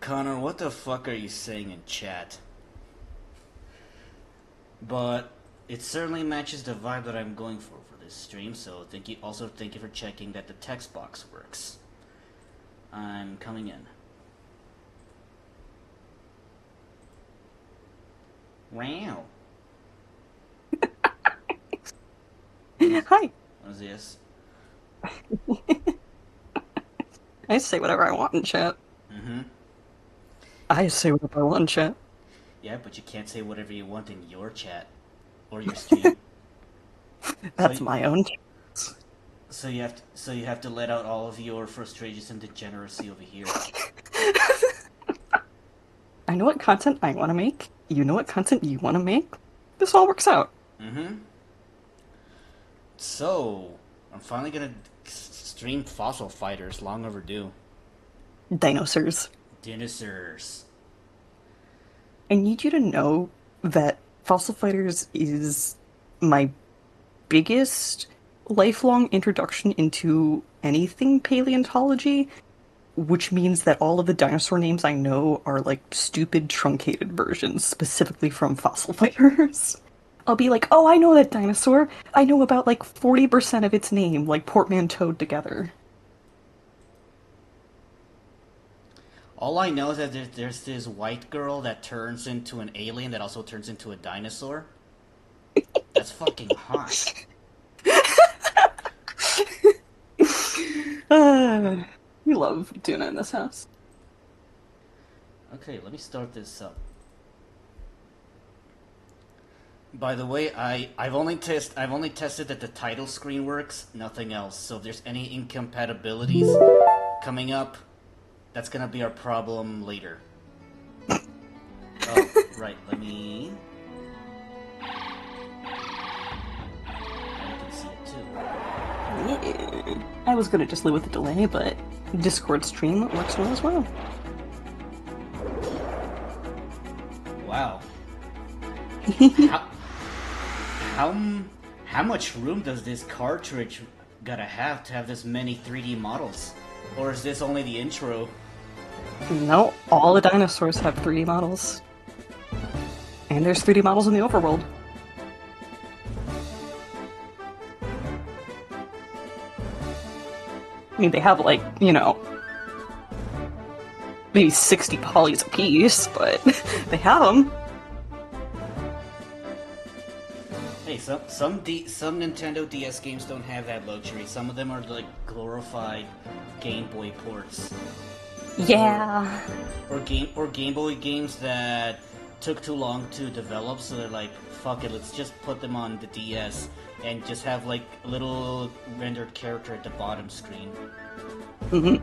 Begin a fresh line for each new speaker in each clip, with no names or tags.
Connor, what the fuck are you saying in chat? But it certainly matches the vibe that I'm going for this stream, so thank you for checking that the text box works. I'm coming in. Wow.
Hi.
What is this?
I say whatever I want in chat.
Mm-hmm.
I say whatever I want in chat.
Yeah, but you can't say whatever you want in your chat or your stream. So
That's my own choice.
so you have to let out all of your frustrations and degeneracy over here.
I know what content I want to make. You know what content you want to make. This all works out.
Mm-hmm. So I'm finally gonna stream Fossil Fighters. Long overdue.
Dinosaurs.
Dinosaurs.
I need you to know that Fossil Fighters is my biggest lifelong introduction into anything paleontology, which means that all of the dinosaur names I know are like stupid truncated versions, specifically from fossil fighters. I'll be like, oh, I know that dinosaur. I know about like 40% of its name, like portmanteaued together.
All I know is that there's this white girl that turns into an alien that also turns into a dinosaur. That's fucking hot.
Uh, we love tuna in this house.
Okay, let me start this up. By the way, I've only tested that the title screen works, nothing else. So if there's any incompatibilities coming up, that's gonna be our problem later. Oh, right, let me... I can see it too.
Yeah. I was gonna just live with the delay, but Discord stream works well as well.
Wow. How, how, how much room does this cartridge gotta have to have this many 3D models? Or is this only the intro?
No, all the dinosaurs have 3D models. And there's 3D models in the overworld. I mean, they have like, maybe 60 polys a piece, but they have them.
Hey, some Nintendo DS games don't have that luxury. Some of them are like glorified Game Boy ports,
Yeah.
or Game Boy games that took too long to develop. So they're like, fuck it, let's just put them on the DS and just have like a little rendered character at the bottom screen.
Mm-hmm.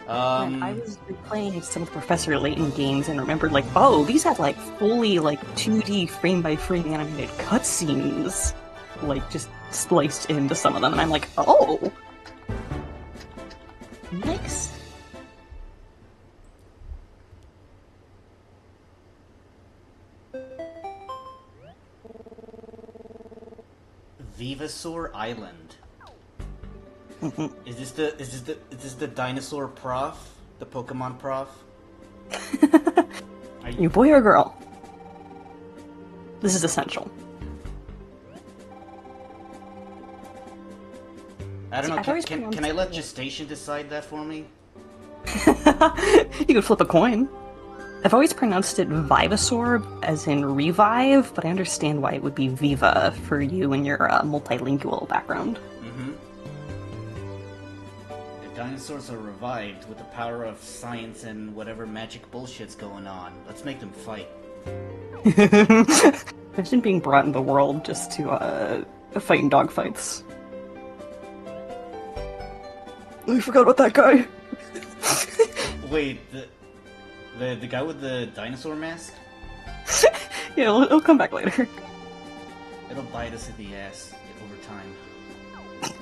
And I
Um,
was replaying some of the Professor Layton games and remembered, like, oh, these have like fully like 2D frame by frame animated cutscenes, like just spliced into some of them, and I'm like, oh, nice.
Vivasaur Island.
Mhm.
Is this the dinosaur prof? The Pokemon prof? Are you,
You boy or girl? This is essential.
I don't
See,
know.
I've always
Can I
pronounced
let gestation decide that for me?
you could flip a coin. I've always pronounced it Vivasaur, as in revive, but I understand why it would be Viva for you and your multilingual background.
Mm-hmm. The dinosaurs are revived with the power of science and whatever magic bullshit's going on. Let's make them fight.
Imagine being brought in the world just to fight in dogfights. I forgot about that guy.
Wait, the guy with the dinosaur mask?
Yeah, it'll come back later.
It'll bite us in the ass over time.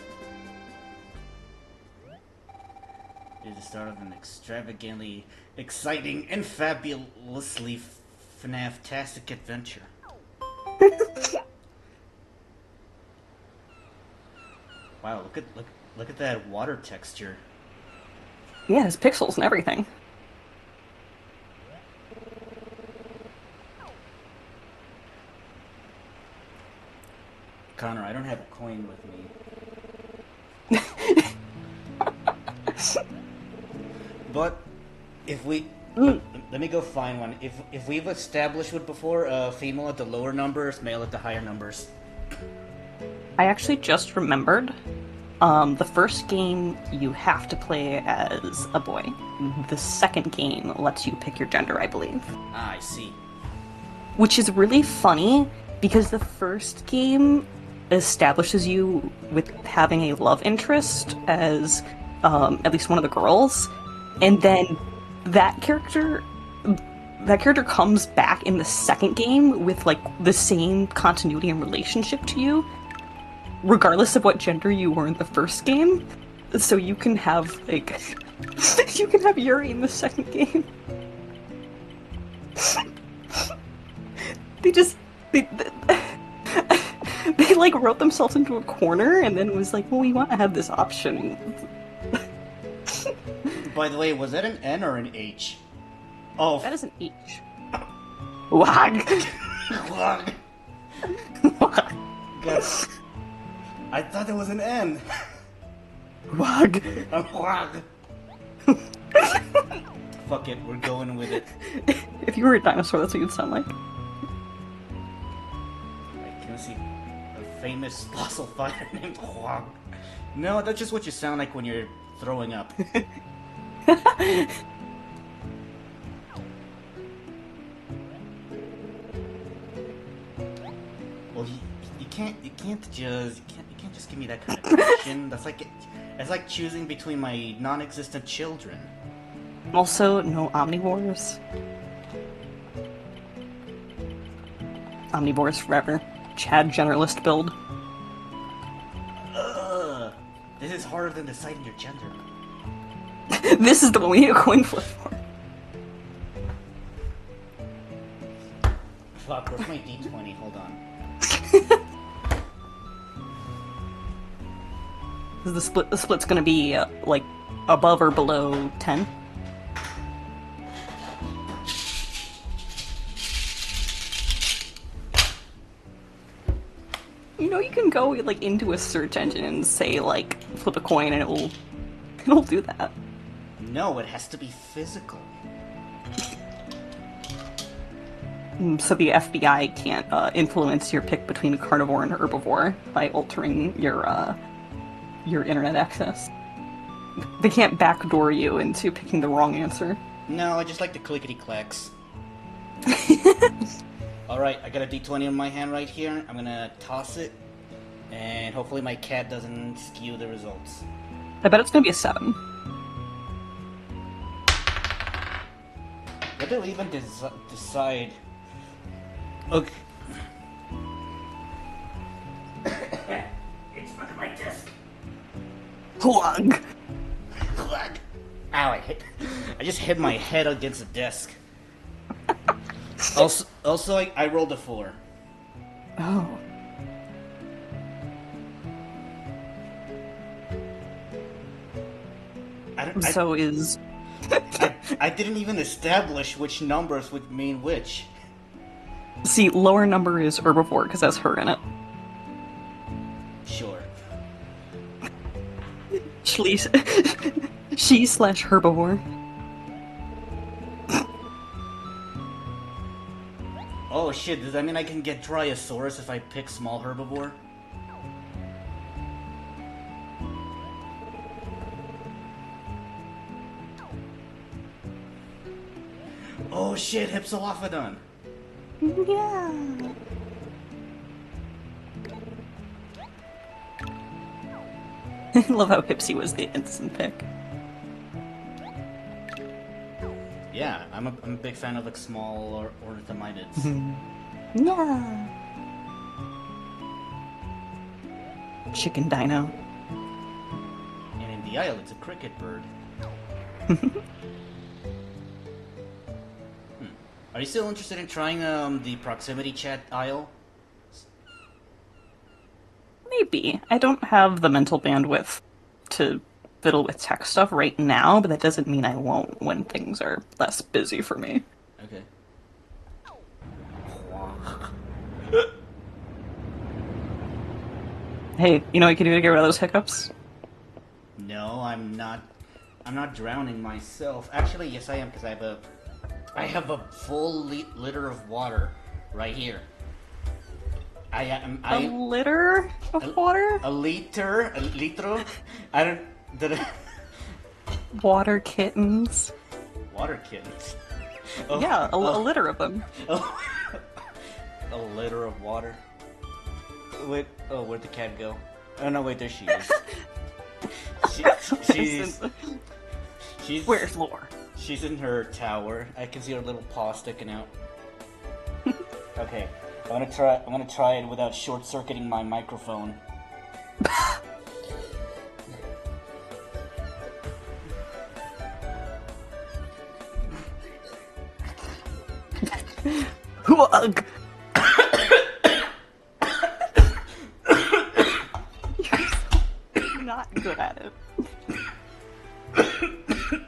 It is the start of an extravagantly exciting and fabulously FNAF-tastic adventure. Wow, look at that water texture.
Yeah, his pixels and everything.
Connor, I don't have a coin with me. But if we
Mm.
let me go find one. If we've established it before, female at the lower numbers, male at the higher numbers.
I actually just remembered. The first game you have to play as a boy. The second game lets you pick your gender, I believe.
Ah, I see.
Which is really funny because the first game establishes you with having a love interest as at least one of the girls, and then that character that character comes back in the second game with like the same continuity and relationship to you, regardless of what gender you were in the first game. So you can have like you can have Yuri in the second game. They just they like wrote themselves into a corner and then was like, well, we want to have this option.
By the way, was that an N or an H? Oh,
That is an H. Wag.
fuck. God. I thought it was an N.
Wag.
Wag. Fuck it, we're going with it.
If you were a dinosaur, that's what you'd sound like.
I can see a famous fossil fighter named Wag. No, that's just what you sound like when you're throwing up. Well, you can't just give me that kind of question. That's like choosing between my non-existent children.
Also, no omnivores. Omnivores forever. Chad generalist build.
Ugh, this is harder than deciding your gender.
This is the one we need a coin flip for.
Fuck, where's my D20? Hold on.
The split's gonna be like above or below 10. You know, you can go like into a search engine and say like flip a coin and it'll do that.
No, it has to be physical.
So the FBI can't influence your pick between a carnivore and herbivore by altering your internet access. They can't backdoor you into picking the wrong answer.
No, I just like the clickety clacks. Alright, I got a D20 in my hand right here. I'm gonna toss it, and hopefully my cat doesn't skew the results.
I bet it's gonna be a 7.
What do we even decide? Okay. It's under my desk.
Plug.
Ow! I just hit my head against the desk. Also, I rolled a 4.
Oh. So is...
I didn't even establish which numbers would mean which.
See, lower number is herbivore because that's her in it.
Sure.
She/herbivore.
Oh shit, does that mean I can get Dryosaurus if I pick small herbivore? Oh shit, Hypsilophodon!
Yeah. I love how Pipsy was the instant pick.
Yeah, I'm a big fan of like small ornithomimids.
Yeah. Chicken dino.
And in the Isle, it's a cricket bird. Are you still interested in trying the proximity chat Isle?
Maybe. I don't have the mental bandwidth to fiddle with tech stuff right now, but that doesn't mean I won't when things are less busy for me.
Okay.
Hey, you know what you can do to get rid of those hiccups?
No, I'm not. I'm not drowning myself. Actually, yes, I am because I have a full liter of water right here. I am.
A liter of water?
A liter, a litro. I don't. Did I,
Water kittens.
water kittens. Oh,
Yeah, a
oh,
liter of them.
oh. A liter of water. Wait. Oh, where'd the cat go? Oh no, wait. There she is. She, she's. She's.
Where's Lore?
She's in her tower. I can see her little paw sticking out. Okay, I'm gonna try it without short-circuiting my microphone.
Ugh. You're not good at it.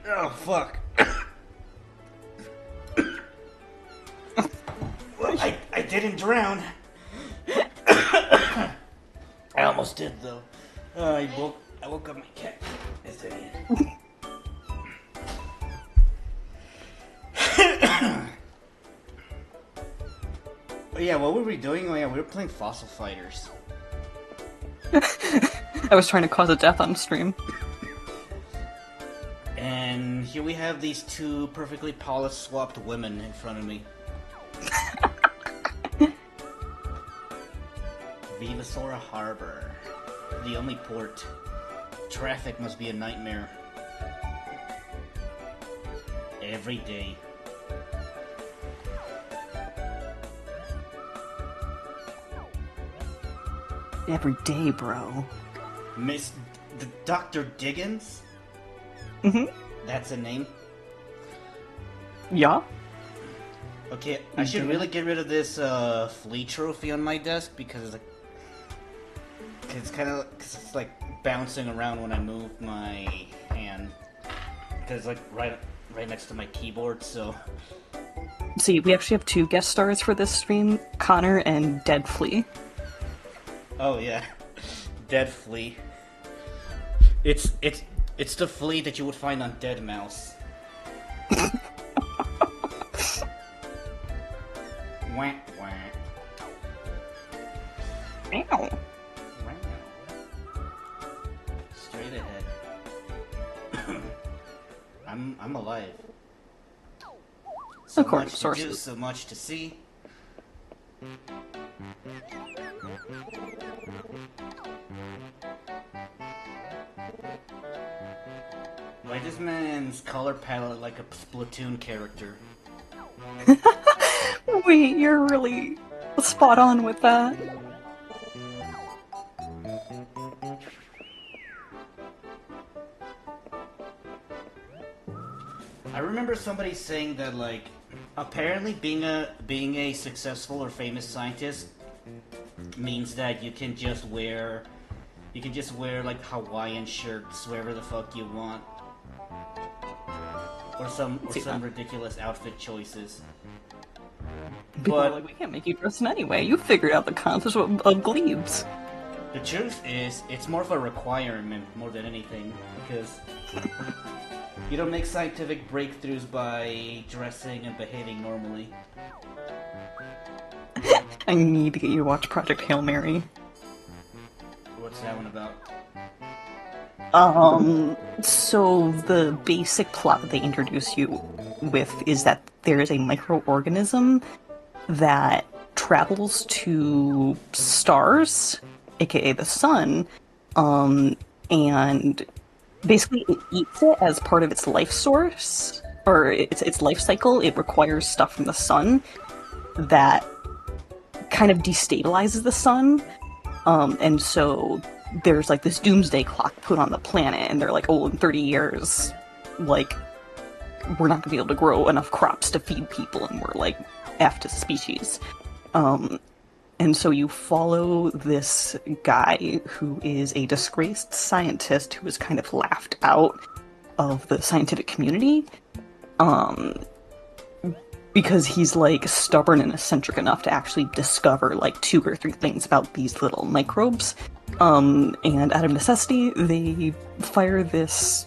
Oh fuck! Well, I didn't drown. I almost did though. I woke up my cat. Is it in? Oh, yeah, what were we doing? Oh yeah, we were playing Fossil Fighters.
I was trying to cause a death on stream.
And here we have these two perfectly polished swapped women in front of me. Vivasora Harbor. The only port. Traffic must be a nightmare. Every day.
Every day, bro.
Miss... Dr. Diggins?
Mm-hmm.
That's a name?
Yeah?
Okay, I should really get rid of this flea trophy on my desk because it's kind of it's like bouncing around when I move my hand because it's like right next to my keyboard. So
See, we actually have two guest stars for this stream, Connor and Dead Flea.
oh yeah, dead flea. It's the flea that you would find on Dead Mouse. Wah, wah.
Ow.
Straight ahead. I'm alive. So
According
much
to
to do,
sources.
so much to see. Why this man's color palette like a Splatoon character?
Wait, you're really spot on with that.
I remember somebody saying that like apparently being a successful or famous scientist means that you can just wear like Hawaiian shirts wherever the fuck you want. Or some ridiculous outfit choices.
People are like, we can't make you dress in anyway. You figured out the concept of glebes.
The truth is, it's more of a requirement more than anything, because you don't make scientific breakthroughs by dressing and behaving normally.
I need to get you to watch Project Hail Mary.
What's that one about?
So the basic plot that they introduce you with is that there is a microorganism that travels to stars, aka the sun, and basically it eats it as part of its life source, or its life cycle. It requires stuff from the sun that kind of destabilizes the sun, and so there's like this doomsday clock put on the planet, and they're like, oh, in 30 years, like, we're not gonna be able to grow enough crops to feed people, and we're like effed as a species. And so you follow this guy who is a disgraced scientist who is kind of laughed out of the scientific community, because he's like stubborn and eccentric enough to actually discover like 2 or 3 things about these little microbes. And out of necessity, they fire this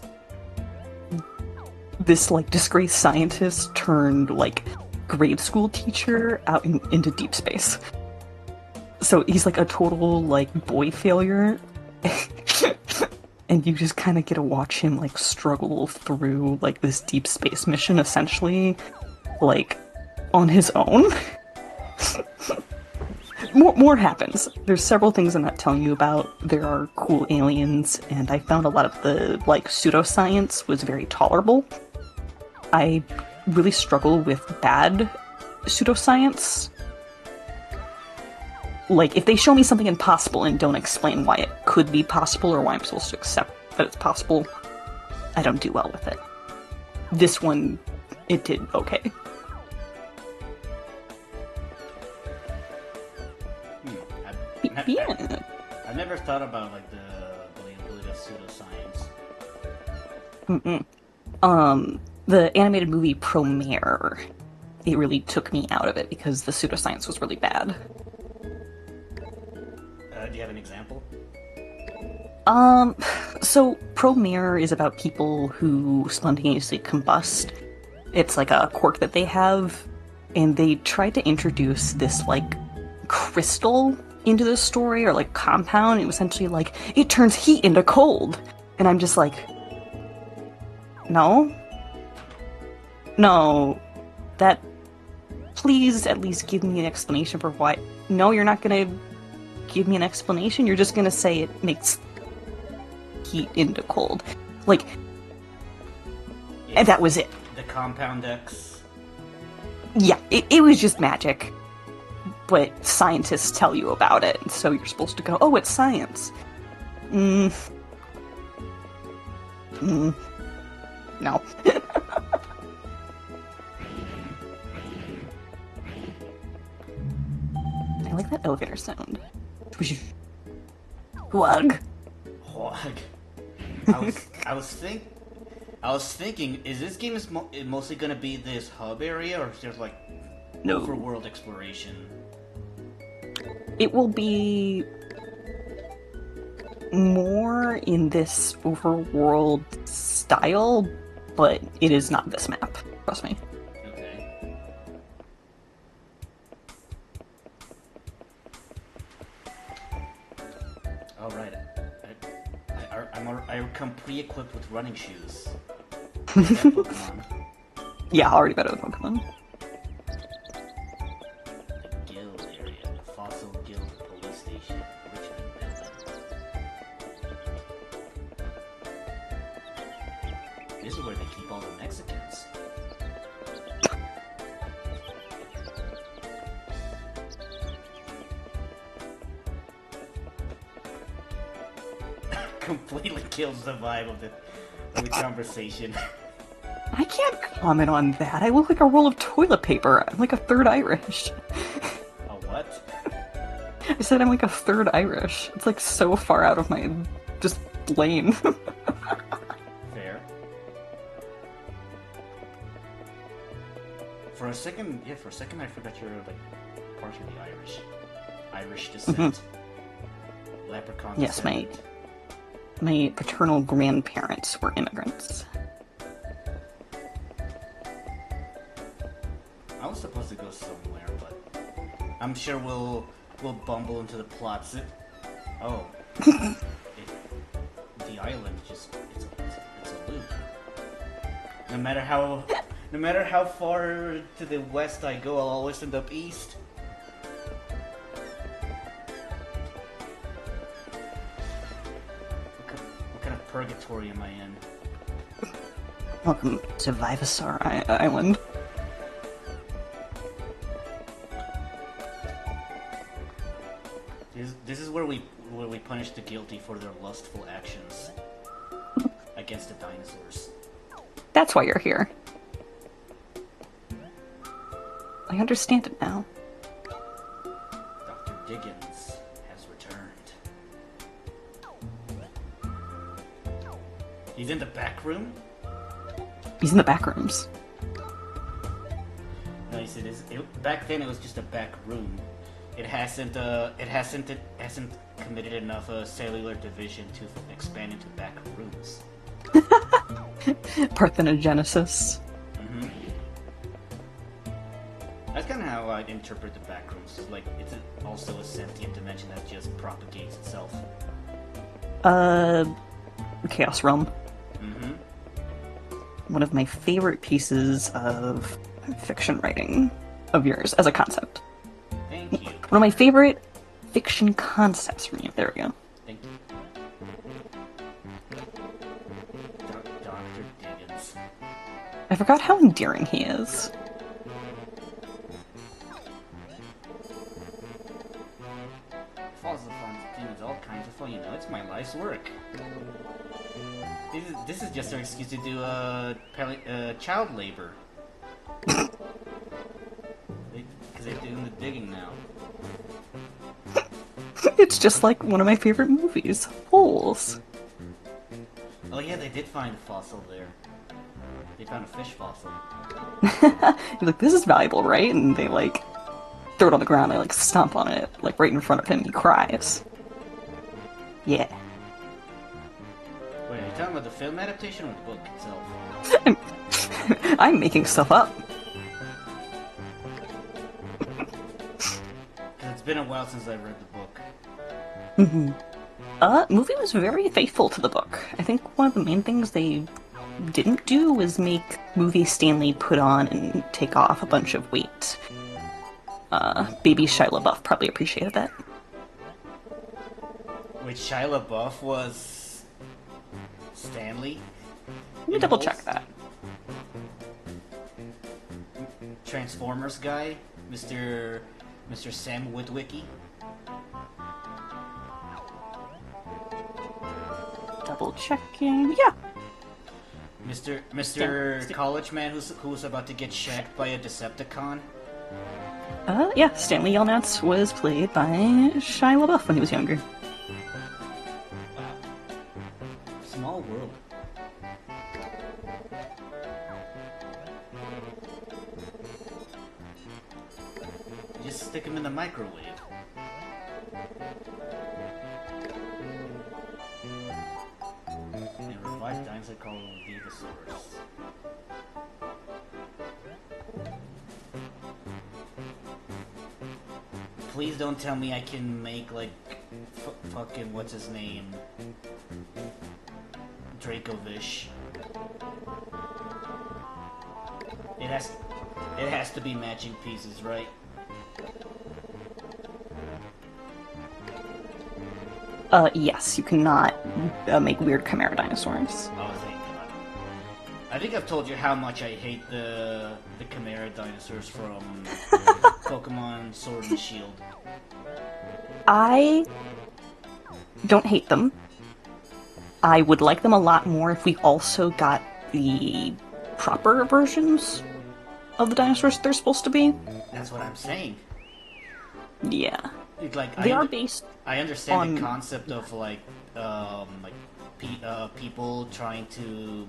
like disgraced scientist turned like grade school teacher out into deep space. So he's like a total like boy failure. And you just kind of get to watch him like struggle through like this deep space mission essentially like on his own. More happens. There's several things I'm not telling you about. There are cool aliens, and I found a lot of the like pseudoscience was very tolerable. I really struggle with bad pseudoscience. Like, if they show me something impossible and don't explain why it could be possible or why I'm supposed to accept that it's possible, I don't do well with it. This one, it did okay. Yeah.
I've never thought about like the believability of pseudoscience.
The animated movie Promare, it really took me out of it because the pseudoscience was really bad.
Do you have an example?
So Promare is about people who spontaneously combust. It's like a quirk that they have, and they tried to introduce this like crystal into the story, or like compound. It was essentially like it turns heat into cold, and I'm just like, no, that, please at least give me an explanation for why. No, you're not gonna give me an explanation. You're just gonna say it makes heat into cold, like, yeah. And that was it.
The Compound X.
Yeah, it was just magic. But scientists tell you about it, so you're supposed to go, oh, it's science. No. I like that elevator sound. Wug.
Wug. I was thinking, is this game mostly gonna be this hub area, or is there like overworld exploration?
It will be more in this overworld style, but it is not this map. Trust me.
Okay. All right. I come pre-equipped with running shoes.
Yeah, already better than Pokemon.
This is where they keep all the Mexicans. Completely kills the vibe of the conversation.
I can't comment on that. I look like a roll of toilet paper. I'm like a third Irish.
A what?
I said I'm like a third Irish. It's like so far out of my just lane.
Fair. For a second I forgot you're like partially Irish. Irish descent. Leprechaun
yes,
descent.
My paternal grandparents were immigrants.
I was supposed to go somewhere, but I'm sure we'll bumble into the plots. The island just it's a loop. No matter how far to the west I go, I'll always end up east. What kind of purgatory am I in?
Welcome to Vivasar Island.
This is where we punish the guilty for their lustful actions against the dinosaurs.
That's why you're here. I understand it now.
Dr. Diggins has returned. He's in the back room?
He's in the back rooms.
No, he said back then it was just a back room. It hasn't committed enough cellular division to expand into back rooms.
Parthenogenesis.
Mm-hmm. That's kind of how I interpret the back rooms. Like, it's also a sentient dimension that just propagates itself.
Chaos Realm.
Mm-hmm.
One of my favorite pieces of fiction writing of yours as a concept.
Thank you.
One of my favorite fiction concepts from you. There we go.
Thank you. Dr. Diggins.
I forgot how endearing he is.
Falls upon demons, all kinds of fun, you know, it's my life's work. This is just an excuse to do child labor. Because they're doing the digging now.
It's just like one of my favorite movies, Holes.
Oh yeah, they did find a fossil there. They found a fish fossil.
He's like, this is valuable, right? And they like throw it on the ground, they like stomp on it, like right in front of him, he cries. Yeah.
Wait, are you talking about the film adaptation or the book itself?
I'm making stuff up.
Because it's been a while since I read the book.
Movie was very faithful to the book. I think one of the main things they didn't do was make movie Stanley put on and take off a bunch of weight. Baby Shia LaBeouf probably appreciated that.
Which Shia LaBeouf was Stanley?
Let me double check that.
Transformers guy, Mr. Sam Witwicky.
Double checking. Yeah.
Mr. College man who was about to get shagged by a Decepticon.
Yeah, Stanley Yelnats was played by Shia LaBeouf when he was younger.
Wow. Small world. Just stick him in the microwave. And revive dinosaur called Vivosaurus. Please don't tell me I can make, like, fucking, what's his name? Dracovish. It has to be matching pieces, right?
Yes, you cannot make weird chimera dinosaurs.
I think I've told you how much I hate the chimera dinosaurs from Pokemon Sword and Shield.
I don't hate them. I would like them a lot more if we also got the proper versions of the dinosaurs they're supposed to be.
That's what I'm saying.
Yeah.
Like,
they are based
I understand
on
the concept of people trying to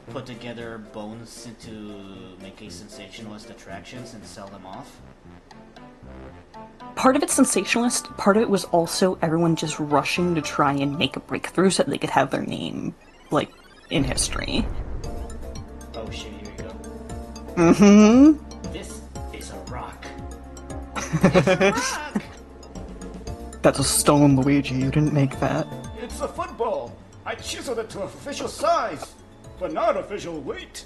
put together bones to make a sensationalist attractions and sell them off.
Part of it's sensationalist, part of it was also everyone just rushing to try and make a breakthrough so that they could have their name, like, in history.
Oh shit, here we go.
Mm-hmm.
This is a rock. It's a rock!
That's a stone, Luigi. You didn't make that.
It's a football. I chiseled it to official size, but not official weight.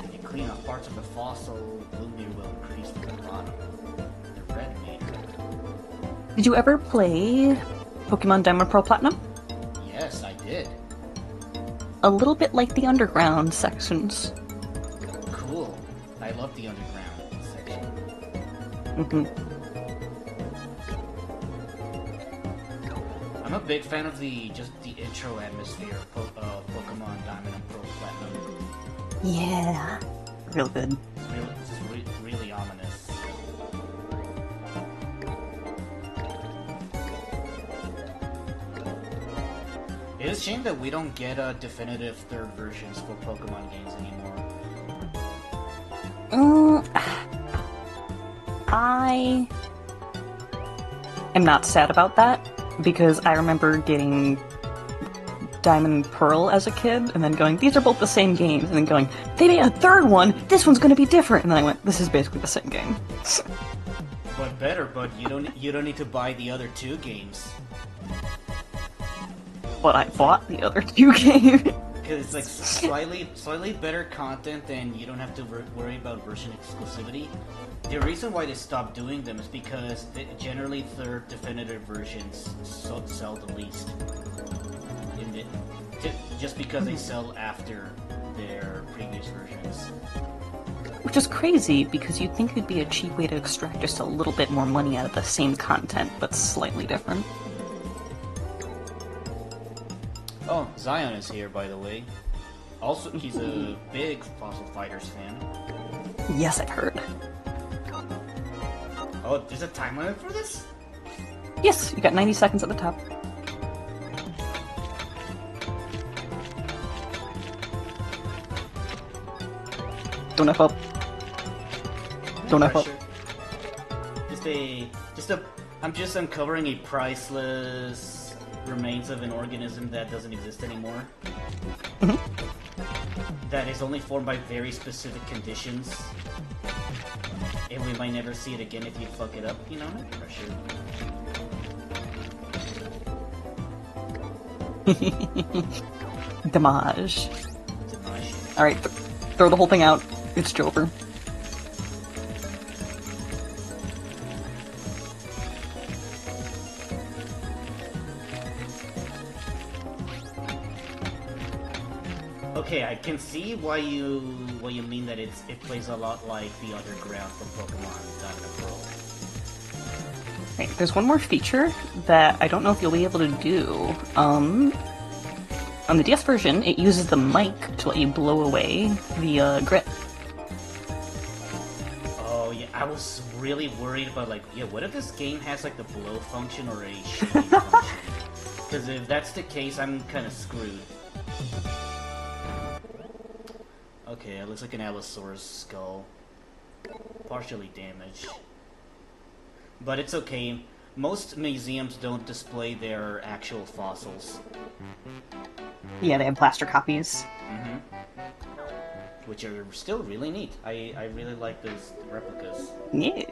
If you clean up parts of the fossil, Lumir will increase the bottom. The red meter.
Did you ever play Pokemon Diamond, Pearl, Platinum?
Yes, I did.
A little bit like the underground sections.
Cool. I love the underground section.
Mm-hmm.
I'm a big fan of the intro atmosphere of Pokemon Diamond and Pearl Platinum.
Yeah. Real good.
It's really ominous. It is a shame that we don't get definitive third versions for Pokemon games anymore.
I am not sad about that, because I remember getting Diamond and Pearl as a kid, and then going, these are both the same games, and then going, they made a third one, this one's gonna be different, and then I went, this is basically the same game.
But better, but you don't need to buy the other 2 games.
But I bought the other 2 games.
Because it's like slightly better content, and you don't have to worry about version exclusivity. The reason why they stopped doing them is because generally their definitive versions sell the least. Just because they sell after their previous versions.
Which is crazy, because you'd think it'd be a cheap way to extract just a little bit more money out of the same content, but slightly different.
Oh, Zion is here, by the way. Also, he's a big Fossil Fighters fan.
Yes, I've heard.
Oh, there's a time limit for this?
Yes, you got 90 seconds at the top. Don't F up. Don't F up.
I'm just uncovering a priceless remains of an organism that doesn't exist anymore. That is only formed by very specific conditions. And we might never see it again if you fuck it up, you know? Pressure.
Damage. Alright, throw the whole thing out. It's Jover.
Okay, I can see why you mean that it plays a lot like the underground from Pokemon Diamond and Pearl.
Right, there's one more feature that I don't know if you'll be able to do. On the DS version, it uses the mic to let you blow away the grit.
Oh yeah, I was really worried about what if this game has like the blow function or a shaking function? Because if that's the case, I'm kind of screwed. Okay, it looks like an Allosaurus skull. Partially damaged. But it's okay. Most museums don't display their actual fossils.
Yeah, they have plaster copies.
Mm-hmm. Which are still really neat. I really like those replicas.
Yeah.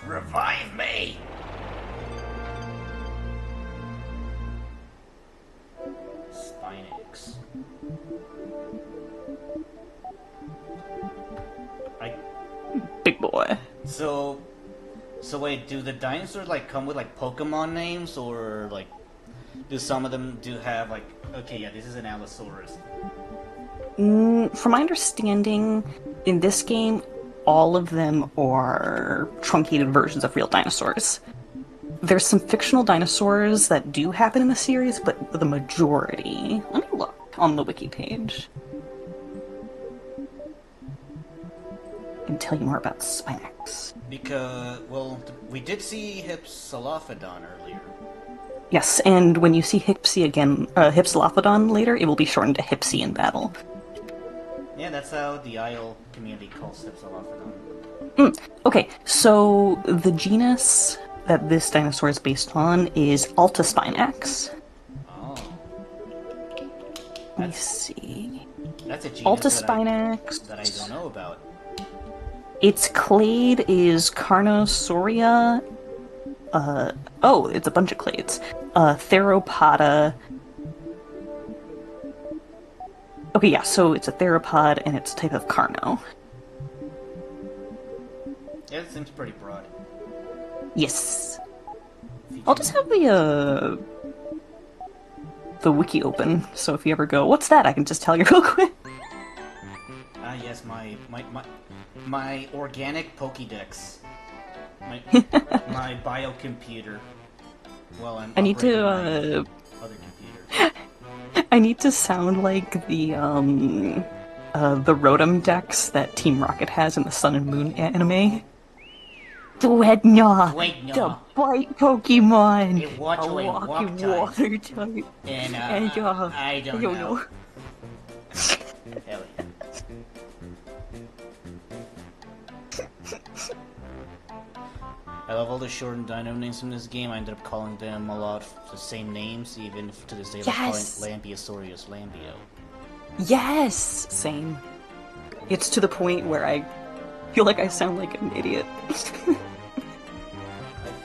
Revive me! Spinax.
Big boy.
So wait, do the dinosaurs come with Pokemon names, or do some of them have okay, yeah, this is an Allosaurus.
From my understanding, in this game, all of them are truncated versions of real dinosaurs. There's some fictional dinosaurs that do happen in the series, but the majority... Let me look on the wiki page. I can tell you more about Spinax.
Because, well, we did see Hypsilophodon earlier.
Yes, and when you see Hypsilophodon later, it will be shortened to Hypsy in battle.
Yeah, that's how the IL community calls Hypsilophodon.
Okay, so the genus that this dinosaur is based on is Altaspinax.
Oh.
Let me see.
That's a genus
Altaspinax.
that I don't know about.
Its clade is Carnosauria. It's a bunch of clades. Theropoda. Okay, yeah, so it's a theropod and it's a type of Carno.
Yeah, it seems pretty broad.
Yes. I'll just have the wiki open, so if you ever go, what's that? I can just tell you real quick.
Yes, my organic Pokédex. My biocomputer. Well,
I need to,
other computer.
I need to sound like the Rotom decks that Team Rocket has in the Sun and Moon anime. Dwedna, the bite Pokemon,
a walk
water type,
and I don't know. Hell yeah. I love all the short and dino names in this game. I ended up calling them a lot the same names, even to this day. Like calling Lambeosaurus Lambio.
Yes! Same. It's to the point where I feel like I sound like an idiot.
I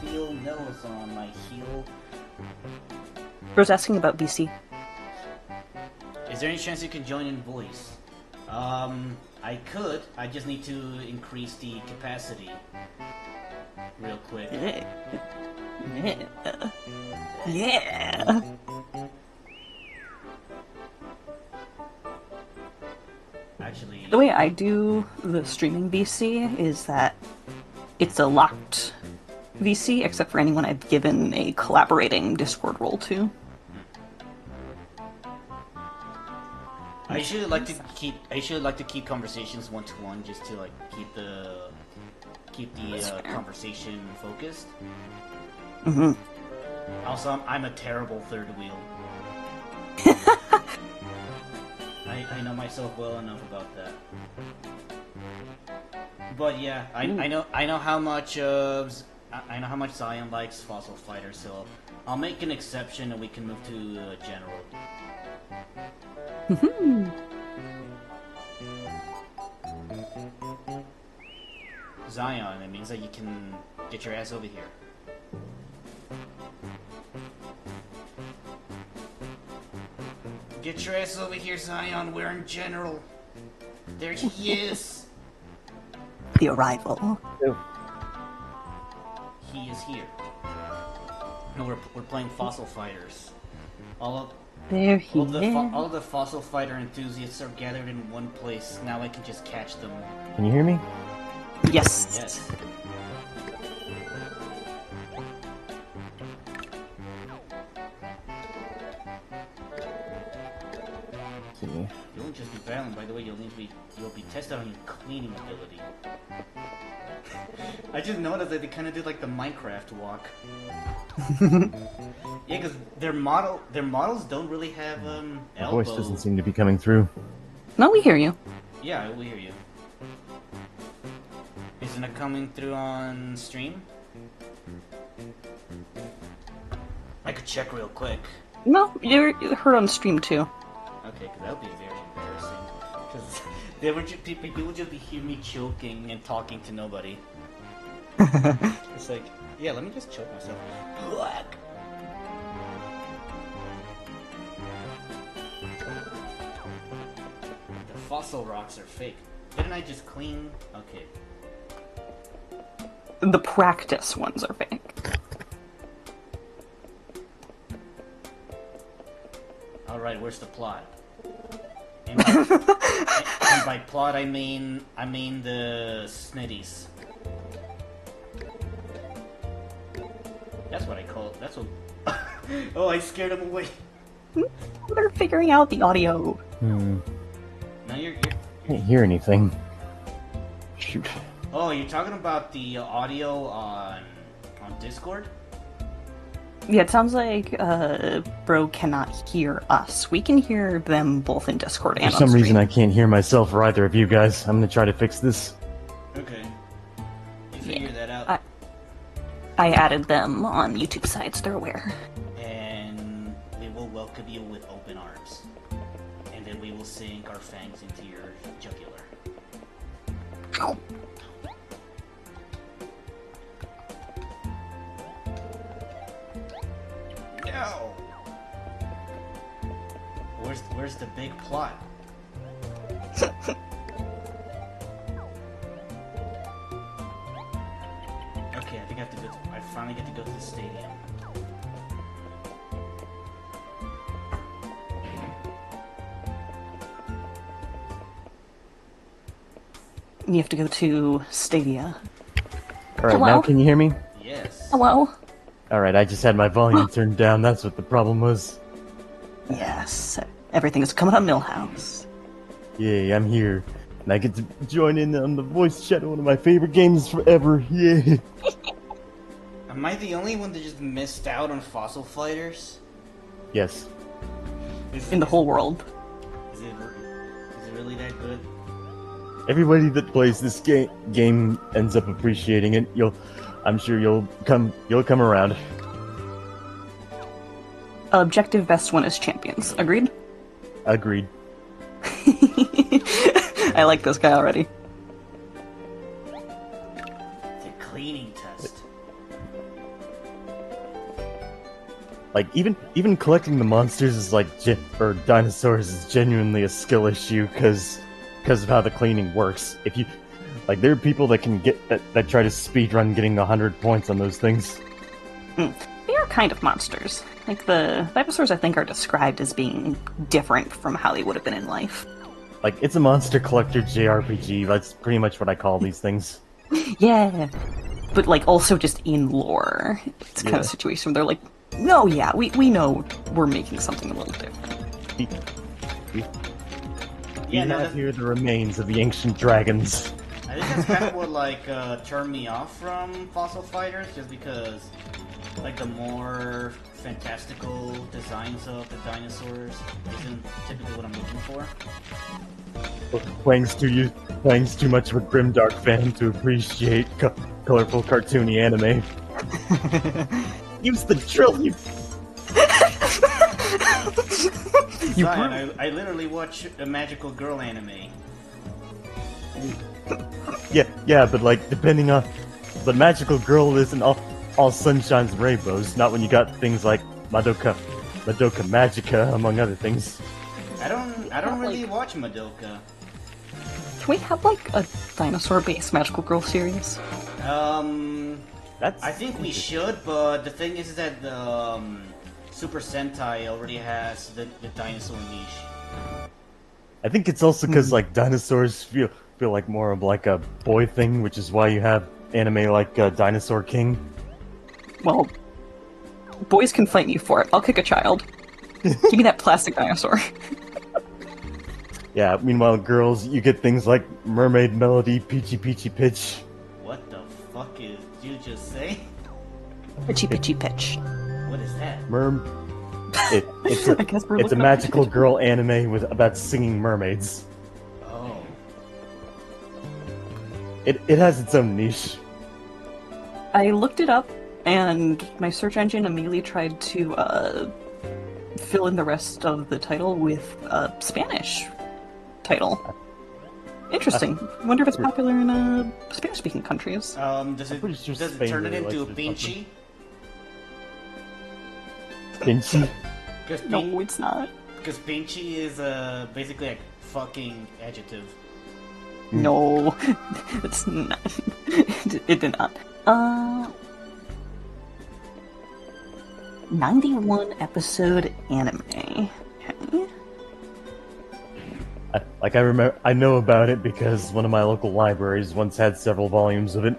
feel nose on my heel.
Bro's asking about VC.
Is there any chance you can join in voice? I could. I just need to increase the capacity real quick.
Yeah.
Actually,
The way I do the streaming VC is that it's a locked VC, except for anyone I've given a collaborating Discord role to.
I should like to keep conversations one-to-one, just to like keep the conversation focused.
Mm-hmm.
Also, I'm a terrible third wheel. I know myself well enough about that. But yeah, I know how much Zion likes Fossil Fighter, so I'll make an exception and we can move to general. Zion, it means that you can get your ass over here. Get your ass over here, Zion. We're in general. There he is.
The arrival.
He is here. No, we're playing Fossil Fighters. All of the Fossil Fighter enthusiasts are gathered in one place. Now I can just catch them.
Can you hear me?
Yes.
Yes.
Okay.
You won't just be battling, by the way. You'll be tested on your cleaning ability. I just noticed that they kind of did like the Minecraft walk. Yeah, because their models don't really have
My
elbow.
voice doesn't seem to be coming through.
No, we hear you.
Yeah, we hear you. Isn't it coming through on stream? I could check real quick.
No, you're heard on stream too.
Okay, because that would be very embarrassing. Because people would just be hearing me choking and talking to nobody. It's like, yeah, let me just choke myself. Black. The fossil rocks are fake. Didn't I just clean? Okay.
The practice ones are fake.
Alright, where's the plot? And by plot, I mean the snitties. That's what I call it. That's what. Oh, I scared him away.
They're figuring out the audio.
No, you're.
Can't hear anything. Shoot.
Oh, you're talking about the audio on Discord?
Yeah, it sounds like Bro cannot hear us. We can hear them both in Discord and
For some
on stream.
reason, I can't hear myself or either of you guys. I'm gonna try to fix this.
Okay. You figure that out.
I added them on YouTube sites, they're aware.
And we will welcome you with open arms. And then we will sink our fangs into your jugular.
Ow.
No! Where's the big plot? Okay, I think I finally get to go to the stadium.
You have to go to Stadia.
Alright,
Hello?
now can you hear me?
Yes.
Hello?
Alright, I just had my volume turned down. That's what the problem was.
Yes, everything is coming up Millhouse.
Yay, I'm here. And I get to join in on the voice chat, one of my favorite games forever. Yay!
Am I the only one that just missed out on Fossil Fighters?
Yes.
In the whole world.
Is it really that good?
Everybody that plays this game ends up appreciating it. I'm sure you'll come around.
Objective best one is champions. Agreed?
Agreed.
I like this guy already.
It's a cleaning test.
Like even collecting the monsters is like or dinosaurs is genuinely a skill issue because of how the cleaning works. If you like, there are people that can get that try to speedrun getting 100 points on those things.
They are kind of monsters. Like, the dinosaurs, I think, are described as being different from how they would have been in life.
Like, it's a monster collector JRPG. That's pretty much what I call these things.
Yeah. But, like, also just in lore. It's kind of a situation where they're like, no, yeah, we know we're making something a little different.
We have here the remains of the ancient dragons.
I think that's kind of what, like, turned me off from Fossil Fighters, just because, like, the more fantastical designs of the dinosaurs isn't typically what I'm looking for.
Playing too much of a grimdark fan to appreciate colorful cartoony anime. Use the drill, you...
I literally watch a magical girl anime.
Yeah, but like, depending on... The magical girl isn't all sunshines and rainbows, not when you got things like Madoka Magica, among other things.
I don't really watch Madoka.
Can we have, like, a dinosaur-based magical girl series?
I think we should, but the thing is that the Super Sentai already has the dinosaur niche.
I think it's also because like dinosaurs feel like more of like a boy thing, which is why you have anime like Dinosaur King.
Well, boys can fight me for it. I'll kick a child. Give me that plastic dinosaur.
Yeah, meanwhile, girls, you get things like Mermaid Melody, Peachy Peachy Pitch.
What the fuck did you just say?
Pitchy pitchy pitch.
What is that?
It's a magical girl anime about singing mermaids.
Oh.
It has its own niche.
I looked it up, and my search engine immediately tried to fill in the rest of the title with a Spanish title. Interesting. Wonder if it's popular in Spanish-speaking countries.
Does it turn it into a pinchy?
Pinchy?
No, it's not.
Because pinchy is basically like fucking adjective.
No, it's not. It did not. 91 episode anime. Okay.
I know about it because one of my local libraries once had several volumes of it.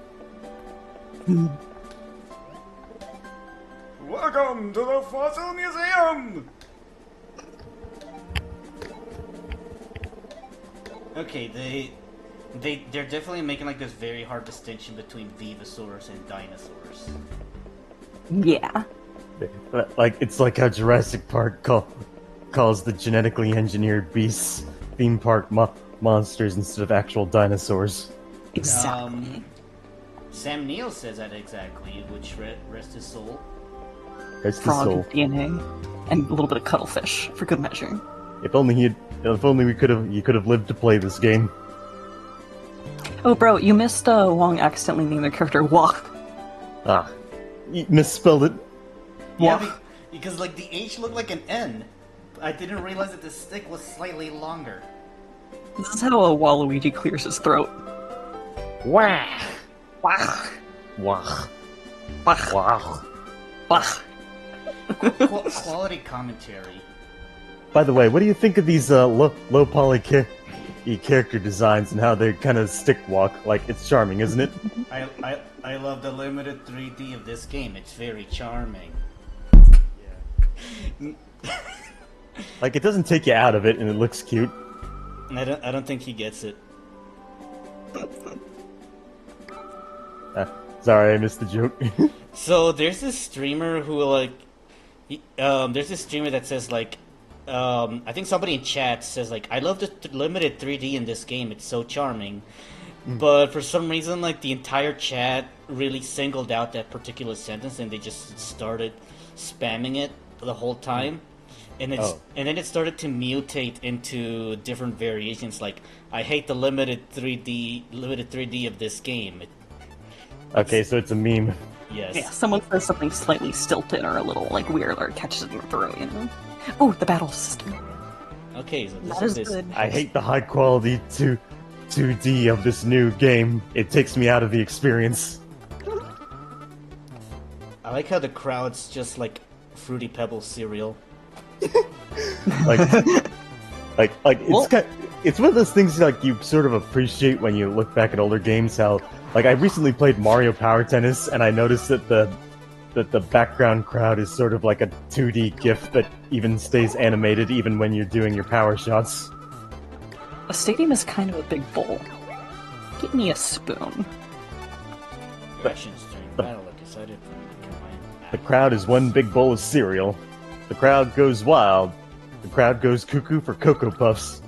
Welcome to the Fossil Museum!
Okay, they're definitely making like this very hard distinction between Venusaurs and dinosaurs.
Yeah.
Like, it's like how Jurassic Park calls the genetically engineered beasts theme park monsters instead of actual dinosaurs.
Exactly.
Sam Neill says that exactly, which rest his soul.
Rest his
Frog
soul.
DNA and a little bit of cuttlefish for good measure.
If only you could have lived to play this game.
Oh, bro, you missed Wong accidentally naming the character Wah.
Ah, you misspelled it.
Yeah, because like the H looked like an N. I didn't realize that the stick was slightly longer.
This is how a Waluigi clears his throat.
Wah!
Wah.
Wah!
Wah.
Wah!
Wah.
Quality commentary.
By the way, what do you think of these low poly character designs and how they kind of stick walk? Like, it's charming, isn't it?
I love the limited 3D of this game. It's very charming.
Yeah. Like, it doesn't take you out of it, and it looks cute.
I don't think he gets it.
Sorry, I missed the joke.
So there's this streamer who like, there's this streamer that says like, I think somebody in chat says like, I love the limited 3D in this game. It's so charming. but for some reason, like, the entire chat really singled out that particular sentence, and they just started spamming it the whole time. And then it started to mutate into different variations, like, I hate the limited 3D of this game.
Okay, so it's a meme.
Yes.
Yeah, someone says something slightly stilted or a little like weird, or it catches it in the throat, you know. Oh, the battle system.
Okay, so
That is good.
I hate the high quality 2D of this new game. It takes me out of the experience.
I like how the crowd's just like Fruity Pebbles cereal.
like it's one of those things like you sort of appreciate when you look back at older games. How like I recently played Mario Power Tennis, and I noticed that the background crowd is sort of like a 2D GIF that even stays animated even when you're doing your power shots.
A stadium is kind of a big bowl. Give me a spoon.
Questions during battle are decided from
The crowd is one big bowl of cereal. The crowd goes wild. The crowd goes cuckoo for Cocoa Puffs.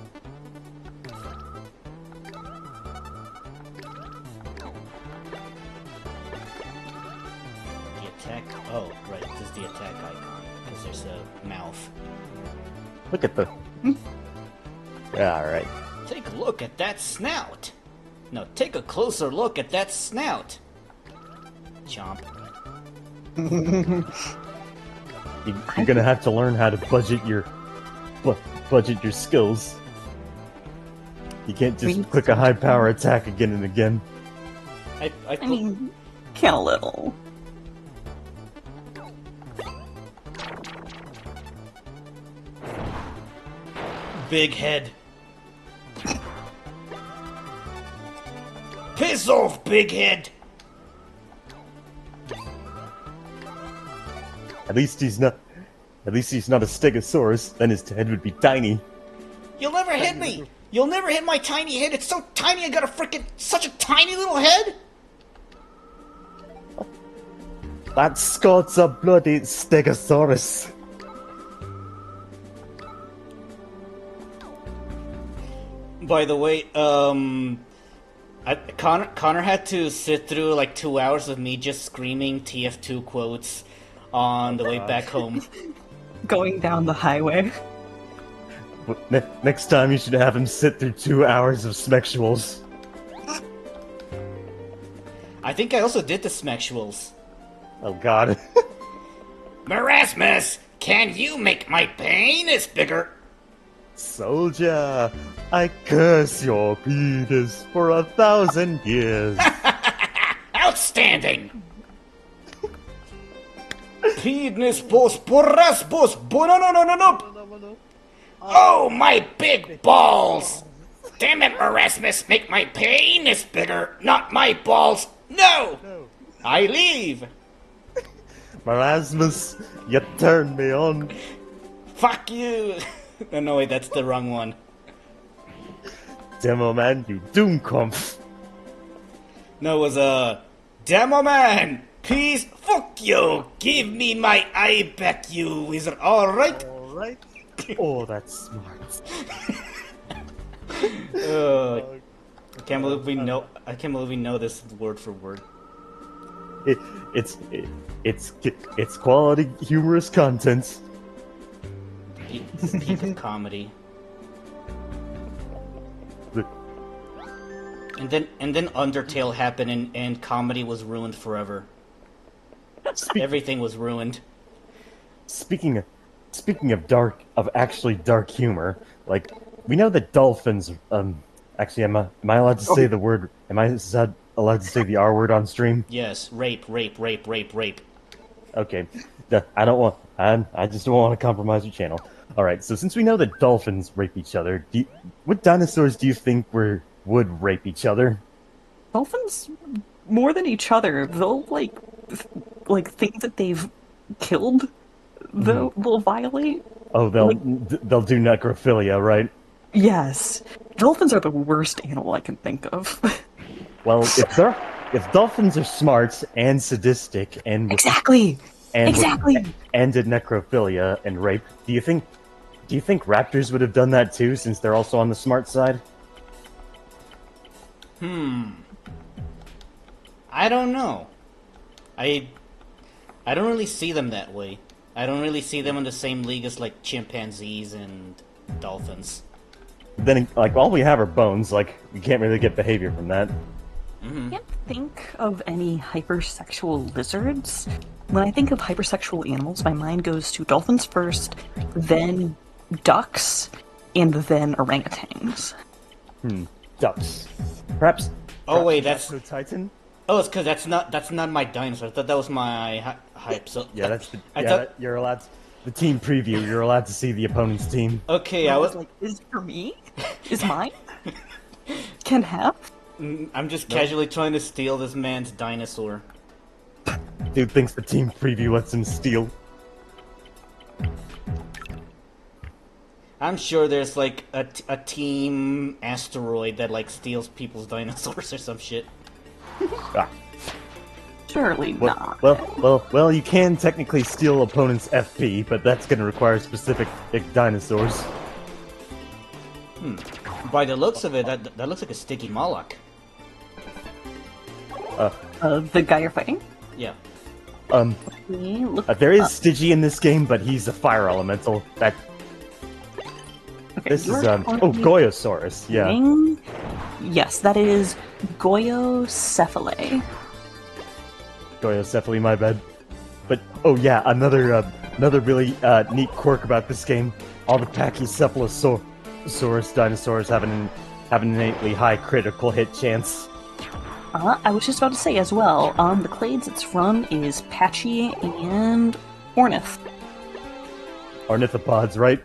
the attack. Oh, right, this is the attack icon because there's a mouth.
Look at the. Yeah, all right.
Take a look at that snout. No, take a closer look at that snout. Chomp.
You're gonna have to learn how to budget your skills. You can't just click a high power attack again and again.
I mean, can a little.
Big head. Piss off, big head.
At least he's not a Stegosaurus. Then his head would be tiny.
You'll never hit me. You'll never hit my tiny head. It's so tiny. I got such a tiny little head.
That Scott's a bloody Stegosaurus.
By the way, Connor had to sit through like 2 hours of me just screaming TF2 quotes on the way back home.
Going down the highway.
Next time you should have him sit through 2 hours of Smexuals.
I think I also did the Smexuals.
Oh god.
Marasmus, can you make my penis bigger?
Soldier, I curse your penis for 1,000 years.
Outstanding! Penis bos boras bos no. Oh, my big balls! Damn it, Erasmus, make my penis bigger, not my balls. No! I leave.
Marasmus, you turned me on.
Fuck you. Oh, no, wait, that's the wrong one.
Demo man, you doomkompf.
No, it was, Demo man, please, fuck you. Give me my eye back, you wizard, alright?
Alright. Oh, that's smart.
I can't believe we know this word for word.
It's quality, humorous content.
It's peak of comedy. And then Undertale happened and comedy was ruined forever. Everything was ruined.
Speaking of actually dark humor, like we know that dolphins. Actually, am I allowed to say the word? Am I allowed to say the R word on stream?
Yes, rape.
Okay, I just don't want to compromise your channel. All right, so since we know that dolphins rape each other, what dinosaurs do you think would rape each other?
Dolphins, more than each other, they'll like things that they've killed. They'll violate.
Oh, they'll do necrophilia, right?
Yes, dolphins are the worst animal I can think of.
Well, if dolphins are smart and sadistic and
exactly,
and did necrophilia and rape, do you think raptors would have done that too, since they're also on the smart side?
I don't know. I don't really see them that way. I don't really see them in the same league as like chimpanzees and dolphins.
Then, like, all we have are bones. Like, you can't really get behavior from that.
I can't think of any hypersexual lizards. When I think of hypersexual animals, my mind goes to dolphins first, then ducks, and then orangutans.
Ducks. Perhaps.
Oh wait, that's
Titan.
oh, it's because that's not my dinosaur. I thought that was my hype. So
Yeah, that's the.
I
yeah,
thought-
you're allowed. The team preview. You're allowed to see the opponent's team.
okay. I was
like, is it for me? Is mine? Can have?
I'm just casually trying to steal this man's dinosaur.
Dude thinks the team preview lets him steal.
I'm sure there's like a team asteroid that like steals people's dinosaurs or some shit.
Ah.
Surely not.
Well, you can technically steal opponent's FP, but that's going to require specific dinosaurs.
By the looks of it, that looks like a sticky Moloch.
The guy you're fighting?
Yeah.
Okay, look
There is
up.
Stigi in this game, but he's a fire elemental. That
Okay,
this
you're
is
currently
Goyosaurus. Yeah,
fighting- Yes, that is Goyocephale.
Goyocephaly. My bad. But oh yeah, another really neat quirk about this game: all the Pachycephalosaurus dinosaurs have an innately high critical hit chance.
I was just about to say as well, the clades it's from is Patchy and Ornith.
Ornithopods, right?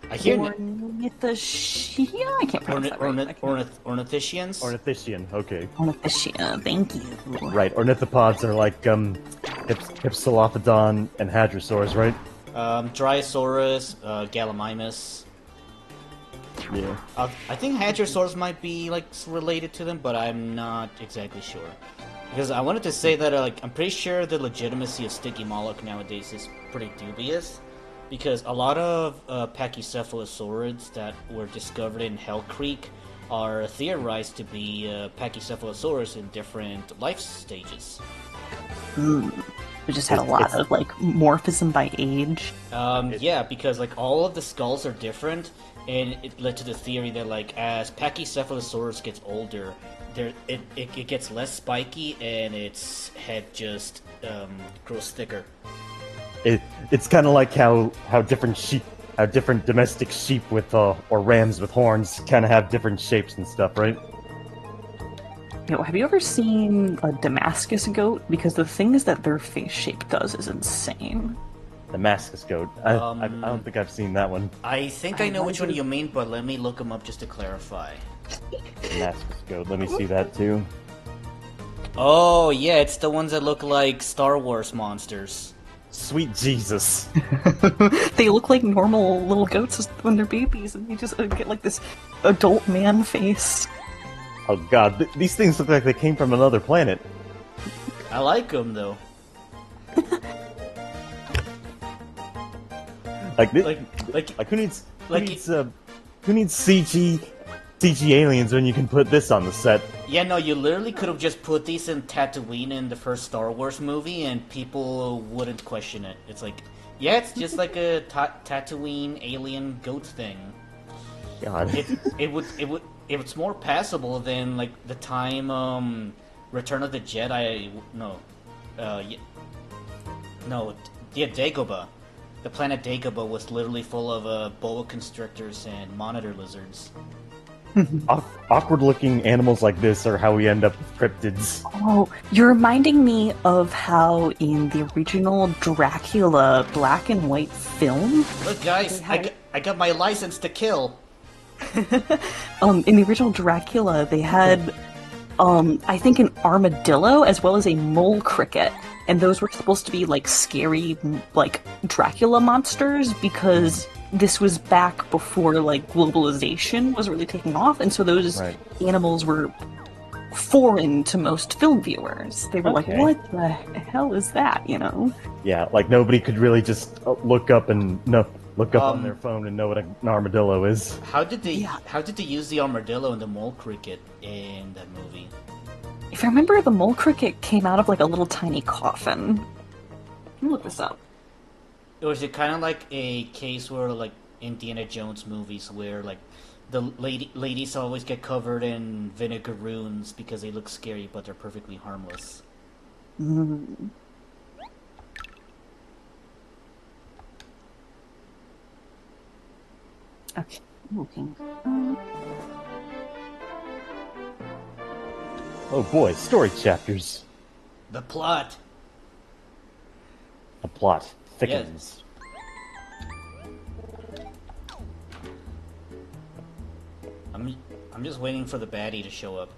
I hear
Ornithoshia? I can't pronounce that right.
Ornithischians?
Ornithischian. Okay.
Ornithoshia, thank you.
Right. Ornithopods are like Hypsilophodon and Hadrosaurs, right?
Dryosaurus, Gallimimus.
Yeah.
I think Hadrosaurs might be like related to them, but I'm not exactly sure. Because I wanted to say that like I'm pretty sure the legitimacy of Sticky Moloch nowadays is pretty dubious. Because a lot of Pachycephalosaurids that were discovered in Hell Creek are theorized to be Pachycephalosaurus in different life stages.
We just had a lot of like morphism by age.
Yeah, because like all of the skulls are different, and it led to the theory that like as Pachycephalosaurus gets older, it gets less spiky and its head just grows thicker.
It's kind of like how different domestic sheep with or rams with horns kind of have different shapes and stuff, right?
You know, have you ever seen a Damascus goat? Because the things that their face shape does is insane.
Damascus goat. I don't think I've seen that one.
I think I know which one you mean, but let me look them up just to clarify.
Damascus goat. Let me see that too.
Oh yeah, it's the ones that look like Star Wars monsters.
Sweet Jesus.
They look like normal little goats when they're babies, and you just get like this adult man face.
Oh god, these things look like they came from another planet.
I like them though.
Like who needs CG aliens when you can put this on the set?
Yeah, no, you literally could have just put these in Tatooine in the first Star Wars movie, and people wouldn't question it. It's like, yeah, it's just like a Tatooine alien goat thing.
God,
It would if it's more passable than like the time Return of the Jedi. Dagobah. The planet Dagobah was literally full of boa constrictors and monitor lizards.
awkward-looking animals like this are how we end up with cryptids.
Oh, you're reminding me of how in the original Dracula black and white film,
Look, guys, I got my license to kill.
in the original Dracula, they had, I think an armadillo as well as a mole cricket, and those were supposed to be like scary, like Dracula monsters because this was back before like globalization was really taking off, and so those animals were foreign to most film viewers. They were like, "What the hell is that?" You know?
Yeah, like nobody could really just look up and look up on their phone and know what an armadillo is.
How did they
Yeah.
how did they use the armadillo and the mole cricket in that movie?
If I remember, the mole cricket came out of like a little tiny coffin. Let me look this up.
Or is it kind of like a case where, like Indiana Jones movies, where like the ladies always get covered in vinegar runes because they look scary, but they're perfectly harmless?
Mm. Okay, looking.
Oh boy, story chapters.
The plot.
The plot thickens.
I'm just waiting for the baddie to show up.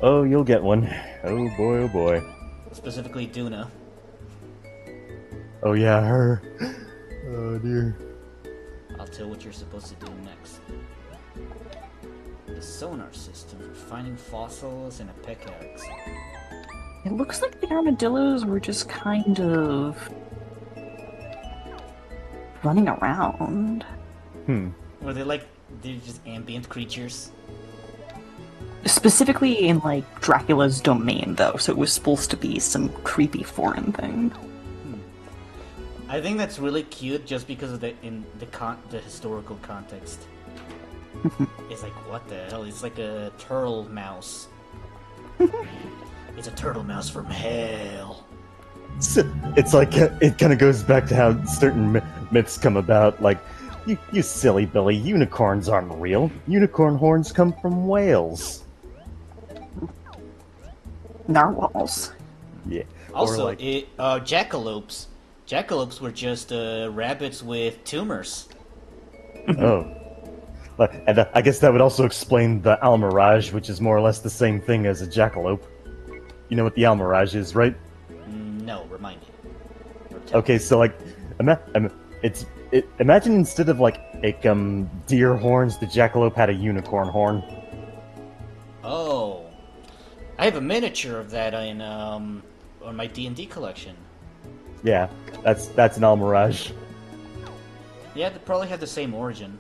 Oh, you'll get one. Oh boy, oh boy.
Specifically Duna.
Oh yeah, her. Oh dear.
I'll tell what you're supposed to do next. The sonar system for finding fossils and a pickaxe.
It looks like the armadillos were just kind of running around.
Were they're just ambient creatures?
Specifically in like Dracula's domain, though, so it was supposed to be some creepy foreign thing.
I think that's really cute just because of the historical context. It's like, what the hell? It's like a turtle mouse. It's a turtle mouse from hell.
It's like it kind of goes back to how certain myths come about. Like, you silly Billy, unicorns aren't real. Unicorn horns come from whales.
Narwhals.
Yeah.
Also,
or like,
jackalopes. Jackalopes were just rabbits with tumors.
oh. And I guess that would also explain the almirage, which is more or less the same thing as a jackalope. You know what the almirage is, right?
No, remind me.
Okay, so like, imagine instead of like deer horns, the jackalope had a unicorn horn.
Oh, I have a miniature of that on my D&D collection.
Yeah, that's an almirage.
Yeah, they probably have the same origin.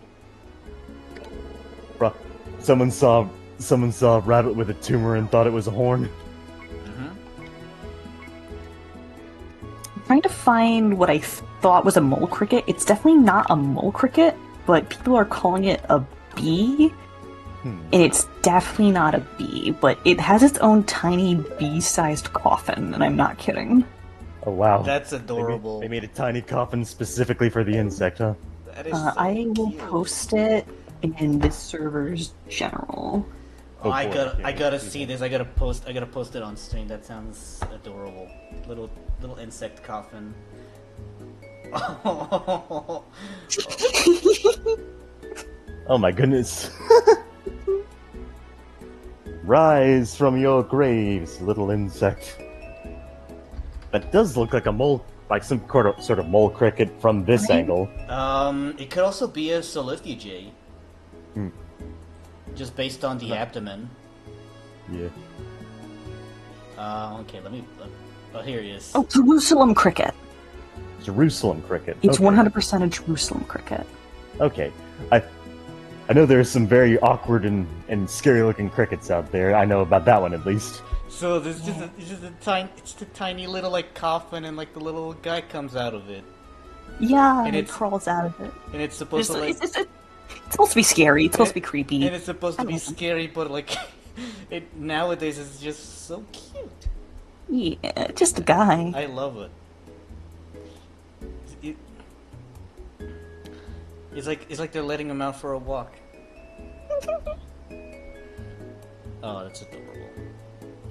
Bruh, someone saw a rabbit with a tumor and thought it was a horn.
I'm trying to find what I thought was a mole cricket. It's definitely not a mole cricket, but people are calling it a bee. And it's definitely not a bee, but it has its own tiny bee-sized coffin, and I'm not kidding.
Oh wow,
That's adorable.
They made a tiny coffin specifically for the insect, huh?
That is so
I will
cute.
post it in this server's general.
Oh, I
boy,
gotta see this. I gotta post it on stream. That sounds adorable. Little insect coffin.
Oh my goodness. Rise from your graves, little insect. That does look like a mole, like some sort of mole cricket from this angle.
It could also be a solifugate.
Hmm.
Just based on the abdomen.
Yeah.
Okay, let me. Oh, here he is.
Oh, Jerusalem cricket.
Jerusalem cricket.
It's
Okay.
100% a Jerusalem cricket.
Okay. I know there's some very awkward and scary looking crickets out there. I know about that one at least.
So there's just a tiny little like coffin, and like the little guy comes out of it,
Yeah,
And
and it
it's-
crawls out of it.
and it's supposed to like,
It's supposed to be scary. It's supposed to be creepy.
and it's supposed to be scary, but like, it nowadays is just so cute.
Yeah, just a guy.
I love it. It's like they're letting him out for a walk. Oh, that's adorable.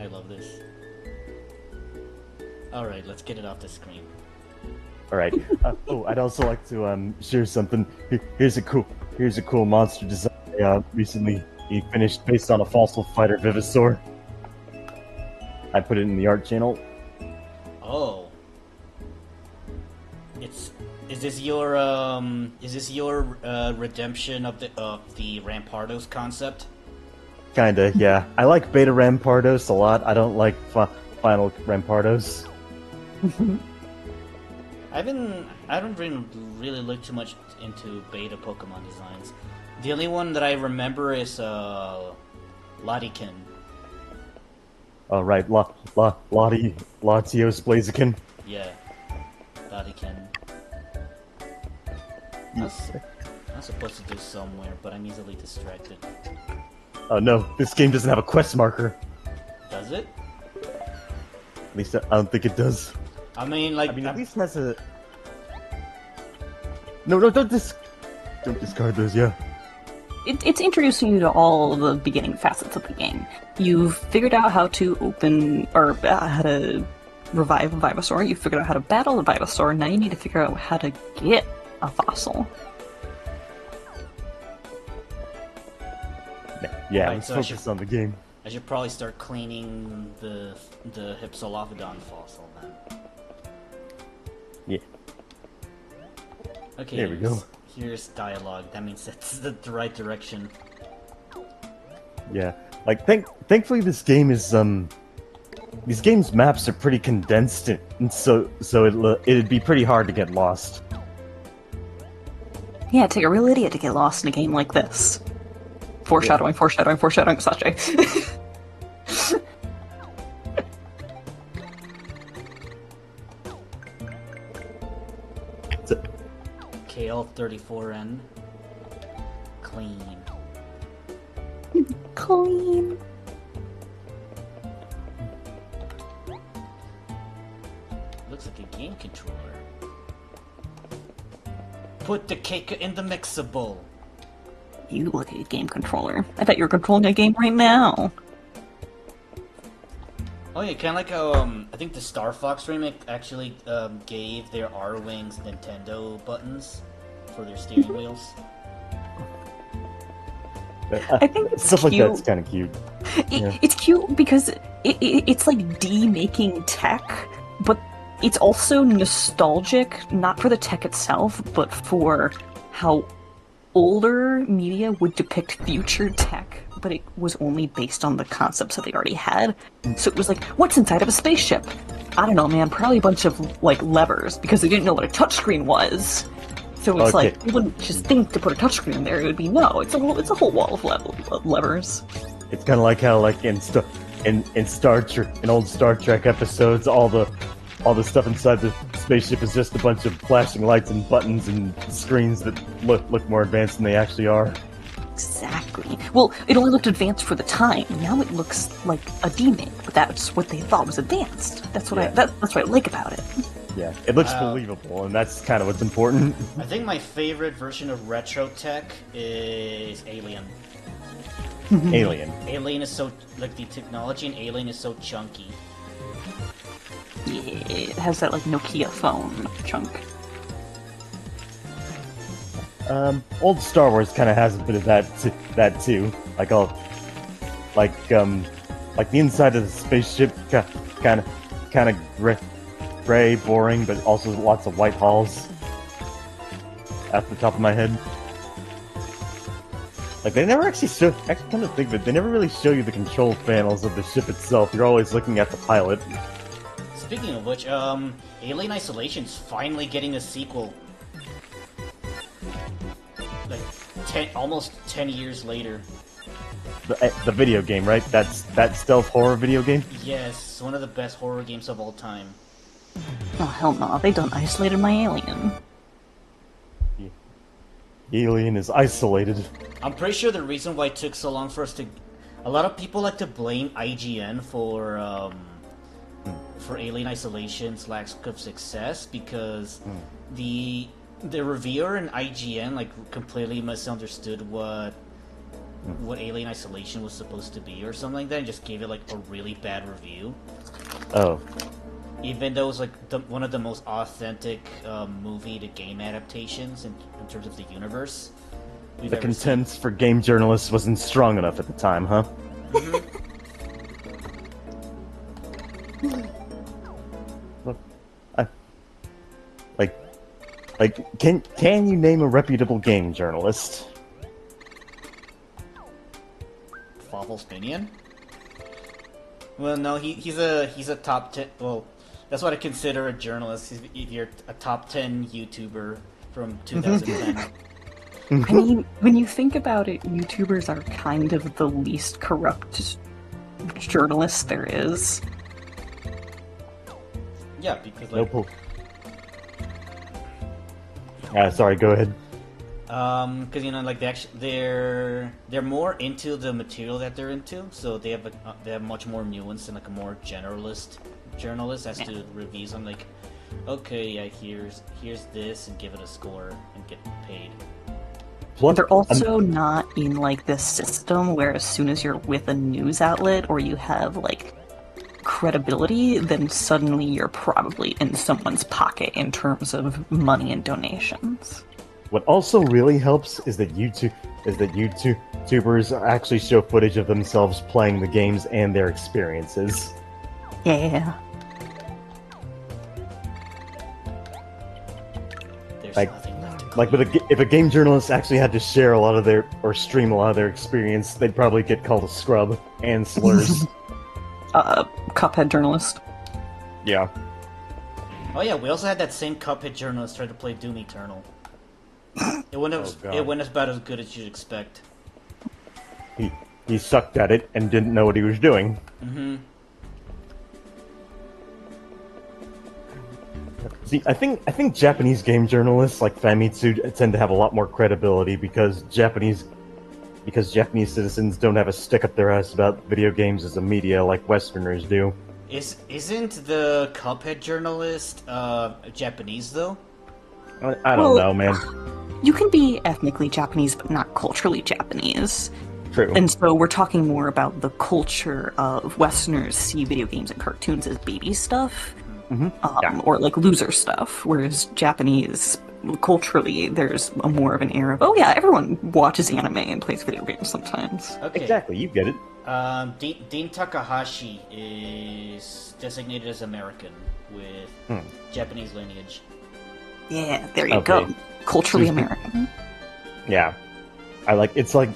I love this. Alright, let's get it off the screen.
All right. I'd also like to share something. Here's a cool monster design I recently finished based on a fossil fighter Vivisaur. I put it in the art channel.
Oh. Is this your redemption of the Rampardos concept?
Kinda, yeah. I like Beta Rampardos a lot. I don't like Final Rampardos.
I don't really look too much into beta Pokemon designs. The only one that I remember is Latican.
Oh, right, Latios Blaziken.
Yeah, Latican. I'm supposed to do somewhere, but I'm easily distracted.
Oh no, this game doesn't have a quest marker.
Does it?
At least I don't think it does.
I mean, like,
At least it has a... No, don't discard those, yeah.
It's introducing you to all the beginning facets of the game. You've figured out how to open, or how to revive a Vivasaur. You've figured out how to battle a Vivasaur. Now you need to figure out how to get a fossil.
Yeah,
Right,
let's
so
focus on the game.
I should probably start cleaning the Hypsilophodon fossil then.
Yeah.
Okay,
There we go.
Here's dialogue. That means that's the right direction.
Yeah, like thankfully this game is these games' maps are pretty condensed, and so it'd be pretty hard to get lost.
Yeah, take a real idiot to get lost in a game like this. Foreshadowing, Sache.
KL34N. Clean.
Clean.
Looks like a game controller. Put the cake in the mixer bowl.
You look at a game controller. I bet you're controlling a game right now.
Oh yeah, kind of like how I think the Star Fox remake actually gave their R-Wings Nintendo buttons for their steering wheels.
I think it's
Stuff
cute.
like that's kind of cute. Yeah.
It's cute because it's like demaking tech, but it's also nostalgic, not for the tech itself, but for how older media would depict future tech, but it was only based on the concepts that they already had. So it was like, what's inside of a spaceship? I don't know, man, probably a bunch of, like, levers, because they didn't know what a touchscreen was. So it's
Okay.
like, you wouldn't just think to put a touchscreen in there, it would be, no, it's a whole wall of levers.
It's kind of like how, like in old Star Trek episodes, all the stuff inside the spaceship is just a bunch of flashing lights and buttons and screens that look more advanced than they actually are.
Exactly. Well, it only looked advanced for the time. Now it looks like a demake, but that's what they thought was advanced. That's what that's what I like about it.
Yeah, it looks believable, and that's kind of what's important.
I think my favorite version of retro tech is Alien.
Alien.
Alien is so, like, the technology in Alien is so chunky.
Yeah, it has that like Nokia phone chunk.
Old Star Wars kind of has a bit of that too. Like the inside of the spaceship, kind of gray, boring, but also lots of white halls. At the top of my head, like they never actually show. Actually, come to think of it, they never really show you the control panels of the ship itself. You're always looking at the pilot.
Speaking of which, Alien Isolation's finally getting a sequel. Like, almost 10 years later.
The video game, right? That stealth horror video game.
Yes, one of the best horror games of all time.
Oh hell no, they done isolated my alien.
Alien is isolated.
I'm pretty sure the reason why it took so long for us to... A lot of people like to blame IGN for Alien Isolation's lack of success, because the reviewer in IGN like completely misunderstood what Alien Isolation was supposed to be or something like that, and just gave it like a really bad review.
Oh.
Even though it was like one of the most authentic movie to game adaptations in terms of the universe.
The content for game journalists wasn't strong enough at the time, huh? Look, can you name a reputable game journalist?
Fable Spinion? Well, no, he's a top 10. Well, That's what I consider a journalist. If you're a top 10 YouTuber from 2010.
I mean, when you think about it, YouTubers are kind of the least corrupt journalists there is.
Yeah, because
Nope. Sorry, go ahead.
because like they're more into the material that they're into, so they have much more nuance than like a more generalist journalist as to reviews. I'm like, okay, yeah, here's this, and give it a score and get paid.
They're also not in like this system where as soon as you're with a news outlet or you have like credibility, then suddenly you're probably in someone's pocket in terms of money and donations.
What also really helps is that YouTubers actually show footage of themselves playing the games and their experiences.
Yeah.
There's
Like-
nothing left to
Like, if a game journalist actually had to share a lot of their, or stream a lot of their experience, they'd probably get called a scrub and slurs.
Cuphead journalist.
Yeah.
Oh yeah, we also had that same Cuphead journalist try to play Doom Eternal. It went about as good as you'd expect.
He sucked at it and didn't know what he was doing.
Mm-hmm.
See, I think Japanese game journalists like Famitsu tend to have a lot more credibility because Japanese citizens don't have a stick up their ass about video games as a media like Westerners do.
Isn't the Cuphead journalist Japanese though?
I don't know, man.
You can be ethnically Japanese, but not culturally Japanese.
True.
And so we're talking more about the culture of Westerners see video games and cartoons as baby stuff, or like loser stuff, whereas Japanese, culturally, there's more of an air of, oh yeah, everyone watches anime and plays video games sometimes.
Okay.
Exactly, you get it.
Dean Takahashi is designated as American with Japanese lineage.
Yeah, there you
Okay.
go. Culturally American.
Yeah, it's like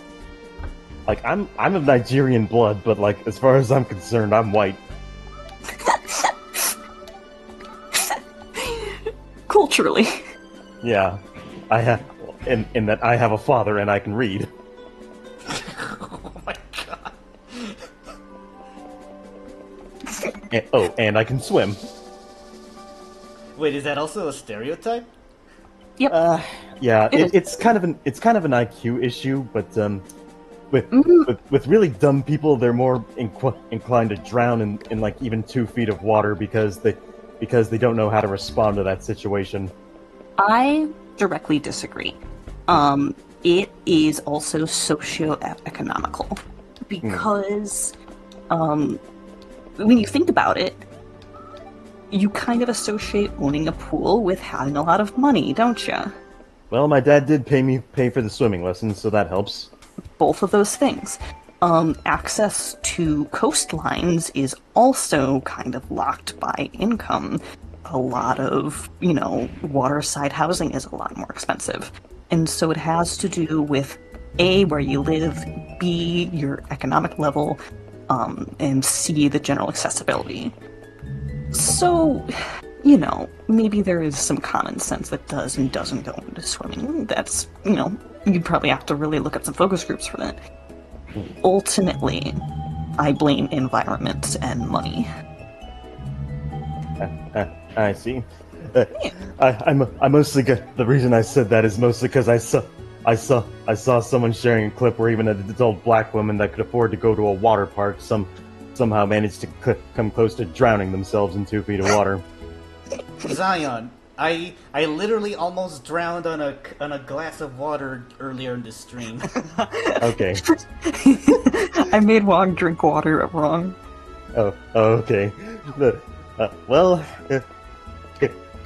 I'm of Nigerian blood, but like as far as I'm concerned, I'm white.
Culturally.
Yeah, I have in that I have a father and I can read.
Oh my god.
And I can swim.
Wait, is that also a stereotype?
Yep.
Yeah,
It is.
it's kind of an IQ issue, but with really dumb people, they're more inclined to drown in like even 2 feet of water because they don't know how to respond to that situation.
I directly disagree. It is also socio-economical because when you think about it, you kind of associate owning a pool with having a lot of money, don't you?
Well, my dad did pay for the swimming lessons, so that helps.
Both of those things. Access to coastlines is also kind of locked by income. A lot of, waterside housing is a lot more expensive. And so it has to do with A, where you live, B, your economic level, and C, the general accessibility. So, maybe there is some common sense that does and doesn't go into swimming. That's, you'd probably have to really look at some focus groups for that. Ultimately, I blame environment and money.
I see. I mostly get the reason I said that is mostly because I saw someone sharing a clip where even an adult black woman that could afford to go to a water park somehow managed to come close to drowning themselves in 2 feet of water.
Zion, I literally almost drowned on a glass of water earlier in the stream.
Okay.
I made Wong drink water wrong.
Oh, okay.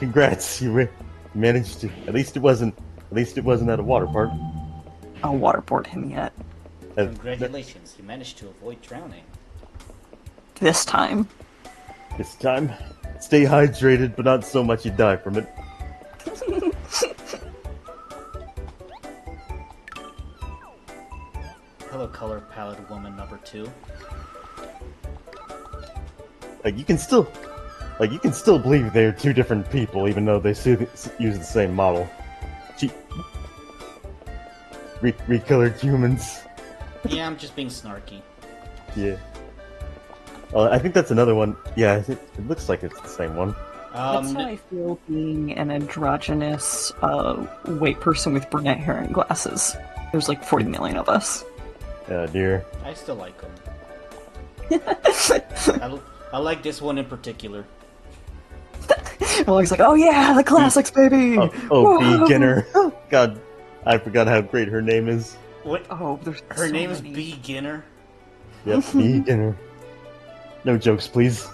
Congrats, you managed to. At least it wasn't at a water park.
I'll waterboard him yet.
Congratulations, you managed to avoid drowning.
This time.
This time, stay hydrated, but not so much you die from it.
Hello, color palette woman number 2.
Like you can still Like, you can still believe they're two different people, even though they use the same model. Recolored humans.
Yeah, I'm just being snarky.
Yeah. I think that's another one. Yeah, it looks like it's the same one.
That's how I feel being an androgynous white person with brunette hair and glasses. There's like 40 million of us.
Oh dear.
I still like them. I like this one in particular.
Well, he's like, oh yeah, the classics, baby!
Beginner. God, I forgot how great her name is.
What?
Oh, there's
Her
so
name is
many.
Beginner.
Yep, Beginner. No jokes, please.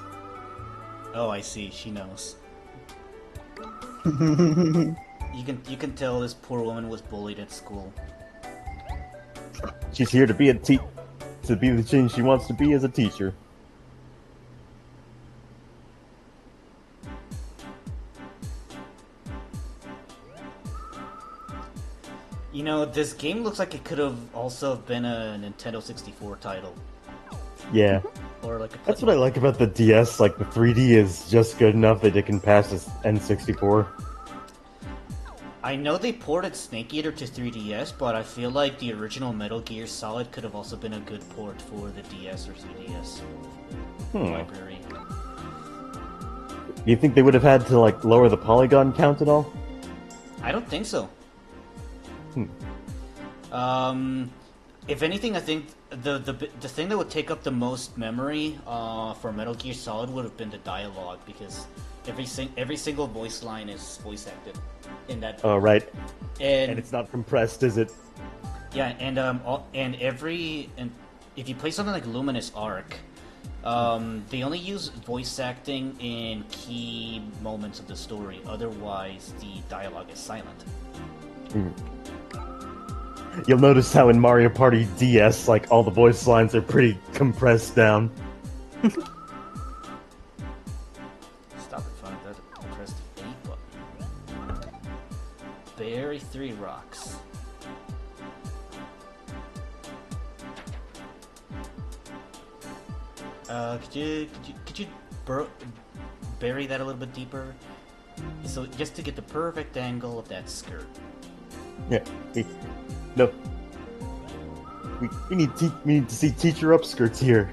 Oh, I see. She knows. You can tell this poor woman was bullied at school.
She's here to be to be the change she wants to be as a teacher.
You know, this game looks like it could have also been a Nintendo 64 title.
Yeah.
Or like
That's what I like about the DS. Like, the 3D is just good enough that it can pass as N64.
I know they ported Snake Eater to 3DS, but I feel like the original Metal Gear Solid could have also been a good port for the DS or 3DS library.
Do you think they would have had to, like, lower the polygon count at all?
I don't think so. If anything, I think the thing that would take up the most memory for Metal Gear Solid would have been the dialogue, because every single voice line is voice acted in that.
Oh, right.
And
it's not compressed, is it?
Yeah, and if you play something like Luminous Arc, they only use voice acting in key moments of the story. Otherwise, the dialogue is silent.
You'll notice how in Mario Party DS, like, all the voice lines are pretty compressed down.
Stop in front of that. Press the A button. Bury 3 rocks. Could you bury that a little bit deeper? So just to get the perfect angle of that skirt.
Yeah. No. We need to see teacher upskirts here.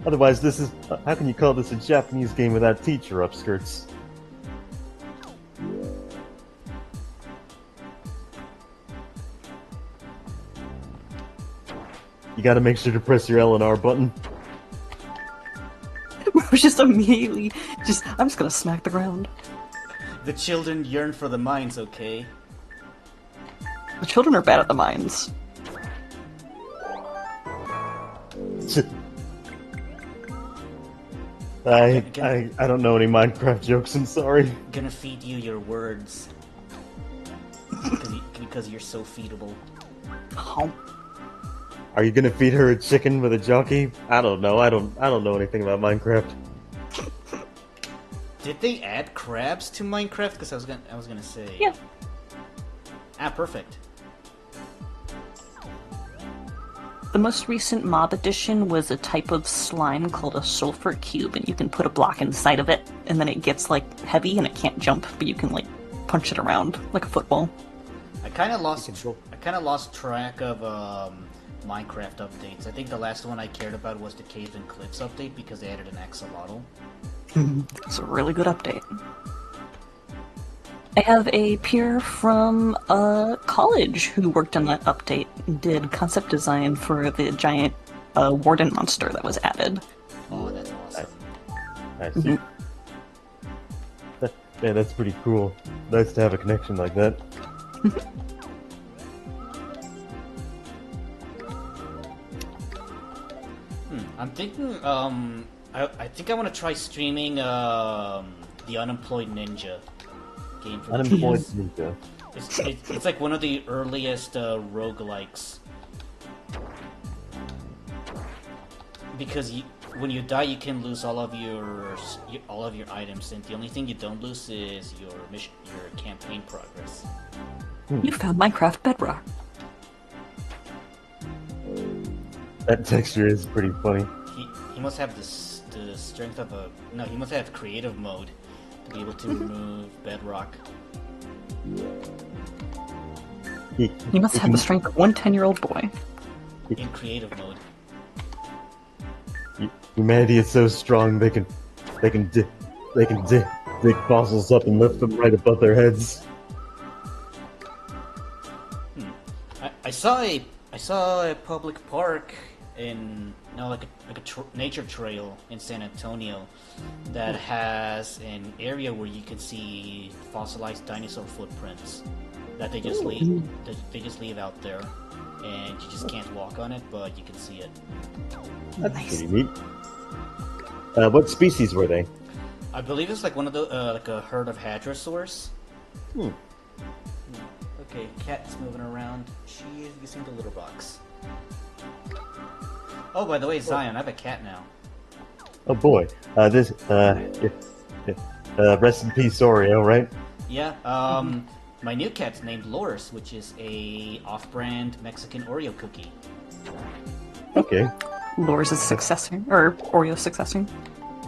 Otherwise, this is... how can you call this a Japanese game without teacher upskirts? You gotta make sure to press your L and R button.
I was just immediately I'm just gonna smack the ground.
The children yearn for the mines, okay?
The children are bad at the mines.
I don't know any Minecraft jokes, I'm sorry.
Gonna feed you your words. Because you're so feedable.
Oh.
Are you gonna feed her a chicken with a jockey? I don't know. I don't know anything about Minecraft.
Did they add crabs to Minecraft? Because I was gonna say.
Yeah.
Ah, perfect.
The most recent mob addition was a type of slime called a sulfur cube, and you can put a block inside of it, and then it gets like heavy and it can't jump, but you can like punch it around like a football.
I kind of lost track of Minecraft updates. I think the last one I cared about was the Cave and Cliffs update because they added an axolotl.
It's a really good update. I have a peer from college who worked on that update and did concept design for the giant warden monster that was added.
Oh, that's awesome.
I see. Yeah, that's pretty cool. Nice to have a connection like that.
I'm thinking, I think I want to try streaming the Unemployed Ninja game for
Unemployed
PS.
Ninja.
It's like one of the earliest roguelikes. Because when you die, you can lose all of your items, and the only thing you don't lose is your campaign progress.
You found Minecraft Bedrock.
That texture is pretty funny.
he must have the strength of a no. He must have creative mode to be able to remove bedrock.
He must have the strength of one 10-year-old boy.
In creative mode.
Humanity is so strong they can dig fossils up and lift them right above their heads.
I saw a public park in like a nature trail in San Antonio that has an area where you can see fossilized dinosaur footprints that they just leave out there, and you just can't walk on it, but you can see it.
That's pretty neat. What species were they?
I believe it's like one of the like a herd of hadrosaurs. Okay, cat's moving around. She's using the litter box. Oh, by the way, Zion, I have a cat now.
Oh boy, rest in peace, Oreo, right?
Yeah, my new cat's named Loris, which is a off-brand Mexican Oreo cookie.
Okay.
Loris' successor, or Oreo's successor.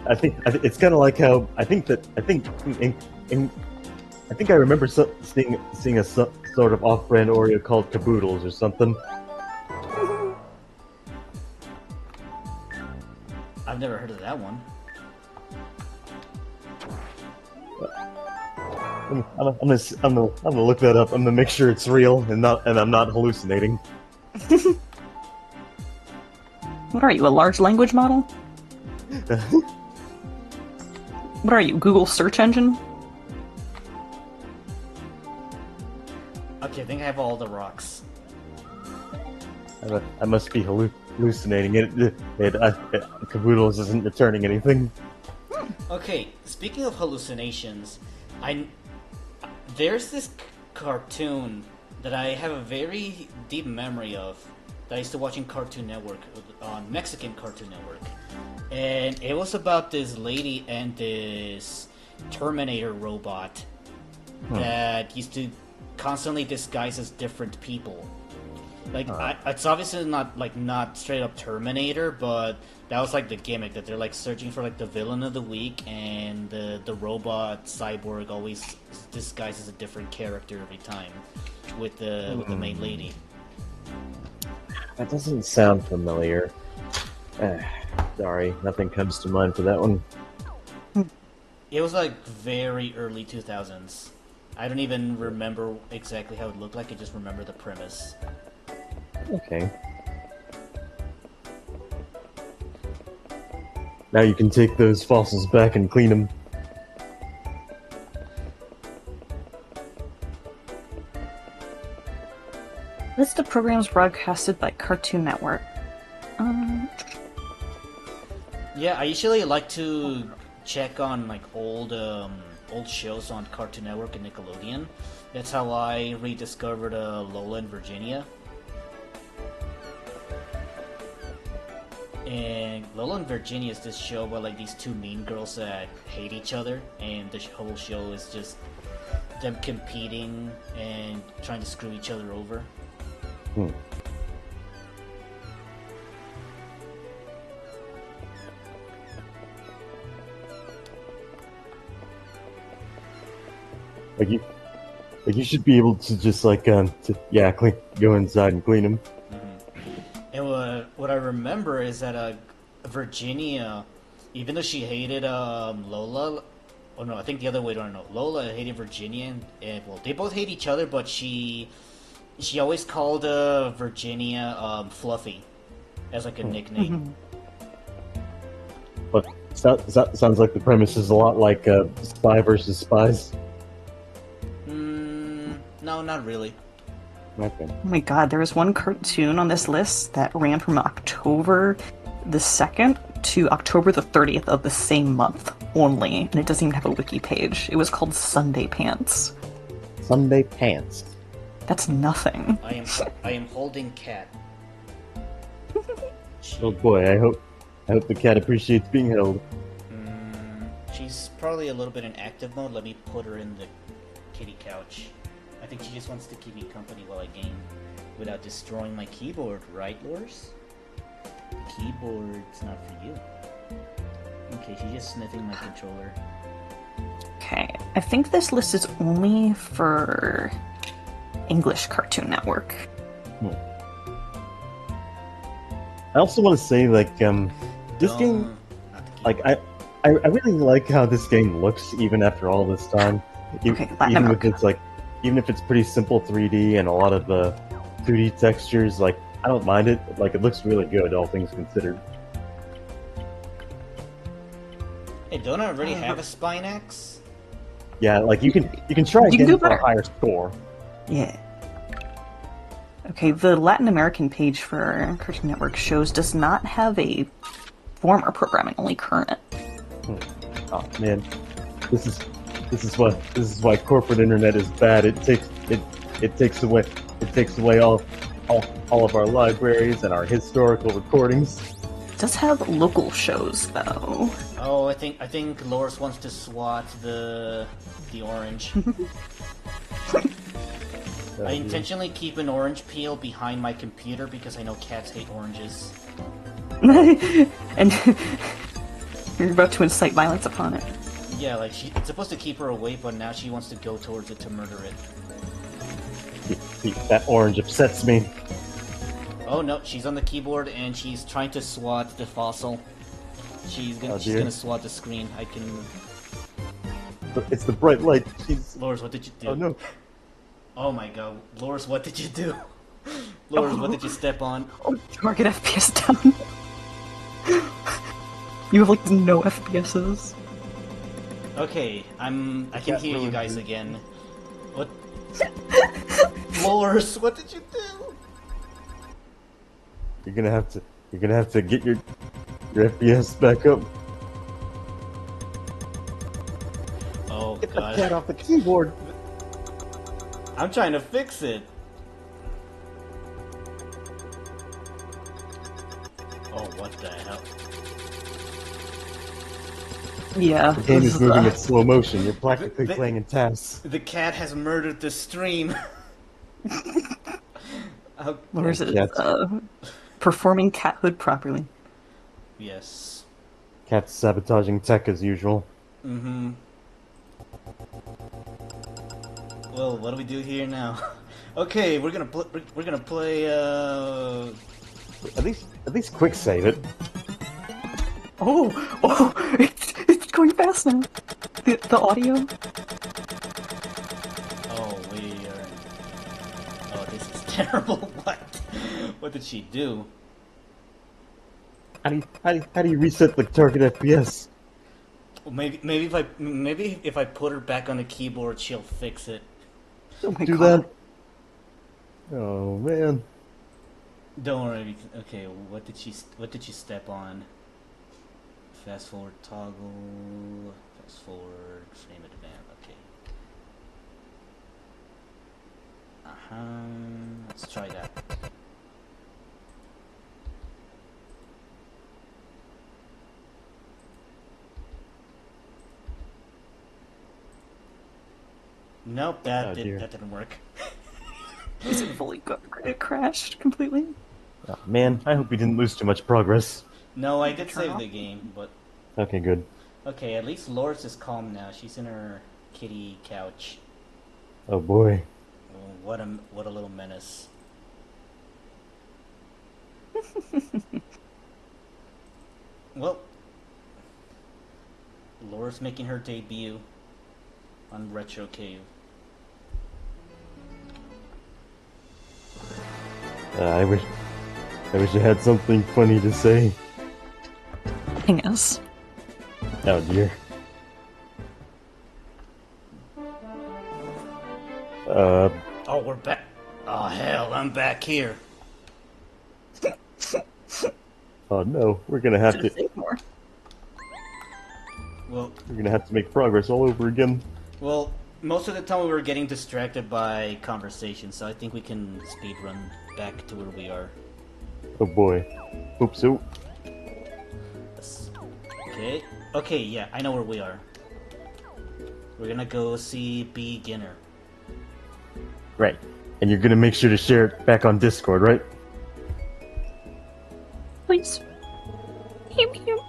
I think it's kind of like how I think I remember seeing a sort of off-brand Oreo called Caboodles or something.
I've never heard of that one.
I'm gonna look that up. I'm gonna make sure it's real and I'm not hallucinating.
What are you, a large language model? What are you, Google search engine?
Okay, I think I have all the rocks.
I must be hallucinating. Caboodles isn't returning anything.
Okay, speaking of hallucinations, there's this cartoon that I have a very deep memory of that I used to watch in Cartoon Network, on Mexican Cartoon Network. And it was about this lady and this Terminator robot that used to constantly disguise as different people. Like, it's obviously not straight up Terminator, but that was like the gimmick, that they're like searching for like the villain of the week, and the robot cyborg always disguises a different character every time with the main lady.
That doesn't sound familiar. Sorry, nothing comes to mind for that one.
It was like very early 2000s. I don't even remember exactly how it looked like, I just remember the premise.
Okay. Now you can take those fossils back and clean them.
List of programs broadcasted by Cartoon Network.
Yeah, I usually like to check on like old shows on Cartoon Network and Nickelodeon. That's how I rediscovered Lola and Virginia. And Lola and Virginia is this show about like these two mean girls that hate each other, and the whole show is just them competing and trying to screw each other over.
You should be able to just go inside and clean them.
And what I remember is that Virginia, even though she hated Lola, oh no, I think the other way around. No, Lola hated Virginia, and well, they both hate each other, but she always called Virginia Fluffy as like a nickname.
But sounds like the premise is a lot like Spy versus Spies.
No, not really.
Oh my god, there was one cartoon on this list that ran from October the 2nd to October the 30th of the same month only, and it doesn't even have a wiki page. It was called Sunday Pants.
Sunday Pants.
That's nothing.
I am holding cat.
Oh boy, I hope the cat appreciates being held.
She's probably a little bit in active mode. Let me put her in the kitty couch. I think she just wants to keep me company while I game without destroying my keyboard, right, Loris? The keyboard's not for you. Okay, she's just sniffing my controller.
Okay, I think this list is only for English Cartoon Network.
I also want to say, like, this game,
Not the key.
like, I really like how this game looks even after all this time.
Okay, Latin
Even if
America.
it's like, even if it's pretty simple 3D and a lot of the 2D textures, like, I don't mind it. Like, it looks really good, all things considered.
Hey, don't I already have a Spine Axe?
Yeah, like you can try
You can
again
do
for a
better.
higher score.
Yeah. Okay, the Latin American page for Cartoon Network shows does not have a former programming, only current.
Oh man, this is why corporate internet is bad. It takes away all of our libraries and our historical recordings.
It does have local shows though.
Oh, I think Loris wants to swat the orange. I intentionally keep an orange peel behind my computer because I know cats hate oranges.
And you're about to incite violence upon it.
Yeah, like it's supposed to keep her away, but now she wants to go towards it to murder it.
That orange upsets me.
Oh no, she's on the keyboard and she's trying to swat the fossil. She's gonna swat the screen. I can.
It's the bright light.
Loris, what did you do?
Oh no.
Oh my god, Loris, what did you do? Loris, what did you step on?
Oh, target FPS down. You have like no FPSs.
Okay, I can hear you guys again. What? Loris, what did you do?
You're gonna have to get your FPS back up.
Oh
Get the
god.
cat off the keyboard.
I'm trying to fix it. Oh, what the hell?
Yeah.
The game
this
is moving
the-
at slow motion. You're practically
The-
playing in tasks.
The cat has murdered the stream. Oh,
Or is it
Yes.
performing cathood properly?
yes.
Cat's sabotaging tech as usual.
Mm-hmm. Well, what do we do here now? Okay, we're gonna play.
At least quick save it.
Oh, it's going fast now. The audio.
Oh, we are. Oh, this is terrible. What did she do?
How do you reset the target FPS?
Well, maybe if I put her back on the keyboard, she'll fix it.
Oh my
Do
god.
that. Oh man.
Don't worry. Okay, what did she step on? Fast forward toggle. Fast forward frame advance. Okay. Let's try that. Nope, that didn't work.
Is it fully it crashed completely?
Oh, man, I hope we didn't lose too much progress.
No, I did
Turn
save
off?
the game, but
Okay, good.
okay. At least Loris is calm now. She's in her kitty couch.
Oh boy.
Oh, what a little menace. Well, Loris making her debut on Retrocave.
I wish I had something funny to say.
Ping us.
Oh dear.
Oh, we're back. Oh hell, I'm back here.
Oh no, we're gonna have to
Save more.
Well,
make progress all over again.
well, most of the time we were getting distracted by conversation, so I think we can speedrun back to where we are.
Oh boy. Oops, oh.
Okay. Okay, yeah, I know where we are. We're gonna go see Beginner.
Right. And you're gonna make sure to share it back on Discord, right?
Please. Pew, pew.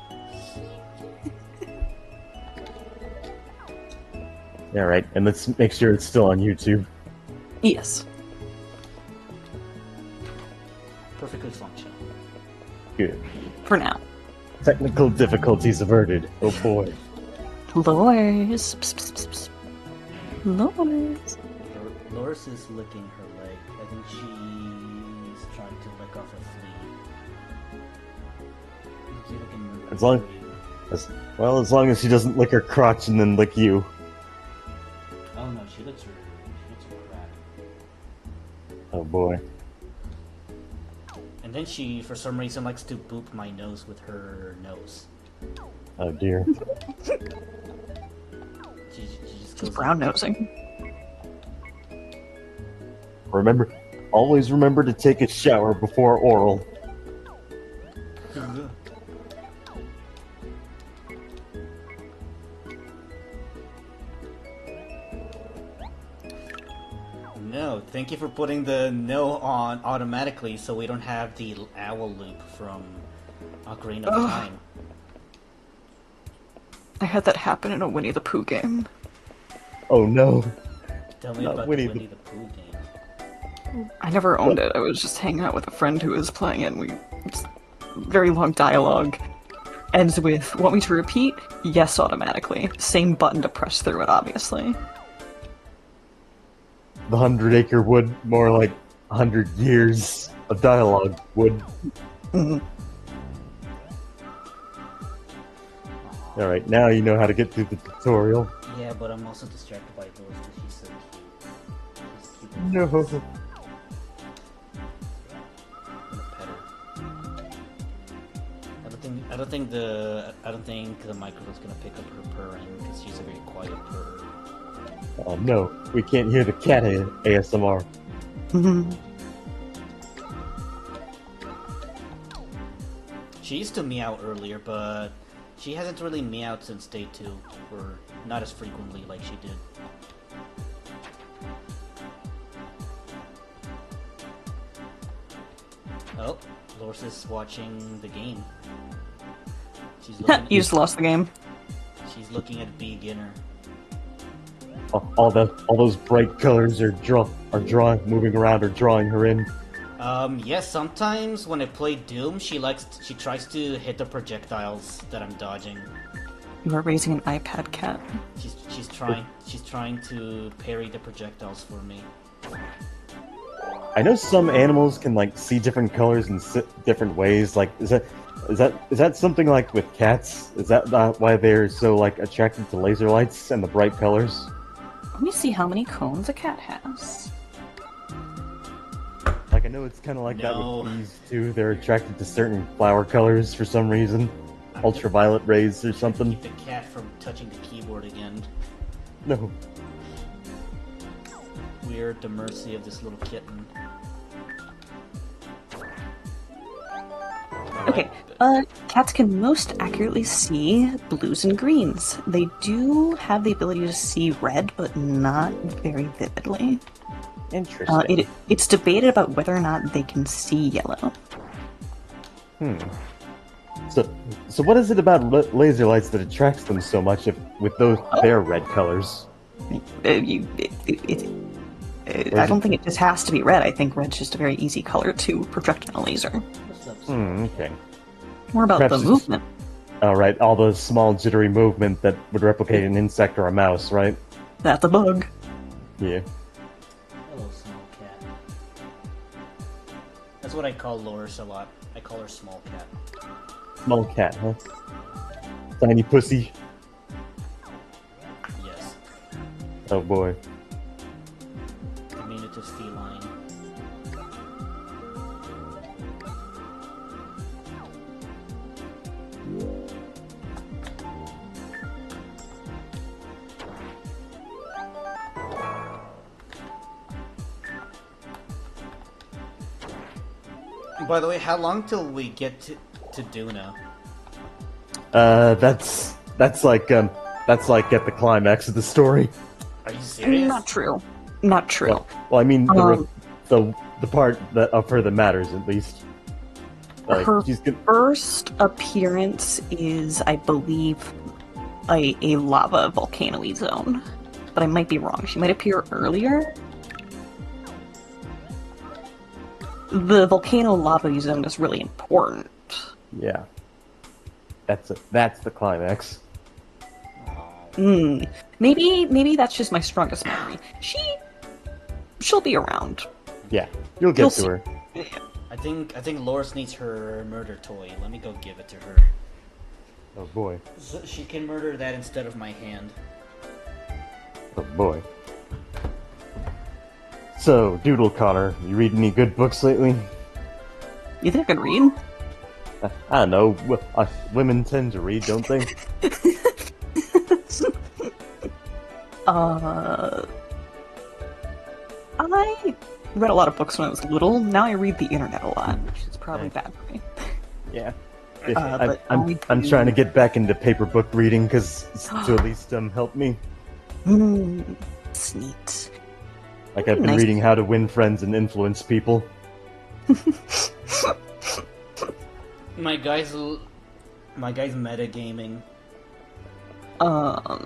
Yeah, right. And let's make sure it's still on YouTube.
Yes.
Perfectly functional.
Good.
For now.
Technical difficulties averted. Oh boy.
Lures. Psst, psst, psst, psst. Lures.
Loris is licking her leg. I think she's trying to lick off a flea. See if I can remember
As long-
for you.
as long as she doesn't lick her crotch and then lick you.
Oh no, she licks her crap.
Oh boy.
And then she, for some reason, likes to boop my nose with her nose.
Oh dear.
She just
She's
goes
brown nosing.
Always remember to take a shower before oral.
No, thank you for putting the no on automatically so we don't have the owl loop from Ocarina of
Ugh.
Time.
I had that happen in a Winnie the Pooh game.
Oh no.
Tell me
Not
about
Winnie
the
the-
Winnie the Pooh game.
I never owned it. I was just hanging out with a friend who was playing it, and it's very long dialogue. Ends with, want me to repeat? Yes, automatically. Same button to press through it, obviously.
The 100-acre wood, more like 100 years of dialogue would.
Mhm.
Alright, now you know how to get through the tutorial.
Yeah, but I'm also distracted by those because she's so cute. She's cute.
No.
I'm gonna pet her. I don't think the microphone's gonna pick up her purring because she's a very quiet purrer.
Oh no, we can't hear the cat ASMR.
She used to meow earlier, but she hasn't really meowed since day 2, or not as frequently like she did. Oh, Loris is watching the game. She's looking.
You just lost the game.
She's looking at beginner.
All those bright colors are drawing, moving around, or drawing her in.
Yes. Sometimes when I play Doom, she tries to hit the projectiles that I'm dodging.
You are raising an iPad cat.
She's trying to parry the projectiles for me.
I know some animals can like see different colors in different ways. Like, is that something like with cats? Is that why they're so like attracted to laser lights and the bright colors?
Let me see how many cones a cat has.
Like, I know it's kind of like that
No.
with bees too. They're attracted to certain flower colors for some reason, ultraviolet rays or something.
Keep the cat from touching the keyboard again.
No.
We're at the mercy of this little kitten.
Okay, cats can most accurately see blues and greens. They do have the ability to see red, but not very vividly.
Interesting.
It's debated about whether or not they can see yellow.
So what is it about laser lights that attracts them so much with their red colors?
I don't think it just has to be red. I think red's just a very easy color to project in a laser.
What's up, sir?
Okay.
More about
Perhaps
the
it's-
movement.
All right, all the small jittery movement that would replicate an insect or a mouse, right?
That's a bug.
Yeah.
Hello, small cat. That's what I call Loris a lot. I call her small cat.
Small cat, huh? Tiny pussy.
Yes.
Oh boy.
Diminutive feline. By the way, how long till we get to Duna?
That's like at the climax of the story.
Are you serious?
Not true. Not true.
Well, I mean the part of her that matters at least. Like,
Her
she's good.
first appearance is, I believe, a lava volcano-y zone. but I might be wrong. She might appear earlier. The volcano lava zone is really important.
Yeah. That's the climax.
Maybe that's just my strongest memory. She'll be around.
Yeah, you'll get to her.
I think Loris needs her murder toy. Let me go give it to her.
Oh boy.
So she can murder that instead of my hand.
Oh boy. So, Doodle Connor, you read any good books lately?
You think I can read?
I don't know. Women tend to read, don't they?
I read a lot of books when I was little. Now I read the internet a lot, which is probably bad for me.
Yeah.
But
I'm trying to get back into paper book reading because to at least help me.
It's neat.
Like I've been reading How to Win Friends and Influence People.
My guy's metagaming.
I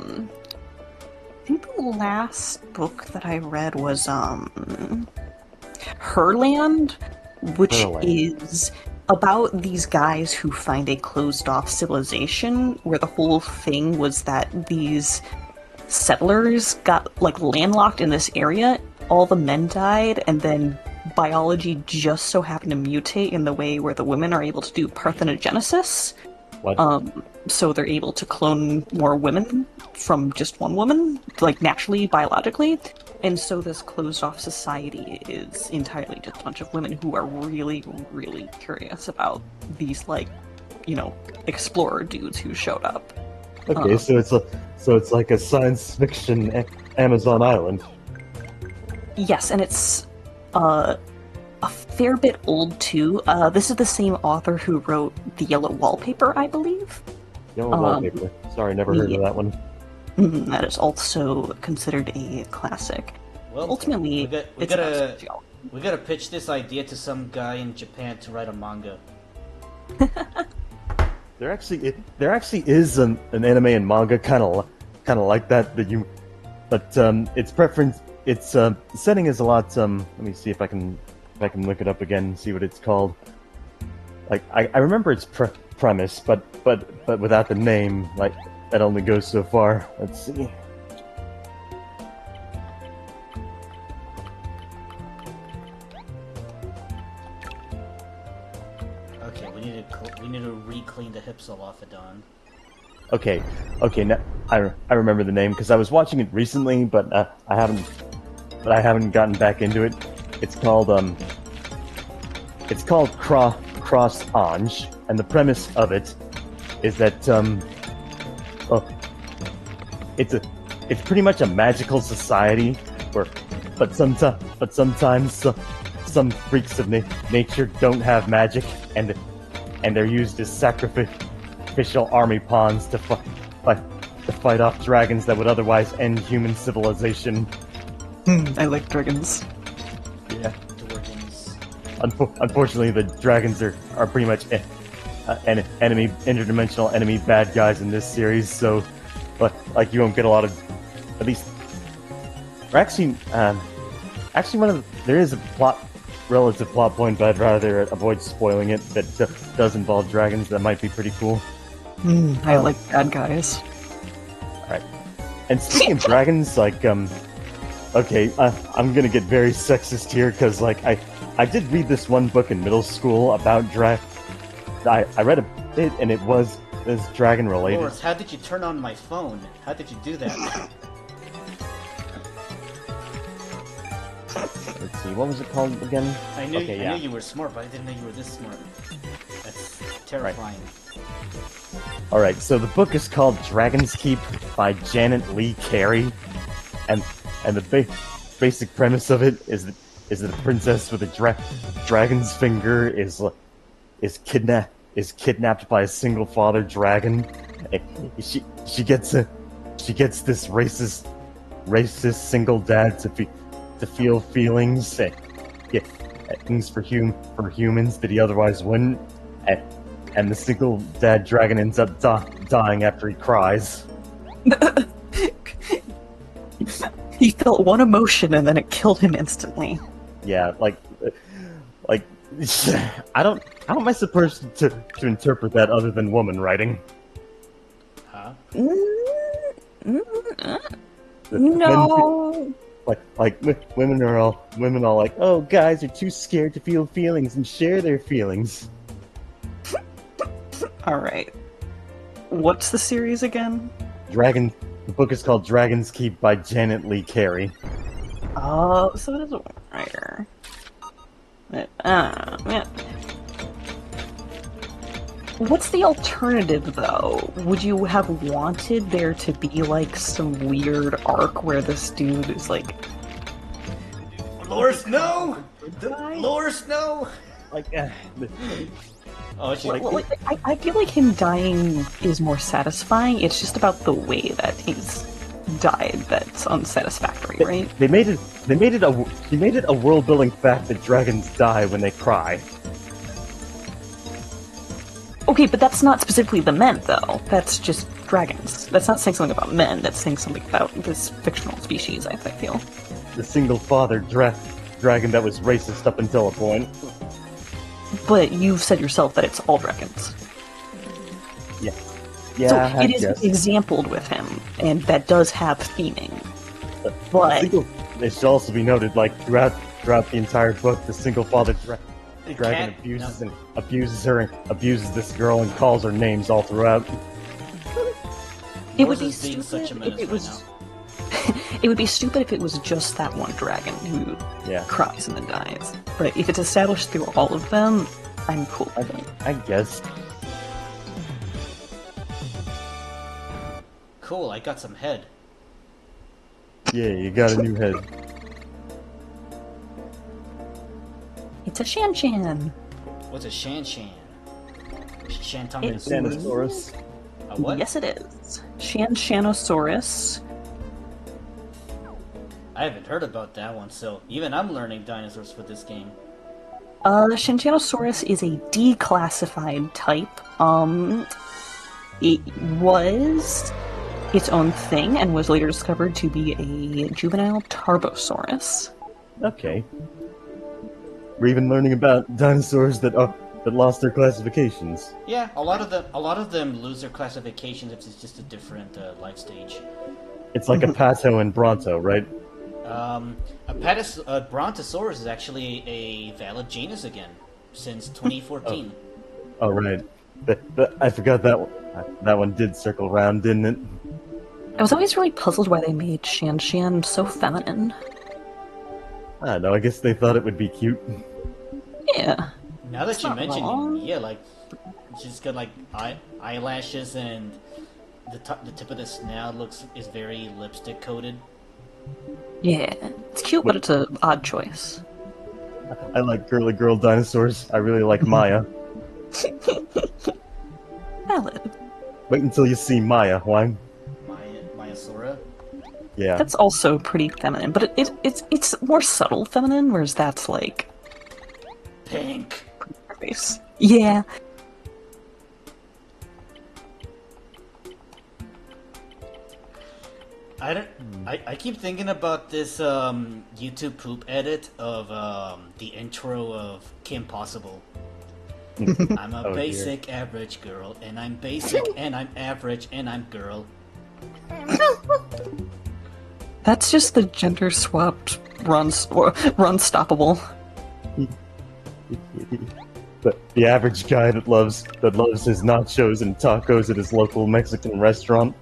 think the last book that I read was Herland, which is about these guys who find a closed-off civilization where the whole thing was that these settlers got landlocked in this area. All the men died, and then biology just so happened to mutate in the way where the women are able to do parthenogenesis.
What?
So they're able to clone more women from just one woman, naturally, biologically. And so this closed-off society is entirely just a bunch of women who are really, really curious about these, explorer dudes who showed up.
Okay, so it's like a science fiction Amazon island.
Yes, and it's a fair bit old too. This is the same author who wrote The Yellow Wallpaper, I believe.
Yellow Wallpaper. Sorry, never heard of that one.
That is also considered a classic.
Well,
ultimately,
we gotta pitch this idea to some guy in Japan to write a manga.
There actually is an anime and manga kind of like that its preference. Its setting is a lot. Let me see if I can look it up again and see what it's called. I remember its premise, but without the name, that only goes so far. Let's see.
Okay, we need to re-clean the Hypsal off of Don.
Okay. Now I remember the name because I was watching it recently, but I haven't gotten back into it. It's called Cross Ange, and the premise of it is that it's pretty much a magical society but sometimes some freaks of nature don't have magic, and they're used as sacrificial army pawns to fight off dragons that would otherwise end human civilization.
I like dragons.
Yeah. Unfortunately, the dragons are pretty much interdimensional enemy bad guys in this series, so you won't get a lot of, at least, or actually there is a relative plot point, but I'd rather avoid spoiling it, that does involve dragons. That might be pretty cool.
I like bad guys.
Alright. And speaking of dragons, okay, I'm gonna get very sexist here, because, I did read this one book in middle school about I read a bit, and it was dragon related.
Loris, how did you turn on my phone? How did you do that?
Let's see, what was it called again?
I knew you were smart, but I didn't know you were this smart. That's terrifying.
Alright, so the book is called Dragon's Keep by Janet Lee Carey, and the basic premise of it is that a princess with a dragon's finger is kidnapped by a single father dragon. She gets this racist single dad to feel feelings things for humans that he otherwise wouldn't, and the single dad dragon ends up dying after he cries.
He felt one emotion and then it killed him instantly.
Yeah, like, how am I supposed to interpret that other than woman writing?
Huh?
No.
Women are all like, oh, guys are too scared to feel feelings and share their feelings.
All right. What's the series again?
The book is called Dragon's Keep by Janet Lee Carey.
Oh, so it is a woman writer. Yeah. What's the alternative, though? Would you have wanted there to be, like, some weird arc where this dude is, like...
Loris, no! Loris, no!
Like,
Oh, she
I feel like him dying is more satisfying. It's just about the way that he's died that's unsatisfactory, right?
They made it a world-building fact that dragons die when they cry.
Okay, but that's not specifically the men, though. That's just dragons. That's not saying something about men. That's saying something about this fictional species, I feel.
The single-father dragon that was racist up until a point.
But you've said yourself that it's all dragons.
Yeah,
So
I
it is
guess.
exampled with him, and that does have theming. But
It should also be noted, like, throughout the entire book, the single-father dragon
cat-
abuses her and abuses this girl and calls her names all throughout.
it would be
Loris is being such a
stupid
menace
if it
right
was.
now.
It would be stupid if it was just that one dragon who
Yeah,
cries and then dies. But if it's established through all of them, I'm cool with it.
I guess.
Cool, I got some head.
Yeah, you got a new head.
It's a Shan Shan.
What's a Shan Shan? Shantung
It's-
is
Xenosaurus.
a what?
Yes, it is. Shan Shanosaurus.
I haven't heard about that one, so even I'm learning dinosaurs for this game.
Shanchanosaurus is a declassified type. It was its own thing and was later discovered to be a juvenile Tarbosaurus.
Okay. We're even learning about dinosaurs that lost their classifications.
Yeah, a lot of them lose their classifications if it's just a different life stage.
It's like a Pato and Bronto, right?
A Brontosaurus is actually a valid genus again since 2014.
Oh, right. I forgot that one. That one did circle around, didn't it?
I was always really puzzled why they made Shan Shan so feminine.
I don't know, I guess they thought it would be cute.
Yeah.
Now that
It's
you
not
mention
wrong.
it, yeah, like she's got like eyelashes and the tip of the snout is very lipstick coated.
Yeah. It's cute, but it's an odd choice.
I like girly girl dinosaurs. I really like Maya.
Valid.
Wait until you see Maya, why?
Maiasaura.
Yeah.
That's also pretty feminine, but it's more subtle feminine, whereas that's like
Pink.
face. Yeah.
I keep thinking about this YouTube poop edit of the intro of Kim Possible. I'm a
Oh, dear.
basic average girl, and I'm basic, and I'm average, and I'm girl.
That's just the gender swapped run stoppable.
The average guy that loves his nachos and tacos at his local Mexican restaurant.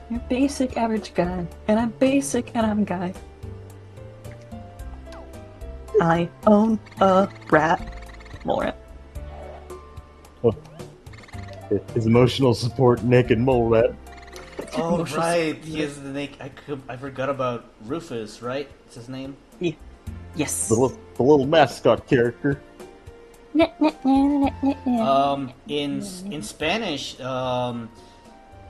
You're basic average guy, and I'm basic and I'm guy. I own a rat. Mole rat.
His emotional support, naked mole rat.
Oh
Emotional
right,
support.
he is the I forgot about Rufus, right? It's his name.
Yes.
The little mascot character.
In Spanish,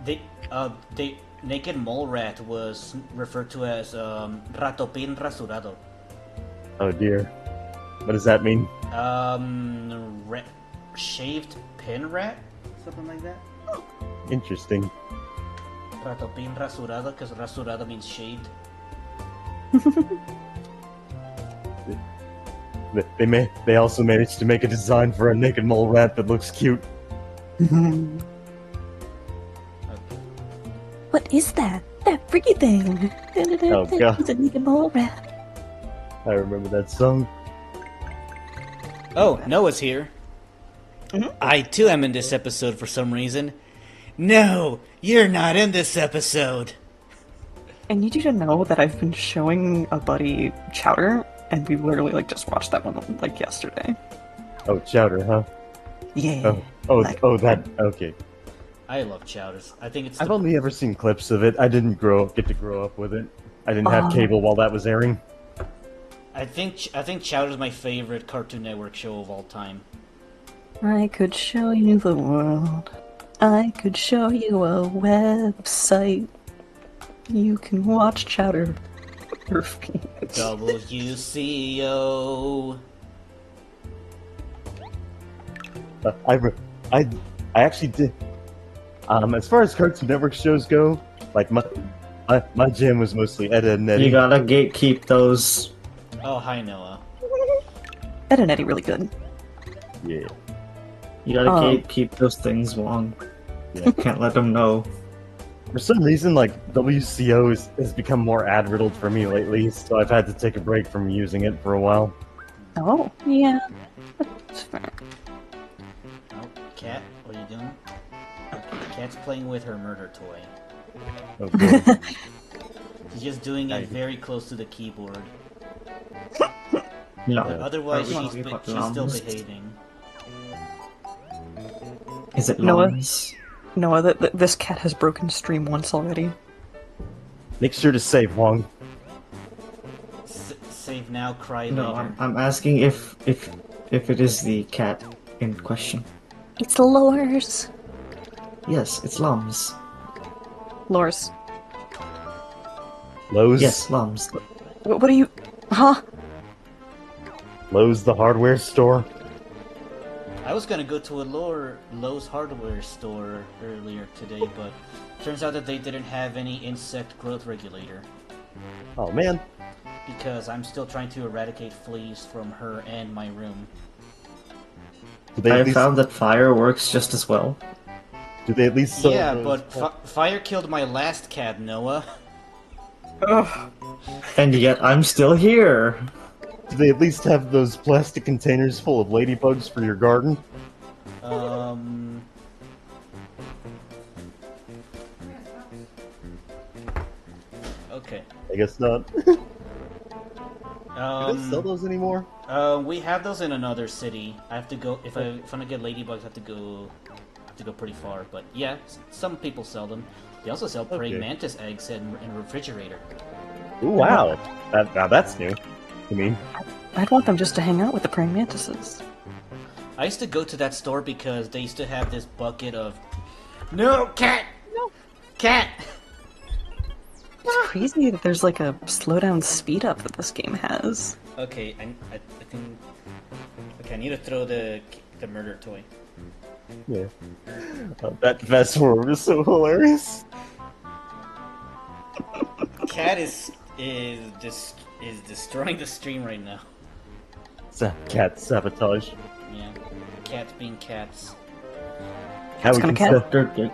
they naked mole rat was referred to as ratopin rasurado.
Oh dear. What does that mean?
Shaved pin rat, something like that.
Interesting.
Ratopin rasurado, because rasurado means shaved.
They also managed to make a design for a naked mole rat that looks cute.
What is that? That freaky thing!
Oh, God.
It's a naked mole rat.
I remember that song.
Oh, Noah's here. I too am in this episode for some reason. No, you're not in this episode.
I need you to know that I've been showing a buddy Chowder, and we literally just watched that one yesterday.
Oh, Chowder, huh?
Yeah.
That. Okay.
I love Chowders. I think it's.
I've only ever seen clips of it. I didn't get to grow up with it. I didn't have cable while that was airing.
I think Chowder's my favorite Cartoon Network show of all time.
I could show you the world. I could show you a website. You can watch Chowder.
WCO.
I actually did. As far as Cartoon Network shows go, my jam was mostly Ed, Edd and Eddy.
You gotta gatekeep those.
Oh, hi, Noah.
Ed and Eddy really good.
Yeah.
You gotta gatekeep those things, Wong.
Yeah.
Can't let them know.
For some reason, WCO has become more ad-riddled for me lately, so I've had to take a break from using it for a while.
Oh, yeah. That's fair.
Oh, Cat, what are you doing? Okay, Cat's playing with her murder toy.
Oh, good.
She's just doing it very close to the keyboard.
No.
Otherwise,
Are we
she's
talking
still
about llams?
behaving.
Is it
Noah?
llams?
Noah, this cat has broken stream once already.
Make sure to save, Wong.
Save now, cry
No,
later.
I'm asking if it is the cat in question.
It's Lors.
Yes, it's llams.
Lors.
Lowe's?
Yes, llams.
What are you... Huh?
Lowe's, the hardware store?
I was gonna go to a Lowe's hardware store earlier today, but turns out that they didn't have any insect growth regulator.
Oh, man.
Because I'm still trying to eradicate fleas from her and my room.
Do they at
I
least,
found that fire works just as well.
do they at least sell
Yeah,
those
but fire killed my last cat, Noah.
And yet I'm still here.
Do they at least have those plastic containers full of ladybugs for your garden?
Okay.
I guess not. Do they sell
Um,
those anymore?
we have those in another city. I have to go if I want to get ladybugs. I have to go pretty far. But yeah, some people sell them. They also sell praying
Okay.
mantis eggs in a refrigerator.
Ooh, wow. Now that's new. I mean,
I'd want them just to hang out with the praying mantises.
I used to go to that store because they used to have this bucket of no cat, no cat.
It's crazy that there's like a slow down speed up that this game has.
Okay, I think. Okay, I need to throw the murder toy.
yeah. That fast forward is so hilarious.
Cat is destroying the stream right now.
Cat sabotage.
Yeah, cats being cats.
How we
gonna
can
cat?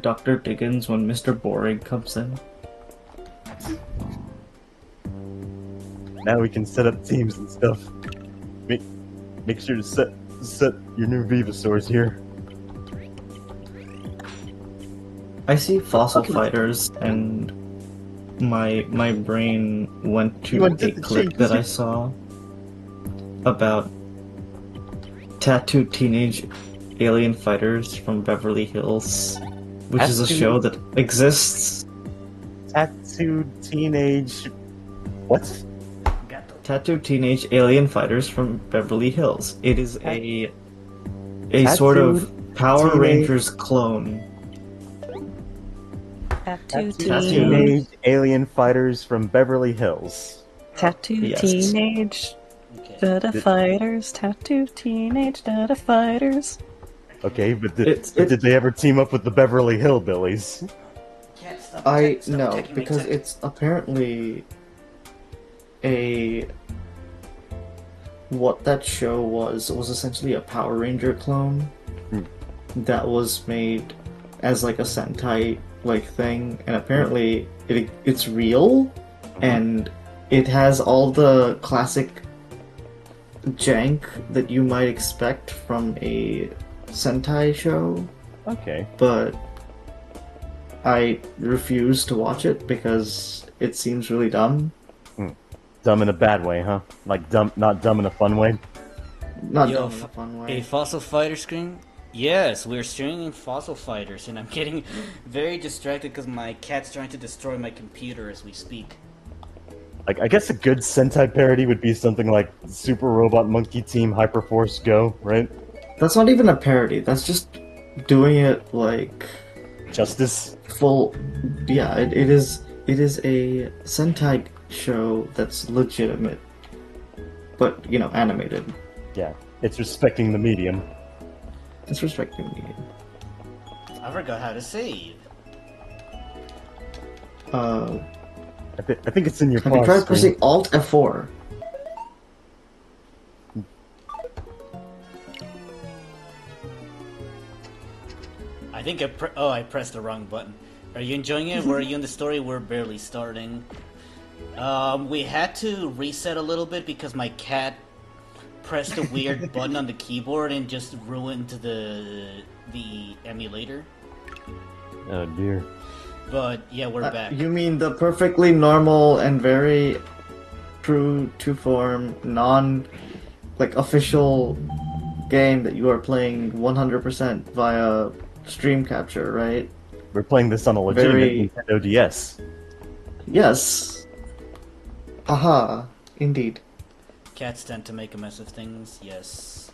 Dr. Dickens when Mr. Boring comes in.
Now we can set up teams and stuff. Make sure to set your new Venusaurs here.
I see fossil fighters and my brain went to
You went to
a
the
clip
cheeks.
that I saw about tattooed teenage alien fighters from Beverly Hills, which is a
Tattooed-
show that exists.
Tattooed teenage. What?
Tattooed teenage alien fighters from Beverly Hills. It is a sort of
Tattooed
Power
teenage-
Rangers clone.
Tattoo
Tattoo.
Teenage alien fighters from Beverly Hills.
Tattoo
Yes.
teenage
Okay.
dada fighters. Tattoo teenage dada fighters.
Okay, but
It's-
did they ever team up with the Beverly Hillbillies?
I
Stop
no,
attacking my
because
tech.
it's apparently a what that show was essentially a Power Ranger clone
Hmm.
that was made as like a Sentai like thing, and apparently it's real, and it has all the classic jank that you might expect from a Sentai show,
Okay.
but I refuse to watch it because it seems really dumb.
Dumb in a bad way, huh? Like dumb, not dumb in a fun way.
Not
Yo,
dumb in a fun
a
way.
Fossil Fighter screen? Yes, we're streaming Fossil Fighters, and I'm getting very distracted because my cat's trying to destroy my computer as we speak.
Like, I guess a good Sentai parody would be something like Super Robot Monkey Team Hyperforce Go, right?
That's not even a parody. That's just doing it like
Justice.
full. Yeah, it is. It is a Sentai show that's legitimate, but animated.
Yeah, it's respecting the medium.
It's respecting me.
I forgot how to save.
I think it's in your
Have you
pause
tried
screen.
pressing Alt F4?
I think I pressed the wrong button. Are you enjoying it? Were you in the story? We're barely starting. We had to reset a little bit because my cat pressed a weird button on the keyboard and just ruined the emulator.
Oh dear.
But yeah, we're back.
You mean the perfectly normal and very true to form, official game that you are playing 100% via stream capture, right?
We're playing this on a legitimate
Very-
Nintendo DS.
Yes. Aha, indeed.
Cats tend to make a mess of things. Yes.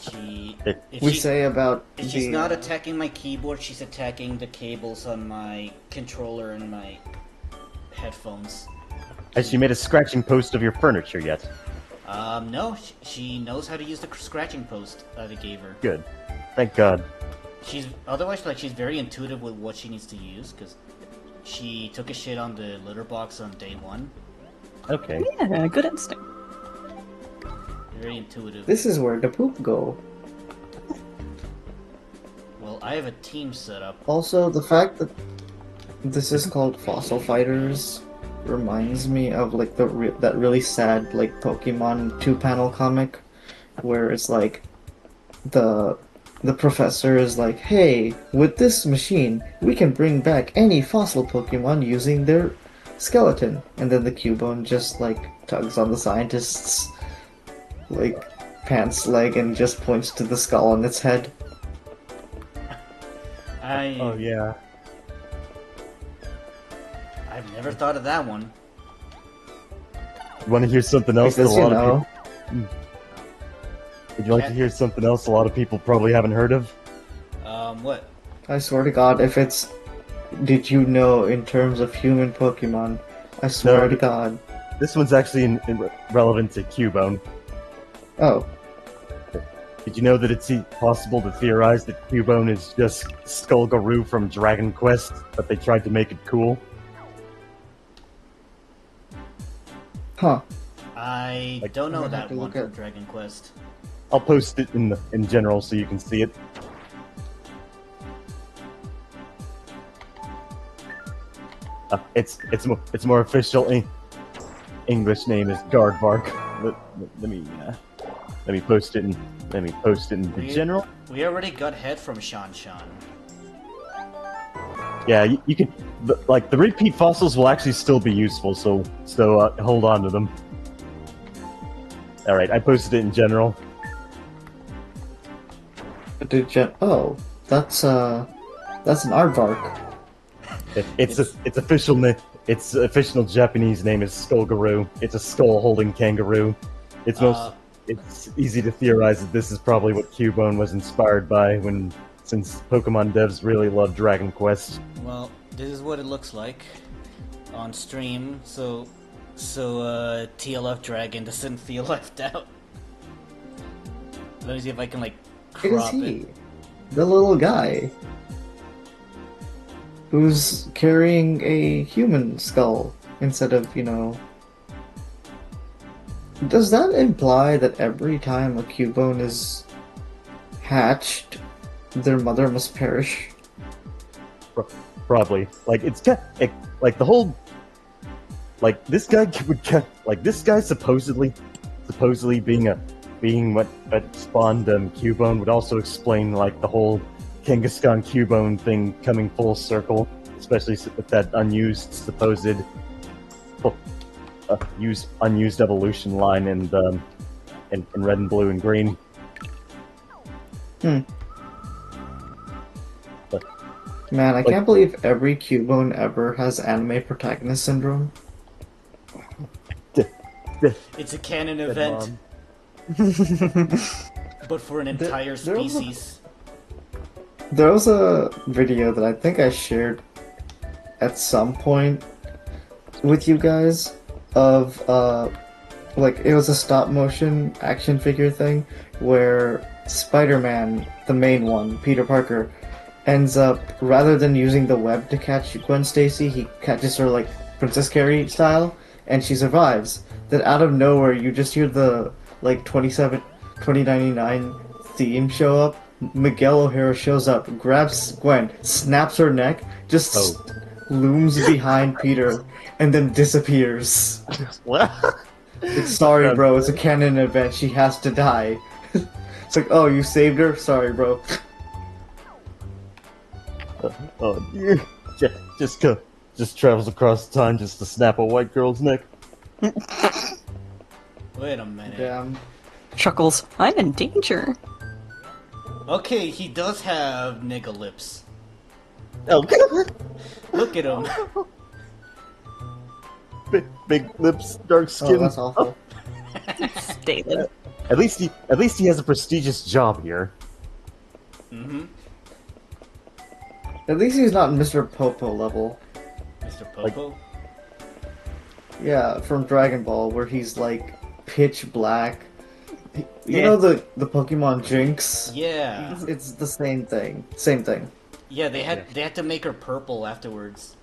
If
We
she-
say about
If she's
the,
not attacking my keyboard, she's attacking the cables on my controller and my headphones.
Has she made a scratching post of your furniture yet?
No, she knows how to use the scratching post that I gave her.
Good. Thank God.
She's she's very intuitive with what she needs to use because she took a shit on the litter box on day one.
Okay.
Yeah, good instinct.
Very intuitive.
This is where the poop go.
Well, I have a team set up.
Also, the fact that this is called Fossil Fighters reminds me of like that really sad like Pokemon 2-panel comic where it's like the professor is like, "Hey, with this machine, we can bring back any fossil Pokemon using their skeleton," and then the Cubone just like tugs on the scientist's like pants leg and just points to the skull on its head.
Oh yeah.
I've never thought of that one.
You want to hear something else
Because
that a lot of people... Would you like to hear something else a lot of people probably haven't heard of?
What?
I swear to God, if it's did you know in terms of human Pokemon, I swear to God.
This one's actually relevant to Cubone.
Oh,
Did you know that it's possible to theorize that Cubone is just Skullgaroo from Dragon Quest, but they tried to make it cool?
huh.
I
Like-
don't know
I'm gonna have
that
to
one
look
from
at-
Dragon Quest.
I'll post it in general so you can see it. It's more official. English name is Guardvark. Let me post it in the general.
We already got head from Shan Shan.
Yeah, you can the repeat fossils will actually still be useful. So hold on to them. All right, I posted it in general.
Oh, that's an aardvark.
Its official Japanese name is Skullgaroo. It's a skull holding kangaroo. It's easy to theorize that this is probably what Cubone was inspired by since Pokemon devs really love Dragon Quest.
Well, this is what it looks like on stream, so TLF Dragon doesn't feel left out. Let me see if I can
It is
crop
he,
it.
the little guy. who's carrying a human skull instead of, Does that imply that every time a Cubone is hatched, their mother must perish?
Probably. Like like the whole this guy this guy supposedly being what spawned Cubone would also explain like the whole Kangaskhan Cubone thing coming full circle, especially with that unused evolution line in red and blue and green.
Man, I can't believe every Cubone ever has anime protagonist syndrome.
It's a canon event, but for an entire species.
There was a video that I think I shared at some point with you guys of, it was a stop motion action figure thing where Spider-Man, the main one, Peter Parker, ends up, rather than using the web to catch Gwen Stacy, he catches her like Princess Carrie style, and she survives. Then out of nowhere, you just hear the 2099 theme show up. Miguel O'Hara shows up, grabs Gwen, snaps her neck, just looms behind Peter, and then disappears.
What?
It's sorry, bro. It's a canon event. She has to die. It's like, oh, you saved her? Sorry, bro.
Just travels across time just to snap a white girl's neck.
Wait a minute.
Damn.
Chuckles, I'm in danger.
Okay, he does have nigga lips.
Oh,
Look at him.
big lips, dark skin.
Oh, that's awful.
David.
At least he has a prestigious job here.
Mm-hmm.
At least he's not Mr. Popo level.
Mr. Popo?
Yeah, from Dragon Ball, where he's like pitch black. You
Yeah.
know the Pokemon Jinx?
Yeah.
It's the same thing. Same thing.
Yeah, they had to make her purple afterwards.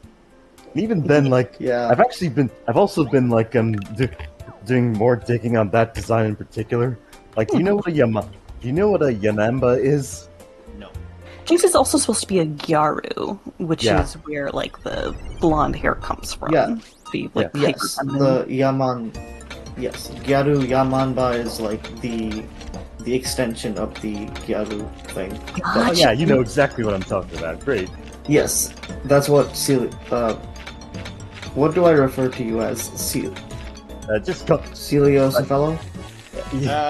And even then,
Yeah.
I've also been doing more digging on that design in particular. Like, do you know what a Yanamba is?
No.
Jinx is also supposed to be a Gyaru, which
Yeah.
is where the blonde hair comes from.
Yeah.
Be
Yes,
hyper-feminine.
the Yaman. Yes, Gyaru Yamanba is the extension of the Gyaru thing.
Oh yeah, you know exactly what I'm talking about. Great.
Yes, that's what what do I refer to you as?
Just call.
Celiocephallo?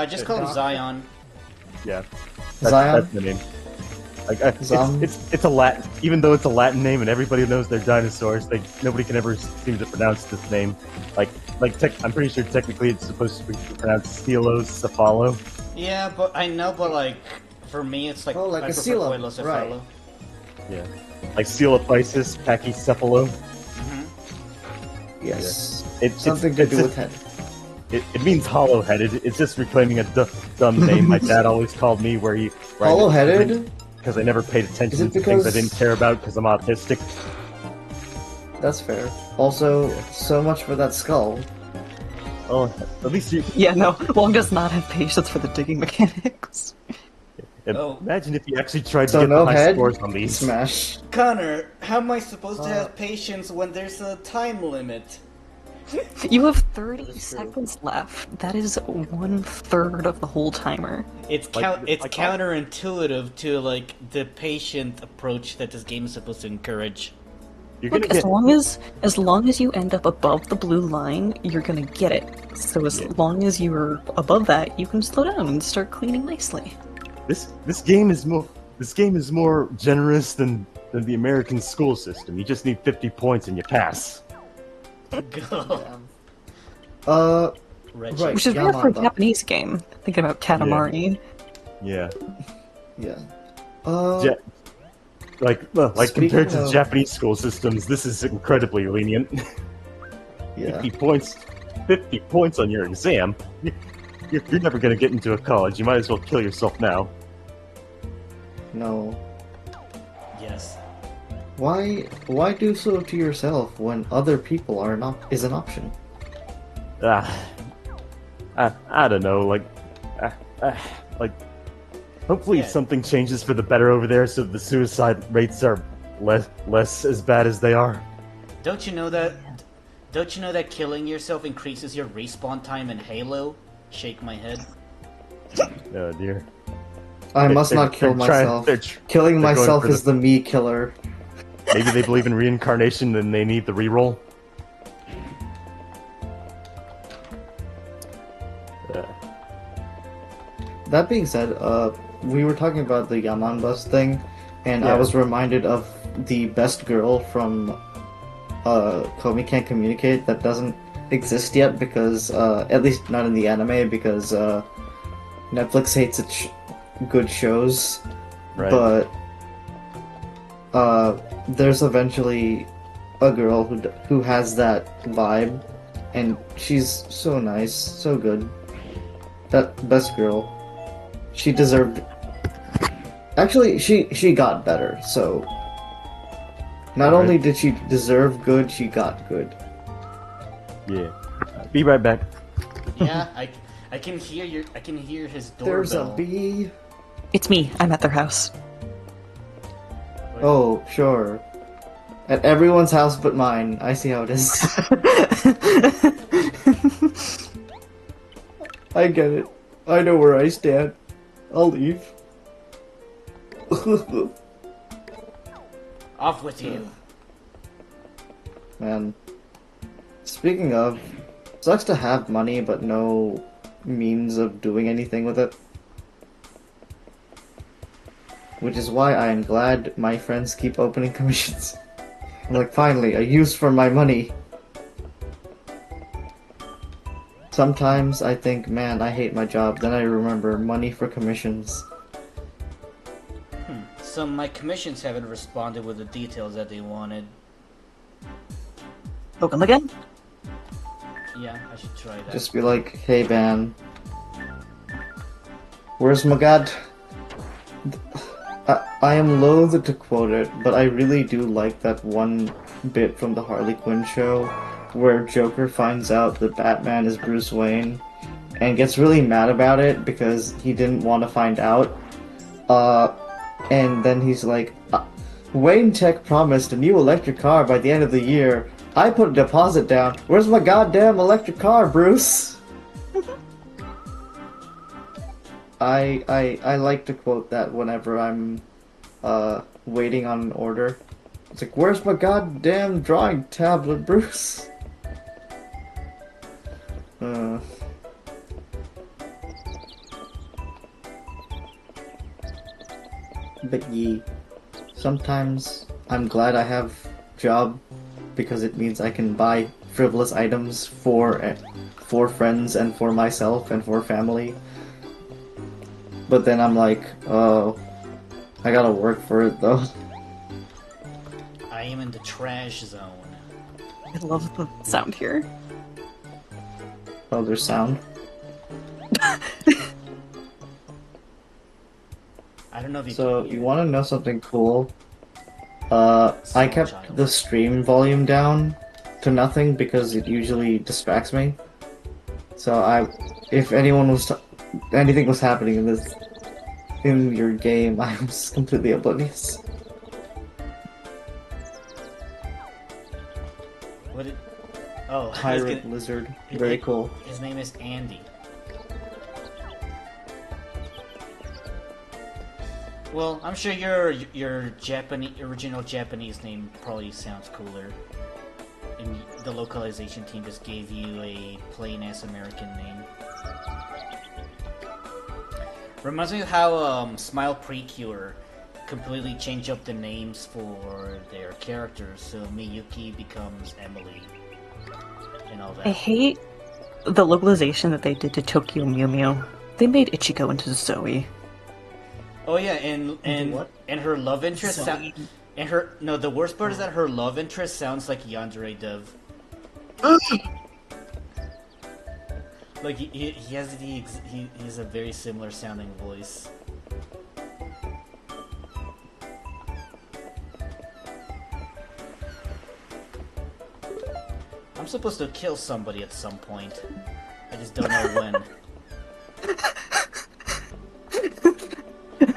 Just call him Zion.
Yeah.
Zion?
That's the name.
Zom?
It's a Latin, even though it's a Latin name and everybody knows they're dinosaurs. Nobody can ever seem to pronounce this name. I'm pretty sure technically it's supposed to be pronounced Celocephalo.
Yeah, but I know, but for me, it's
Oh, like
I
a
prefer
Celo,
Coelhocephalo.
Yeah, like Coelophysis, Pachycephalo.
Yes.
It's
Something to do with head.
It means hollow-headed. It's just reclaiming a dumb name my dad always called me,
Hollow-headed?
Because I never paid attention
it
to things I
because-
didn't care about because I'm autistic.
That's fair. Also, so much for that skull.
Oh, at least you.
Yeah, no, Long does not have patience for the digging mechanics.
Oh.
Imagine if you actually tried
So
to get
no
the high
head?
scores on these.
Smash.
Connor, how am I supposed to have patience when there's a time limit?
You have 30 seconds left. That is 1/3 of the whole timer.
It's counterintuitive to the patient approach that this game is supposed to encourage.
You're
Look,
gonna get.
as long as you end up above the blue line, you're gonna get it. So as long as you're above that, you can slow down and start cleaning nicely.
This game is more generous than the American school system. You just need 50 points and you pass.
Go.
Right.
Which is rare for a
Yamamba.
Japanese game. Thinking about Katamari.
Yeah.
Yeah. Speaking
Compared to
of-
Japanese school systems, this is incredibly lenient.
Yeah.
50 points on your exam. You're never gonna get into a college. You might as well kill yourself now.
No.
Yes.
Why do so to yourself when other people are not is an option?
Ah, I don't know. Like, hopefully
Yeah.
something changes for the better over there, so the suicide rates are less as bad as they are.
Don't you know that? Don't you know that killing yourself increases your respawn time in Halo? Shake my head.
Oh dear.
I must
They're-
not kill
they're trying-
myself.
they're
Killing
they're going
myself
for
is the me killer.
Maybe they believe in reincarnation and they need the reroll.
That being said, we were talking about the Yaman bus thing, and I
Yeah.
was reminded of the best girl from Komi Can't Communicate that doesn't exist yet because, at least not in the anime, because Netflix hates its good shows.
Right.
But there's eventually a girl who has that vibe, and she's so nice, so good. That best girl. She deserved. Actually, she got better. So not
Alright.
only did she deserve good, she got good.
Yeah. Be right back.
Yeah, I can hear his doorbell.
There's a bee.
It's me. I'm at their house.
Oh, sure. At everyone's house but mine. I see how it is. I get it. I know where I stand. I'll leave.
Off with you.
Man. Speaking of, sucks to have money but no means of doing anything with it. Which is why I am glad my friends keep opening commissions. I'm like, finally, a use for my money. Sometimes I think, man, I hate my job. Then I remember money for commissions.
So my commissions haven't responded with the details that they wanted.
Open again?
Yeah, I should try that.
Just be like, hey, Van. Where's my god? I am loath to quote it, but I really do like that one bit from the Harley Quinn show where Joker finds out that Batman is Bruce Wayne and gets really mad about it because he didn't want to find out. And then he's like, Wayne Tech promised a new electric car by the end of the year. I put a deposit down. Where's my goddamn electric car, Bruce? I like to quote that whenever I'm waiting on an order. It's like, where's my goddamn drawing tablet, Bruce? But yeah, sometimes I'm glad I have job because it means I can buy frivolous items for friends and for myself and for family. But then I'm like, oh, I gotta work for it though.
I am in the trash zone.
I love the sound here.
Oh, there's sound.
I don't know if you
So
can
you
hear.
want to know something cool? I kept
child.
the stream volume down to nothing because it usually distracts me. So if anyone was anything was happening in your game, I was completely oblivious.
What it? Oh, I was
Pirate
gonna-
lizard, very cool.
His name is Andy. Well, I'm sure your Japanese original Japanese name probably sounds cooler. And the localization team just gave you a plain ass American name. Reminds me of how Smile Precure completely changed up the names for their characters, so Miyuki becomes Emily and all that.
I hate the localization that they did to Tokyo Mew Mew. They made Ichigo into Zoe.
Oh yeah, and
what?
her love interest
Zoe.
and her no, the worst part is that her love interest sounds like Yandere Dove. Like he has he has a very similar sounding voice. I'm supposed to kill somebody at some point. I just don't know when.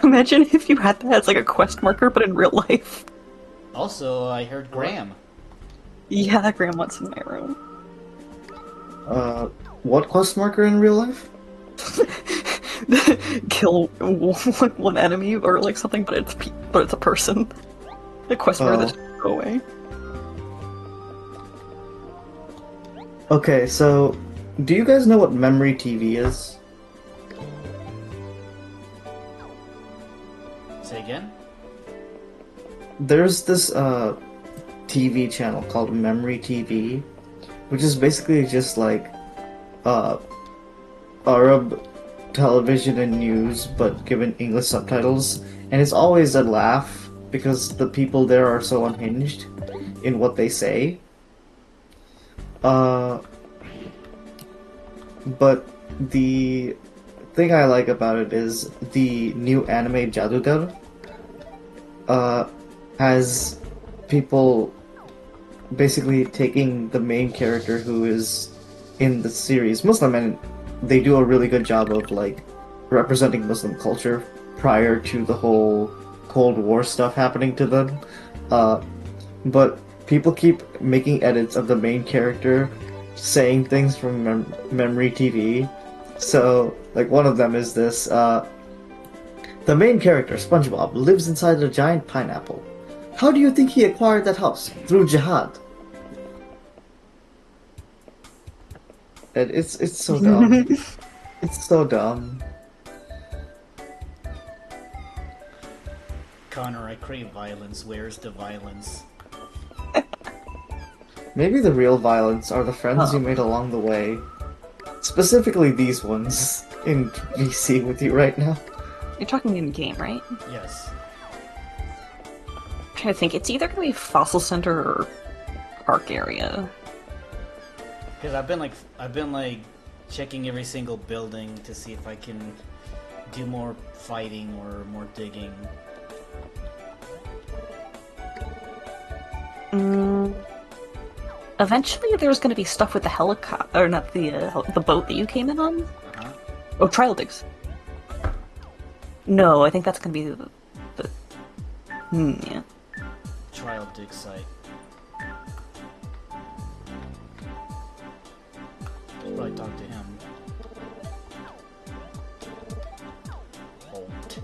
Imagine if you had that as like a quest marker, but in real life.
Also, I heard Graham.
Yeah, Graham wants in my room.
What quest marker in real life?
Kill one enemy or like something, but it's a person. A quest marker that doesn't go away.
Okay, so do you guys know what memory TV is?
Say again?
There's this TV channel called Memory TV, which is basically just like Arab television and news, but given English subtitles, and it's always a laugh because the people there are so unhinged in what they say. But the thing I like about it is the new anime Jadugar has people basically taking the main character who is in the series Muslim, and they do a really good job of like representing Muslim culture prior to the whole Cold War stuff happening to them. But people keep making edits of the main character saying things from Memory TV. So, like, one of them is this, the main character, SpongeBob, lives inside a giant pineapple. How do you think he acquired that house? Through jihad. And it's so dumb. It's so dumb.
Connor, I crave violence. Where's the violence?
Maybe the real violence are the friends you made along the way. Specifically these ones in VC with you right now.
You're talking in game, right?
Yes.
I'm trying to think. It's either gonna be Fossil Center or Park area.
Because I've been like checking every single building to see if I can do more fighting or more digging.
Eventually, there's going to be stuff with the helicopter, or not the boat that you came in on.
Uh-huh.
Oh, trial digs. No, I think that's going to be the yeah.
Trial dig site. Could probably talk to him. Halt.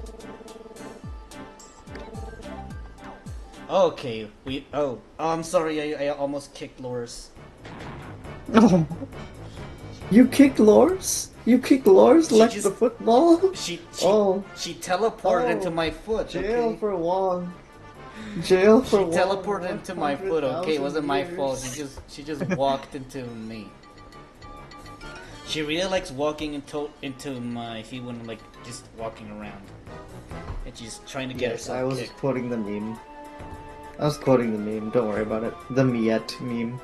Okay, oh, I'm sorry, I almost kicked Loris.
You kicked Lors? You kicked Lors like
just-
the football?
She
Oh.
teleported into my foot,
Jail
okay?
for Wong. Jail
She
for Wong.
teleported into my foot, okay? It wasn't my
100,000
fault.
years.
She just walked into me. She really likes walking into my feet when I'm like just walking around. And she's trying to get
Yes,
herself
I was
kicked.
quoting the meme. I was quoting the meme, don't worry about it. The Miette meme.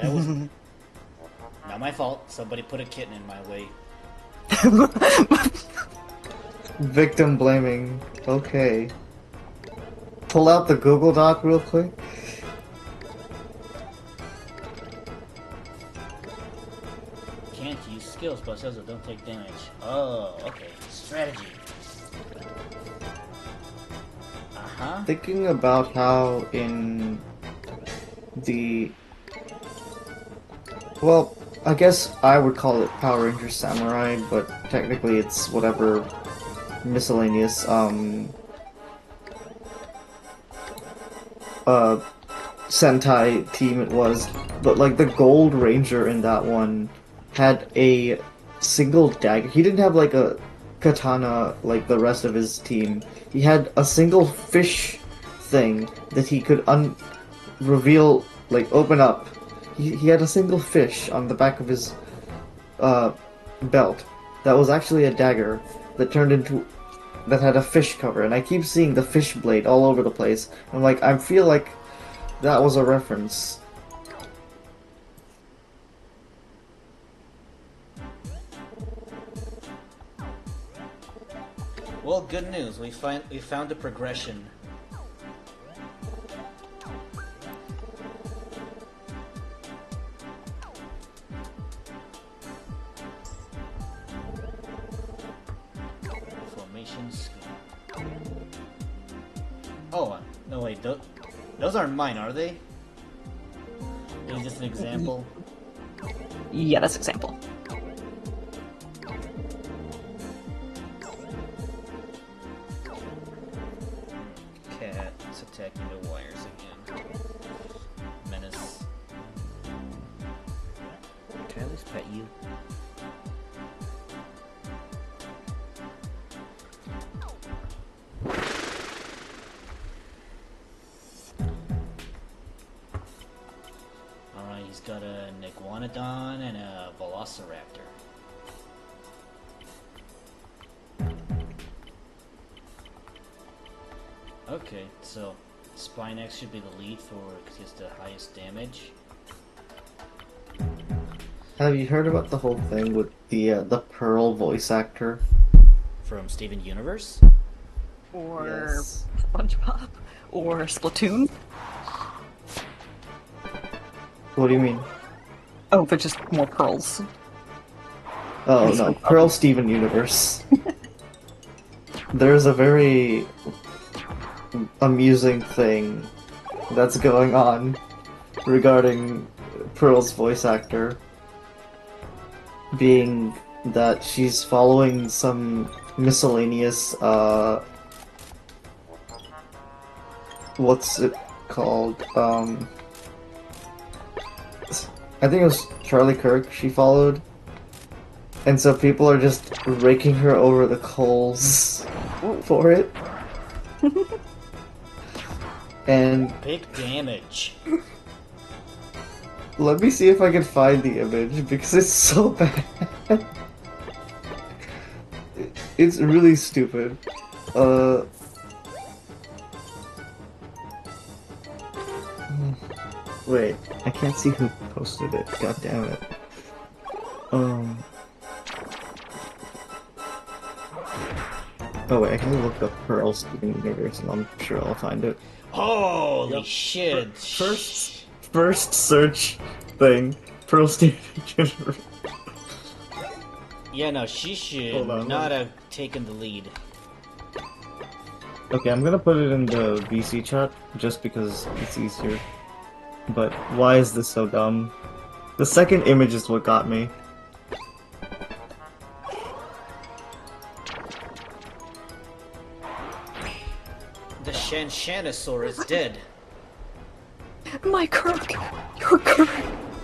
That was not my fault. Somebody put a kitten in my way.
Victim blaming. Okay. Pull out the Google Doc real quick.
Can't use skills, but says it don't take damage. Oh, okay. Strategy. Uh-huh.
Thinking about how in the... Well, I guess I would call it Power Rangers Samurai, but technically it's whatever miscellaneous, Sentai team it was. But, like, the Gold Ranger in that one had a single dagger. He didn't have, like, a katana like the rest of his team. He had a single fish thing that he could reveal, like, open up. He had a single fish on the back of his belt that was actually a dagger that had a fish cover, and I keep seeing the fish blade all over the place. I'm like, I feel like that was a reference.
Well, good news. We found a progression. Action School. Oh, no wait, those aren't mine, are they? Is this an example?
Yeah, that's example.
Cat's attacking the wires again. Menace. Can I at least pet you? Alright, he's got an iguanodon and a velociraptor. Okay, so Spinex should be the lead for because he has the highest damage.
Have you heard about the whole thing with the Pearl voice actor?
From Steven Universe?
Or
Yes.
SpongeBob. Or Splatoon.
What do you mean?
Oh, they're just more pearls.
Oh no, Pearl Steven Universe. There's a very amusing thing that's going on regarding Pearl's voice actor, being that she's following some miscellaneous what's it called? I think it was Charlie Kirk she followed. And so people are just raking her over the coals for it. And
Big damage.
let me see if I can find the image because it's so bad. It's really stupid. Wait, I can't see who posted it. God damn it. Oh wait, I can look up Pearl Steven Universe and I'm sure I'll find it.
Holy shit.
First search thing, Pearl Steven Universe.
Yeah, no, she should
Hold on,
not have taken the lead.
Okay, I'm gonna put it in the VC chat just because it's easier. But why is this so dumb? The second image is what got me.
The Shanshanosaur is dead.
My Kirk! Your Kirk!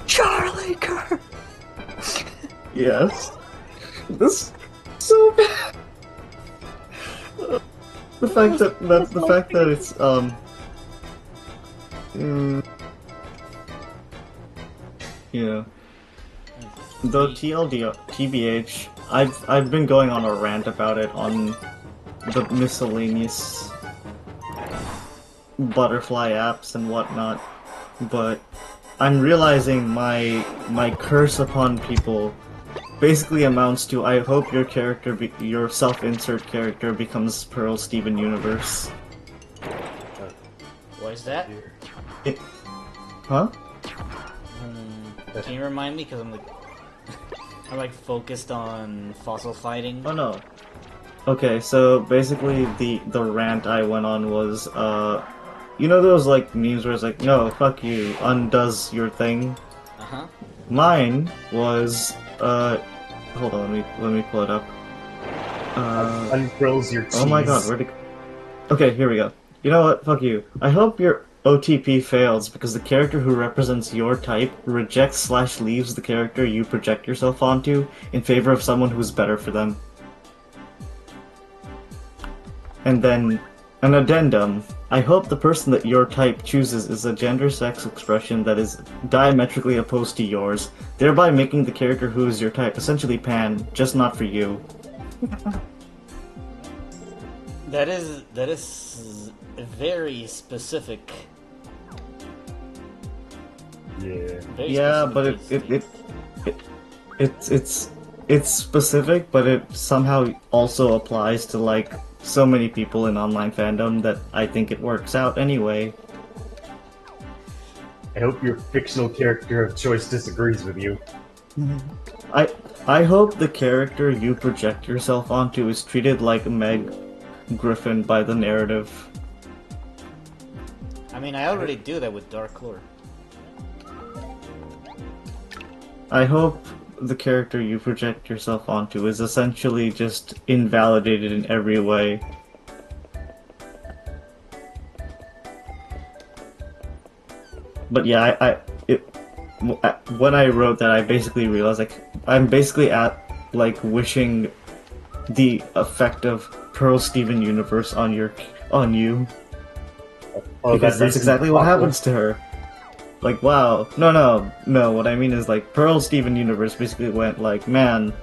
Charlie Kirk!
Yes. This is so bad. The fact that it's yeah. The TBH, I've been going on a rant about it on the miscellaneous butterfly apps and whatnot, but I'm realizing my curse upon people basically amounts to I hope your character, your self-insert character becomes Pearl Steven Universe.
What is that?
Huh?
Can you remind me? Because I'm like focused on fossil fighting.
Oh no. Okay, so basically the rant I went on was you know those like memes where it's like, no, fuck you, undoes your thing?
Uh-huh.
Mine was hold on, let me pull it up.
Unfrills your cheese.
Oh my god, where'd it go? Okay, here we go. You know what? Fuck you. I hope your OTP fails because the character who represents your type rejects/leaves the character you project yourself onto in favor of someone who's better for them. And then, an addendum. I hope the person that your type chooses is a gender-sex expression that is diametrically opposed to yours, thereby making the character who is your type essentially pan, just not for you.
That is very specific.
Yeah.
Very
Yeah,
specific
but it's specific, but it somehow also applies to like so many people in online fandom that I think it works out anyway.
I hope your fictional character of choice disagrees with you.
I hope the character you project yourself onto is treated like Meg Griffin by the narrative.
I mean, I already do that with Dark Lore.
I hope the character you project yourself onto is essentially just invalidated in every way. But yeah, when I wrote that, I basically realized I'm basically wishing the effect of Pearl Steven universe on you.
Oh,
Because that's exactly what happens to her. Like, wow. No, what I mean is, like, Pearl Steven universe basically went like, man,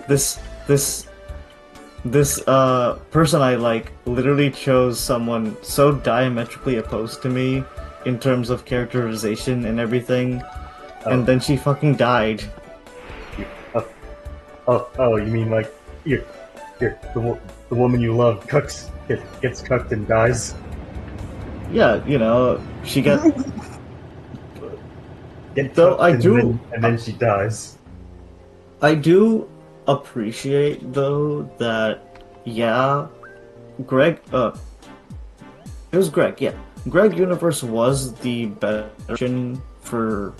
this person I like literally chose someone so diametrically opposed to me in terms of characterization and everything, and then she fucking died.
You mean like the woman you love gets cucked and dies?
Yeah, you know, she got.
Though
I do,
and then she dies.
I do appreciate though that, yeah, Greg. It was Greg. Yeah, Greg Universe was the better option for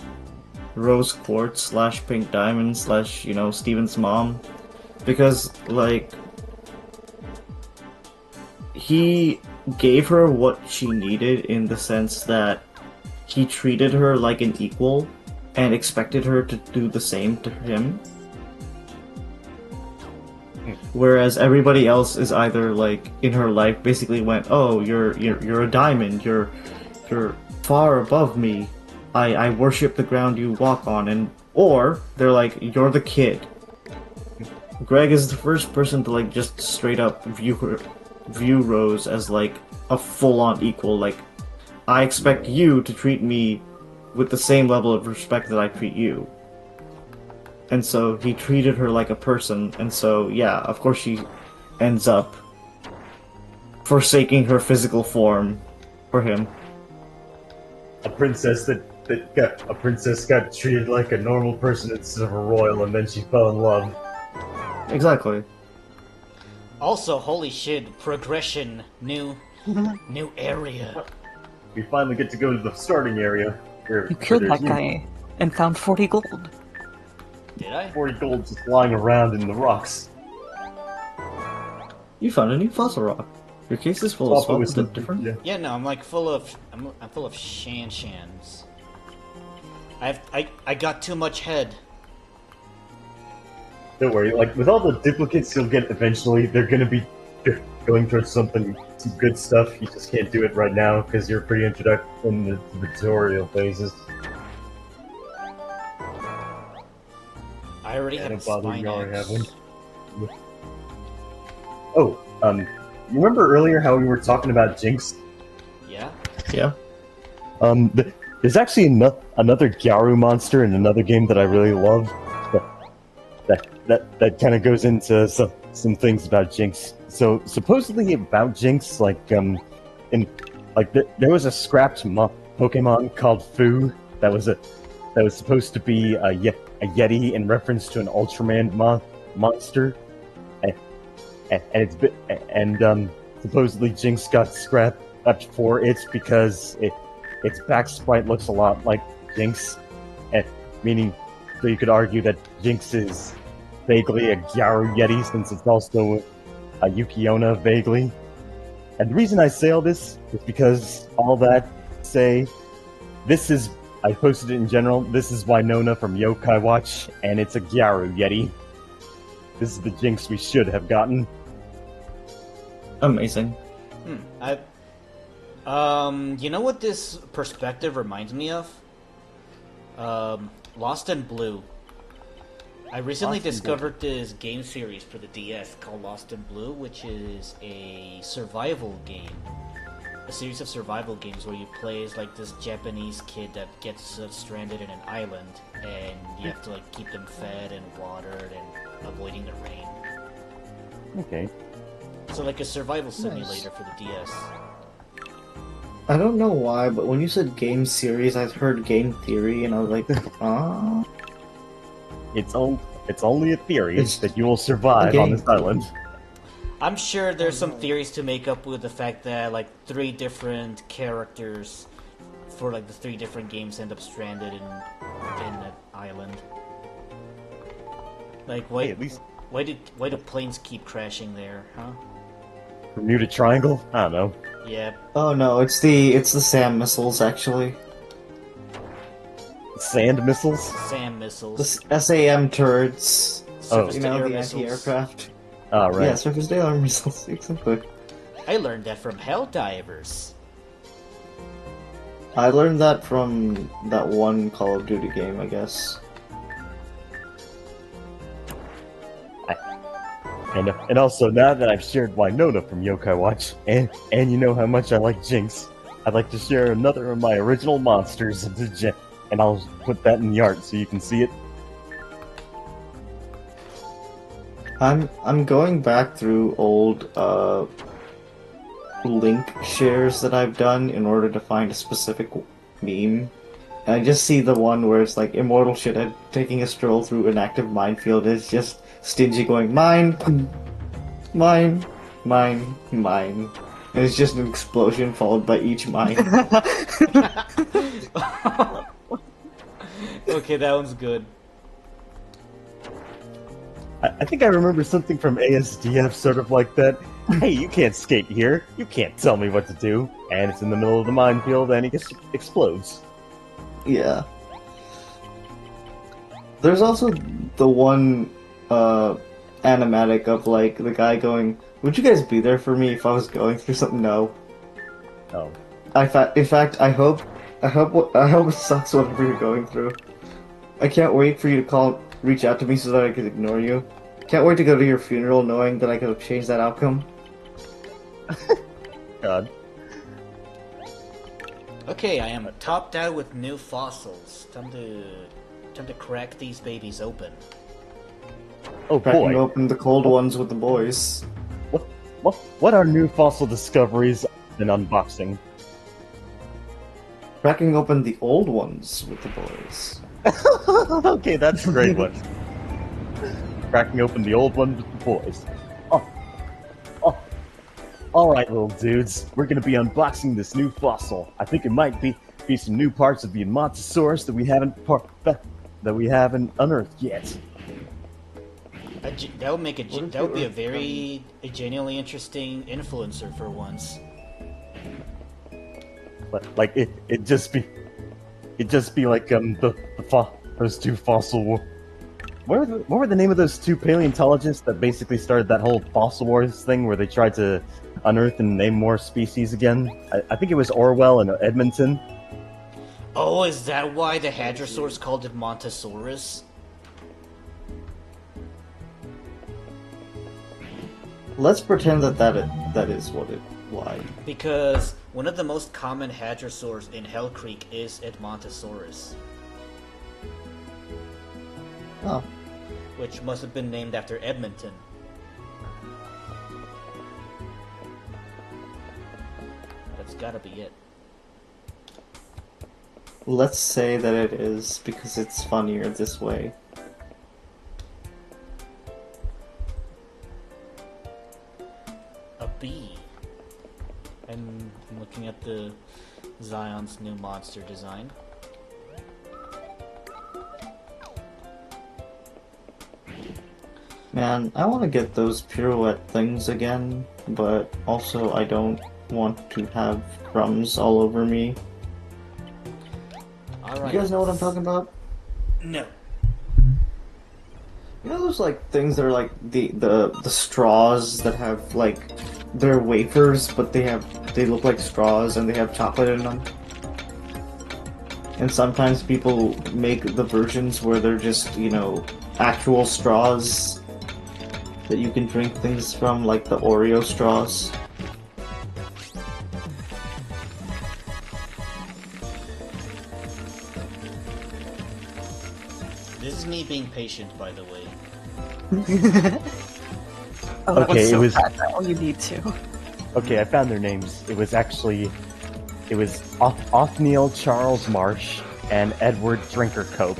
Rose Quartz / Pink Diamond / Steven's mom, because like he gave her what she needed in the sense that he treated her like an equal and expected her to do the same to him. Whereas everybody else is either like in her life basically went, "Oh, you're a diamond. You're far above me. I worship the ground you walk on," or they're like, "You're the kid." Greg is the first person to like just straight up view Rose as like a full-on equal. Like, I expect you to treat me with the same level of respect that I treat you. And so he treated her like a person, and so yeah, of course she ends up forsaking her physical form for him.
A princess got treated like a normal person instead of a royal, and then she fell in love.
Exactly.
Also, holy shit, progression, new area.
We finally get to go to the starting area.
You killed that guy and found 40 gold.
Did I?
40 gold just lying around in the rocks.
You found a new fossil rock. Your case is full of swamps that different.
Yeah.
Yeah, no, I'm like full of shan-shans. I got too much head.
Don't worry, like with all the duplicates you'll get eventually, they're gonna be going towards some good stuff. You just can't do it right now because you're pretty introduced in the tutorial phases.
I already have a spine axe.
Oh, you remember earlier how we were talking about Jinx?
Yeah?
Yeah.
There's actually another Gyaru monster in another game that I really love. That kind of goes into some things about Jinx. So supposedly about Jinx, there was a scrapped Pokemon called Fu that was supposed to be a Yeti in reference to an Ultraman monster, and supposedly Jinx got scrapped for it because its back sprite looks a lot like Jinx, meaning so you could argue that Jinx is vaguely a Gyaru Yeti since it's also a Yukiona vaguely. And the reason I say all this is because all that say, I posted it in general, this is Winona from Yokai Watch, and it's a Gyaru Yeti. This is the Jinx we should have gotten.
Amazing.
You know what this perspective reminds me of? Lost in Blue. I recently discovered this game series for the DS called Lost in Blue, which is a survival game. A series of survival games where you play as like this Japanese kid that gets stranded in an island, and you have to like keep them fed and watered and avoiding the rain.
Okay.
So like a survival simulator for the DS.
I don't know why, but when you said game series, I heard game theory, and I was like, ah.
It's all It's only a theory
It's-
that you will survive on
Okay.
this island.
I'm sure there's some theories to make up with the fact that like 3 different characters for like the 3 different games end up stranded in that island. Like
Hey, at least
why do planes keep crashing there, huh?
Bermuda Triangle? I don't know.
Yeah.
Oh no, it's the SAM missiles actually.
Sand missiles?
SAM
The
missiles.
SAM turrets.
Surface
You
to
know,
air
the
missiles.
anti-aircraft.
Oh, right.
Yeah, surface to air missiles, exactly.
I learned that from Helldivers.
I learned that from that one Call of Duty game, I guess.
And also, now that I've shared Winona from Yokai Watch, and you know how much I like Jinx, I'd like to share another of my original monsters of the gen, and I'll put that in the art so you can see it.
I'm going back through old link shares that I've done in order to find a specific meme. And I just see the one where it's like Immortal Shithead taking a stroll through an active minefield. It's just Stingy going mine, mine, mine, mine. And it's just an explosion followed by each mine.
Okay, that one's good.
I think I remember something from ASDF sort of like that. Hey, you can't skate here. You can't tell me what to do. And it's in the middle of the minefield and it just explodes.
Yeah. There's also the one animatic of like the guy going, "Would you guys be there for me if I was going through something?" No.
Oh.
In fact, I hope it sucks whatever you're going through. I can't wait for you to reach out to me so that I can ignore you. Can't wait to go to your funeral knowing that I could have changed that outcome.
God.
Okay, I am topped out with new fossils. Time to crack these babies open.
Oh
Cracking
boy.
open the cold ones with the boys.
What are new fossil discoveries and unboxing?
Cracking open the old ones with the boys.
Okay, that's a great one. Cracking open the old one with the boys. Oh. Alright, little dudes. We're gonna be unboxing this new fossil. I think it might be some new parts of the Montosaurus that we haven't unearthed yet.
That would make that would be a genuinely interesting influencer for once.
But like it just be like those two fossil. What were the name of those 2 paleontologists that basically started that whole fossil wars thing where they tried to unearth and name more species again? I think it was Orwell and Edmonton.
Oh, is that why the Hadrosaurs called it Montosaurus?
Let's pretend that is why.
Because one of the most common Hadrosaurs in Hell Creek is Edmontosaurus,
Oh.
which must have been named after Edmonton. That's gotta be it.
Let's say that it is, because it's funnier this way.
A bee. And I'm looking at the Zion's new monster design.
Man, I want to get those pirouette things again, but also I don't want to have crumbs all over me.
Alright.
You guys know what I'm talking about?
No.
You know those like things that are like the straws that have like they're wafers, but they look like straws and they have chocolate in them. And sometimes people make the versions where they're just, you know, actual straws that you can drink things from, like the Oreo straws.
This is me being patient, by the way.
Oh, that
Okay,
one's so
it was-
bad now. You need to.
Okay, I found their names. It was Othniel Charles Marsh and Edward Drinker Cope.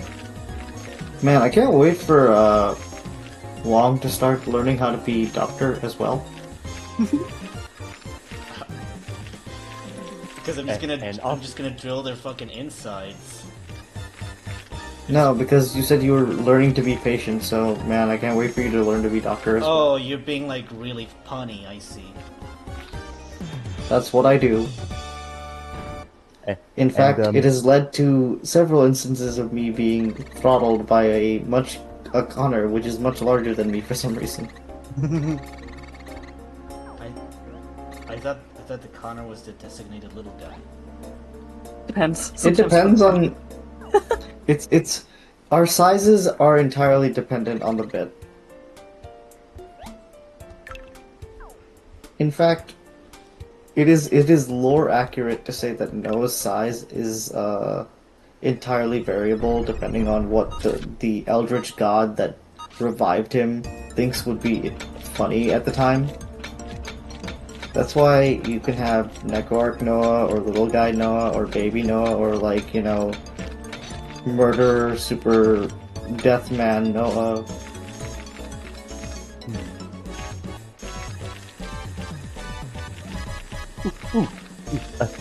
Man, I can't wait for Wong to start learning how to be doctor as well.
Because I'm just gonna drill their fucking insides.
No, because you said you were learning to be patient, so man, I can't wait for you to learn to be doctor as well.
Oh, you're being like really punny, I see.
That's what I do. In fact, it has led to several instances of me being throttled by a Connor, which is much larger than me for some reason.
I thought the Connor was the designated little guy.
Depends.
It
Sometimes
depends on. It's our sizes are entirely dependent on the bit. In fact, it is lore accurate to say that Noah's size is entirely variable depending on what the eldritch god that revived him thinks would be funny at the time. That's why you can have Necroarch Noah, or Little Guy Noah, or Baby Noah, or like, you know, Murder Super Deathman Noah.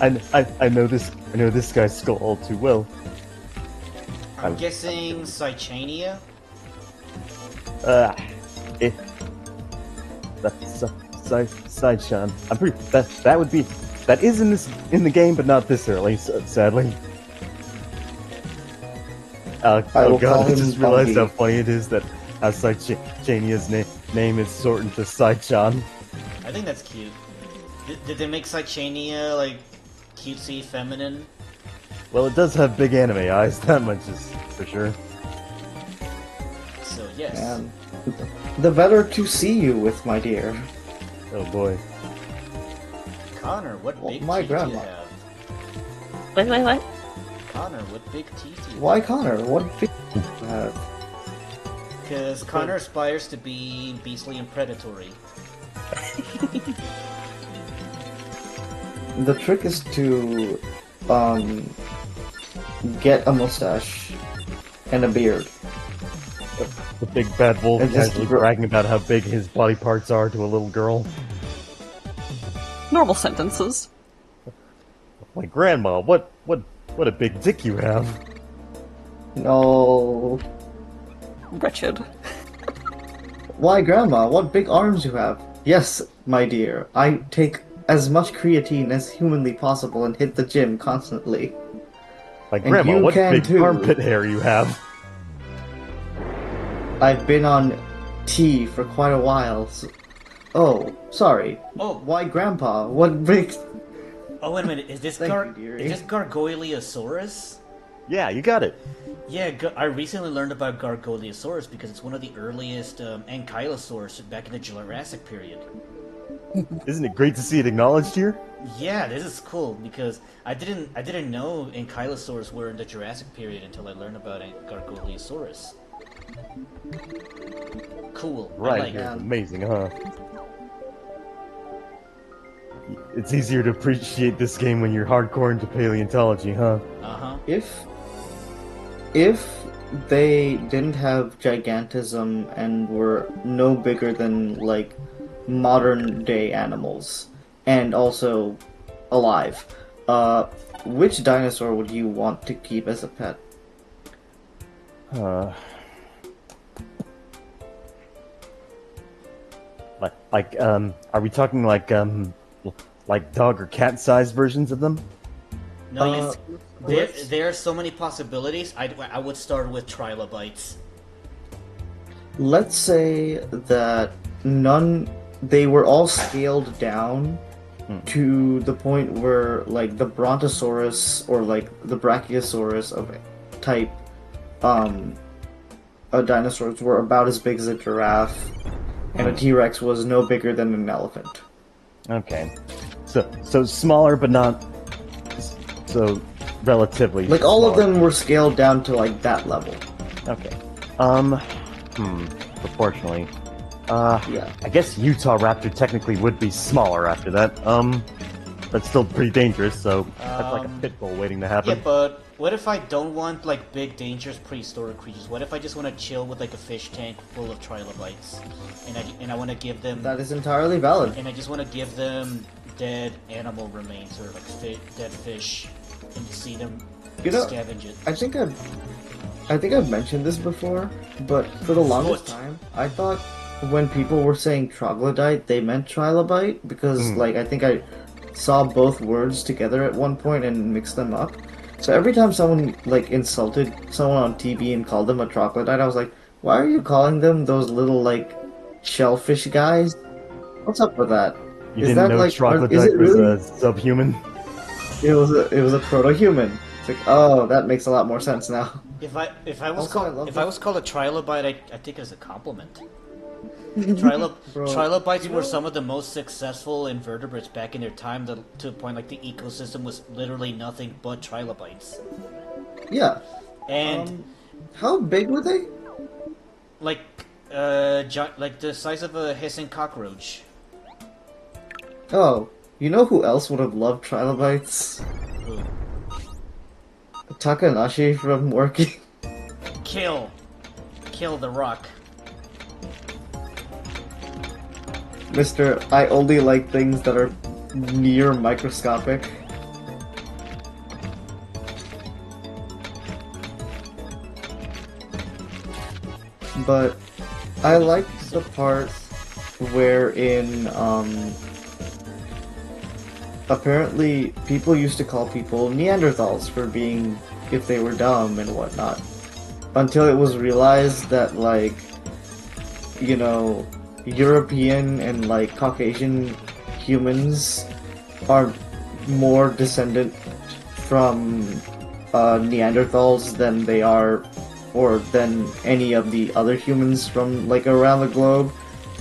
I know this guy's skull all too well.
I'm guessing Psychania?
That's Sideshan. I'm pretty. That is in the game, but not this early, sadly.
I
Oh
will call
god! I
him
just realized
Bungie.
how funny it is that Sidechania's name is shortened to Sidechan.
I think that's cute. Did they make Psychania like cutesy, feminine?
Well, it does have big anime eyes. That much is for sure.
So yes.
And the better to see you with, my dear.
Oh boy.
Connor, what
Well,
big
my
teeth do you
grandma.
have?
What?
Connor, what big teeth do you
Why,
have?
Connor? What big you have?
Because Connor aspires to be beastly and predatory.
The trick is to get a mustache and a beard.
The big bad wolf
And just
casually
gr-
bragging about how big his body parts are to a little girl.
Normal sentences.
Like, Grandma, what a big dick you have.
No.
Wretched.
Why, Grandma? What big arms you have? Yes, my dear. I take as much creatine as humanly possible and hit the gym constantly.
Like,
And
Grandma,
you
what
can
big
too.
armpit hair you have.
I've been on T for quite a while. Oh, sorry.
Oh.
Why, Grandpa? What big...
Oh wait a minute, is this
Thank you, dearie.
is this Gargoyleosaurus?
Yeah, you got it.
Yeah, I recently learned about Gargoyleosaurus because it's one of the earliest ankylosaurs back in the Jurassic period.
Isn't it great to see it acknowledged here?
Yeah, this is cool because I didn't know ankylosaurs were in the Jurassic period until I learned about Gargoyleosaurus. Cool. I
Right,
like
it's
it.
amazing, huh? It's easier to appreciate this game when you're hardcore into paleontology, huh?
Uh-huh.
If they didn't have gigantism and were no bigger than, like, modern day animals, and also alive, which dinosaur would you want to keep as a pet?
Are we talking like dog or cat-sized versions of them?
No,
let's-
there are so many possibilities. I would start with trilobites.
Let's say that they were all scaled down to the point where, like, the Brontosaurus or, like, the Brachiosaurus of type dinosaurs were about as big as a giraffe, and a T-Rex was no bigger than an elephant.
Okay. So smaller, but not so relatively.
Like, all of
smaller.
them were scaled down to, like, that level.
Okay. Proportionally.
Yeah.
I guess Utah Raptor technically would be smaller after that. that's still pretty dangerous. So that's like a pit bull waiting to happen.
Yeah, but what if I don't want like big, dangerous prehistoric creatures? What if I just want to chill with like a fish tank full of trilobites, and I want to give them
That is entirely valid.
and I just want to give them dead animal remains or like dead fish, and see them
You know,
scavenge it.
I think I've mentioned this before, but for the longest
What?
time, I thought when people were saying troglodyte, they meant trilobite because, like, I think I saw both words together at one point and mixed them up. So every time someone like insulted someone on TV and called them a troglodyte, I was like, "Why are you calling them those little like shellfish guys? What's up with that?
You
Is
didn't
that
know
like? Is
troglodyte
it
was
really?
a subhuman?
It was a proto-human. It's like, oh, that makes a lot more sense now.
If I was
Also, I love
called
that-
I was called a trilobite, I think it's a compliment.
Bro,
Trilobites
you
were
know-
some of the most successful invertebrates back in their time, to the point like the ecosystem was literally nothing but trilobites.
Yeah.
And
How big were they?
like like the size of a hissing cockroach.
Oh, you know who else would have loved trilobites?
Ooh.
Takanashi from Working.
Kill the rock.
Mr. I only like things that are near microscopic. But I like the part wherein apparently people used to call people Neanderthals for being if they were dumb and whatnot. Until it was realized that like European and like Caucasian humans are more descendant from Neanderthals than they are, or than any of the other humans from like around the globe.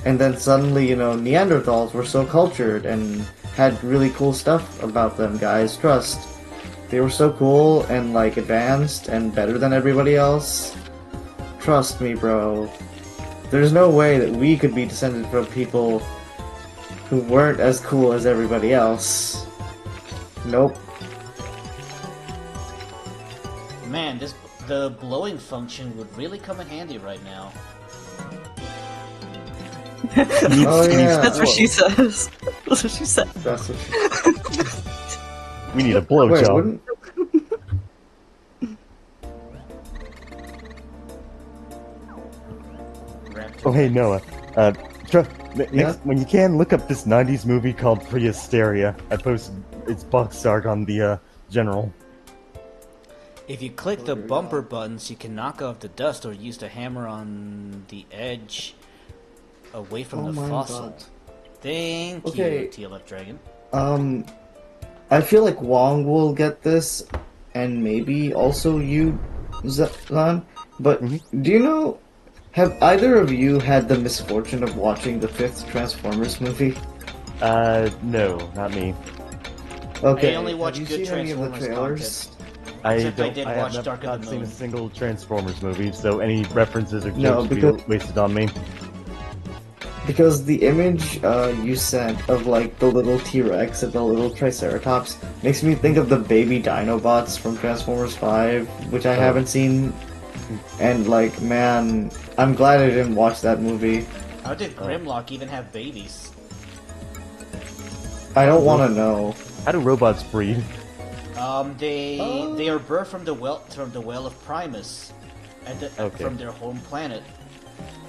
And then suddenly, Neanderthals were so cultured and had really cool stuff about them, guys. Trust. They were so cool and like advanced and better than everybody else. Trust me, bro. There's no way that we could be descended from people who weren't as cool as everybody else. Nope.
Man, the blowing function would really come in handy right now.
Oh yeah.
That's what she says. That's what she said.
That's what
We need a
Wait,
blowjob.
wouldn't...
Oh, hey, Noah. Next, when you can, look up this 90s movie called Prehysteria. I posted its box art on the general.
If you click the bumper buttons, you can knock off the dust or use the hammer on the edge away from
Oh
the
my
fossil.
God.
Thank
Okay.
you, TLF Dragon.
I feel like Wong will get this, and maybe also you, Zan. But do you know? Have either of you had the misfortune of watching the fifth Transformers movie?
No, not me.
Okay.
I only watch
have you
good
seen any of the
Transformers
trailers?
Except I did
I
watch
have
Dark of
not
the
seen a
Moon.
single Transformers movie, so any references or
No,
jokes would be
because-
wasted on me.
Because the image you sent of like the little T-Rex and the little Triceratops makes me think of the baby Dinobots from Transformers 5, which I haven't seen. And like, man, I'm glad I didn't watch that movie.
How did Grimlock even have babies?
I don't want to know.
How do robots breed?
They are birthed from the well of Primus,
Okay.
from their home planet.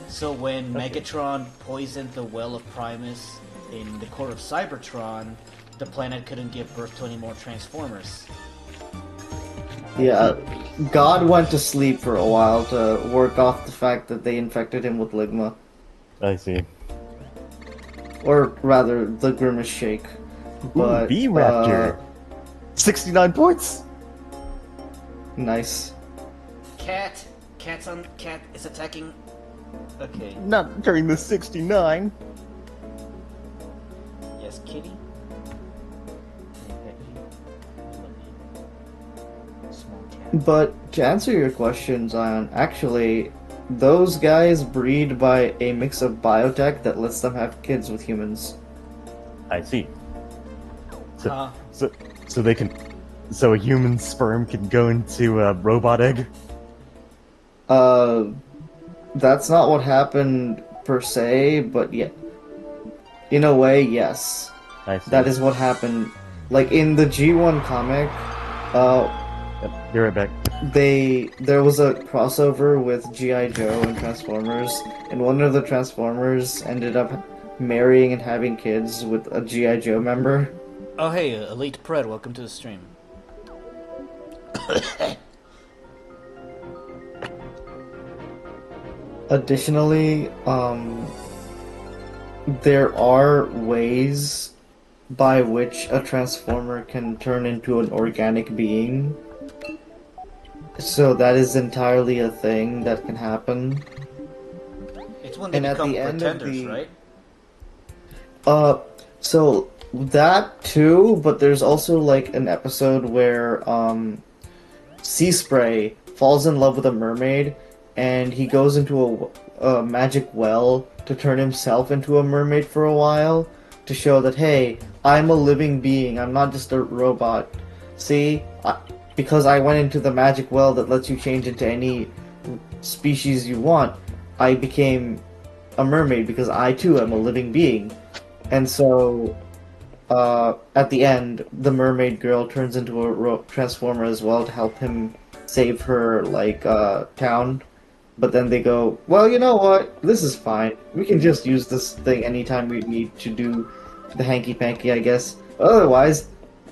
So when Megatron poisoned the well of Primus in the core of Cybertron, the planet couldn't give birth to any more Transformers.
Yeah, God went to sleep for a while to work off the fact that they infected him with Ligma.
I see.
Or rather, the Grimace Shake. But,
B-Raptor! 69 points!
Nice.
Cat is attacking. Okay,
Not during the 69.
yes, Kitty. Small cat.
But to answer your question, Zion, actually, those guys breed by a mix of biotech that lets them have kids with humans.
I see.
Uh-huh.
So they can, so a human sperm can go into a robot egg.
That's not what happened per se, but yeah, in a way, yes.
I see.
That is what happened. Like in the G1 comic,
Yep, be right back.
there was a crossover with G.I. Joe and Transformers, and one of the Transformers ended up marrying and having kids with a G.I. Joe member.
Oh, hey, Elite Pred, welcome to the stream.
Additionally, there are ways by which a Transformer can turn into an organic being. So that is entirely a thing that can happen.
It's when they
And at
become
the end of
pretenders,
the-
right?
So that too, but there's also like an episode where Sea Spray falls in love with a mermaid, and he goes into a magic well to turn himself into a mermaid for a while to show that, hey, I'm a living being. I'm not just a robot. See, because I went into the magic well that lets you change into any species you want, I became a mermaid because I too am a living being. And so, at the end, the mermaid girl turns into a transformer as well to help him save her, like, town. But then they go, well, you know what? This is fine. We can just use this thing anytime we need to do the hanky-panky, I guess. Otherwise,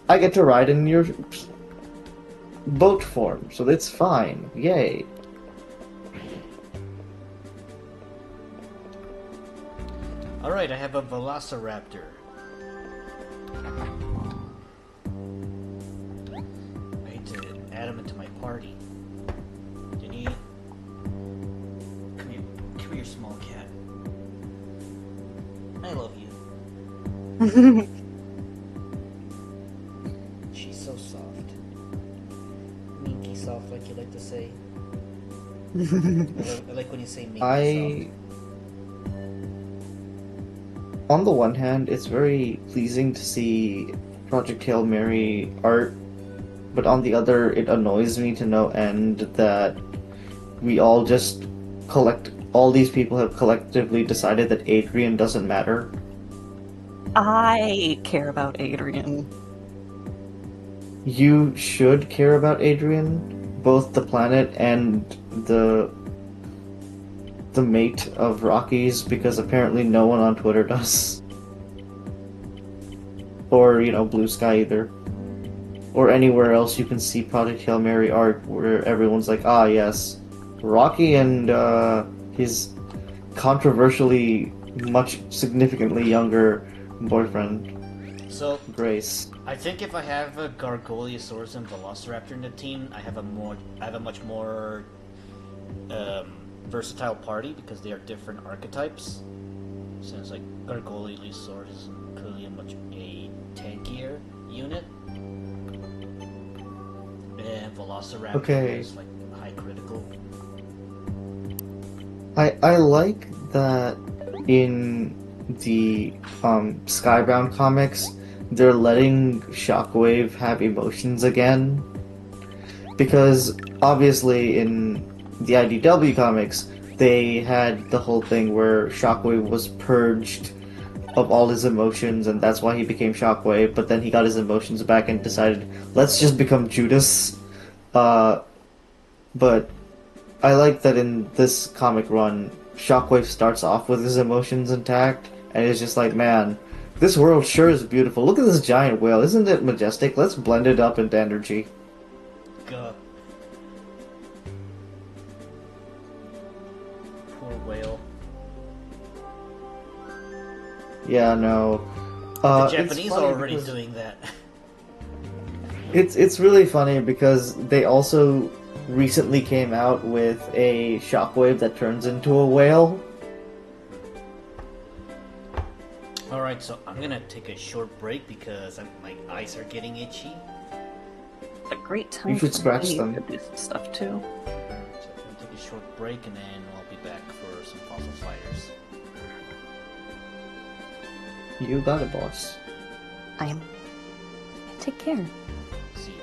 I get to ride in your boat form, so it's fine. Yay.
Alright, I have a Velociraptor. I need to add him into my party. Jenny, come here, small cat. I love you. She's so soft. Minky soft, like you like to say. I like when you say minky soft.
On the one hand, it's very pleasing to see Project Hail Mary art, but on the other, it annoys me to no end that we all just all these people have collectively decided that Adrian doesn't matter.
I care about Adrian.
You should care about Adrian, both the planet and the mate of Rocky's, because apparently no one on Twitter does. Or, Blue Sky either. Or anywhere else you can see Project Hail Mary art where everyone's like, ah yes, Rocky and his controversially much significantly younger boyfriend,
So,
Grace.
I think if I have a Gargoliosaurus and Velociraptor in the team, I have a much more versatile party because they are different archetypes. Since like Gargoliosaurus is clearly a tankier unit, and Velociraptor is like high critical.
I like that in the Skybound comics they're letting Shockwave have emotions again, because obviously in the IDW comics they had the whole thing where Shockwave was purged of all his emotions and that's why he became Shockwave, but then he got his emotions back and decided, let's just become Judas. But I like that in this comic run, Shockwave starts off with his emotions intact, and it's just like, man, this world sure is beautiful. Look at this giant whale, isn't it majestic? Let's blend it up into energy.
God. Poor whale.
Yeah, no.
The
It's
Japanese
funny
are already
because-
doing that.
It's really funny because they also recently came out with a Shockwave that turns into a whale.
Alright, so I'm gonna take a short break because my eyes are getting itchy.
It's a great time
You should
for
scratch
me
them.
to do some stuff too.
So I'm gonna take a short break and then I'll be back for some Fossil Fighters.
You got it, boss.
I am. Take care.
See you.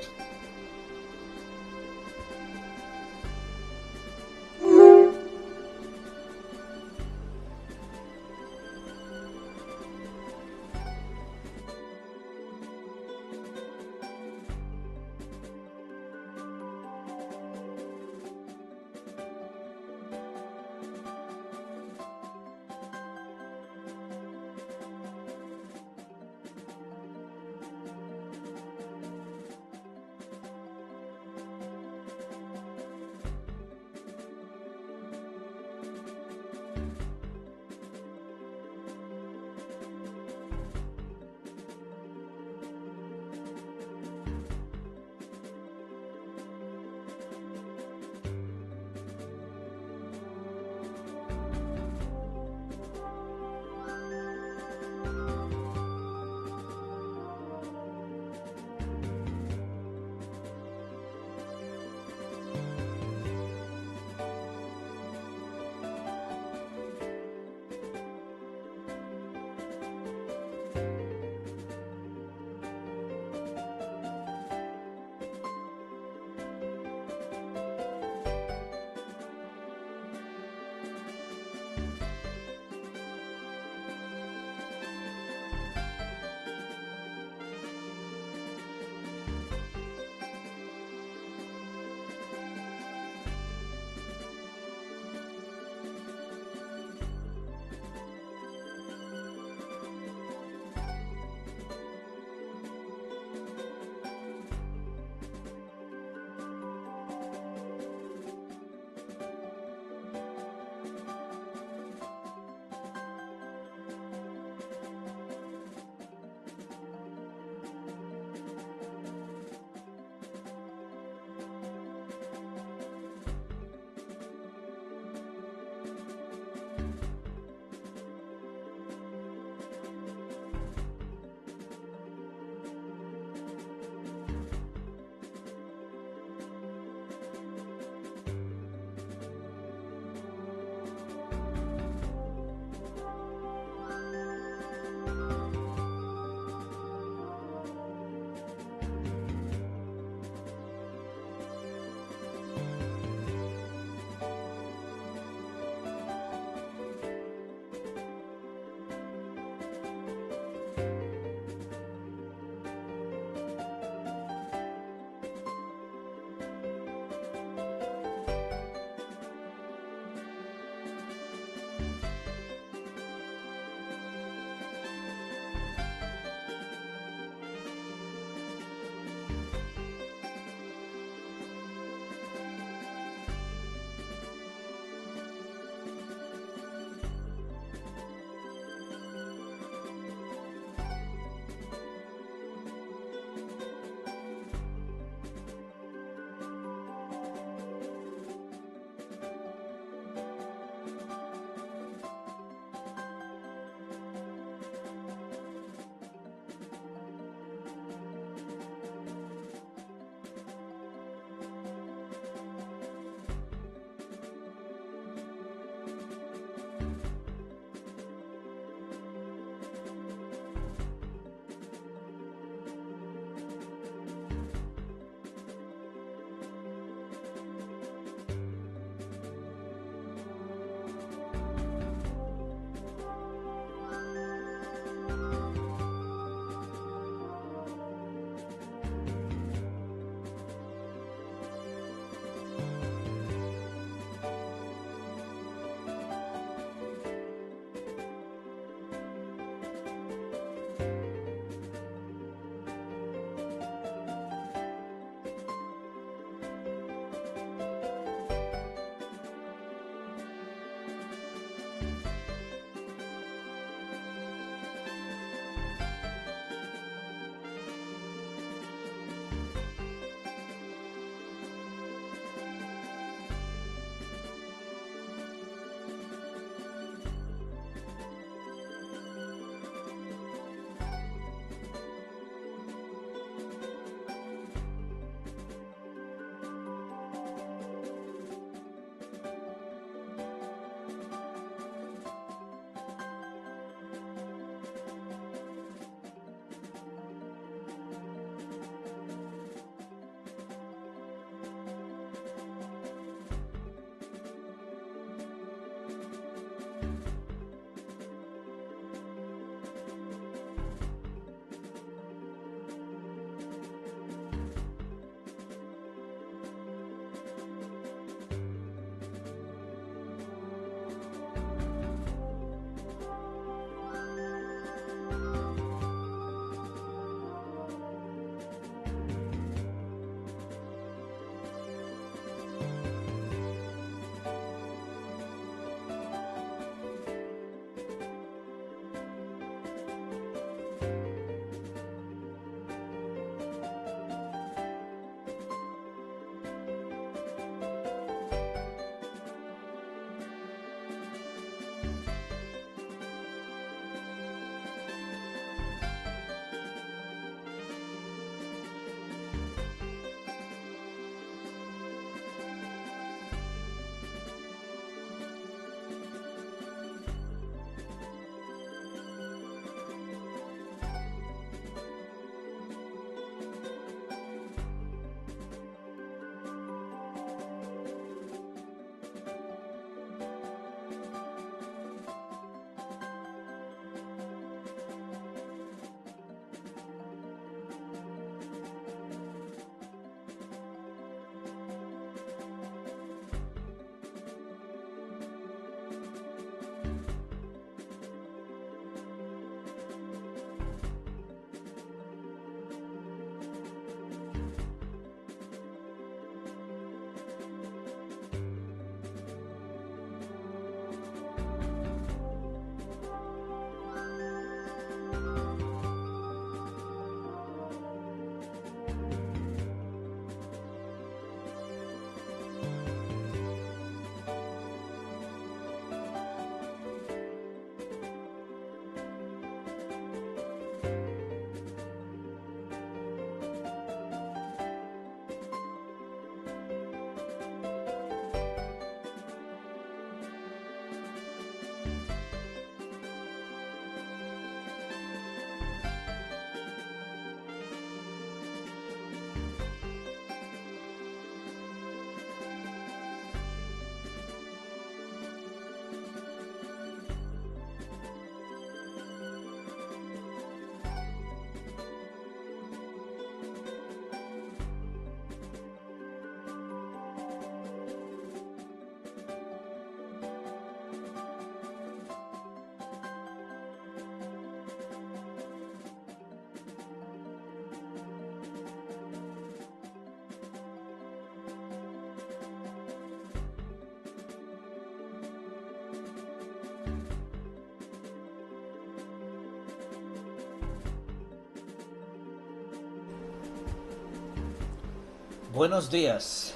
Buenos dias.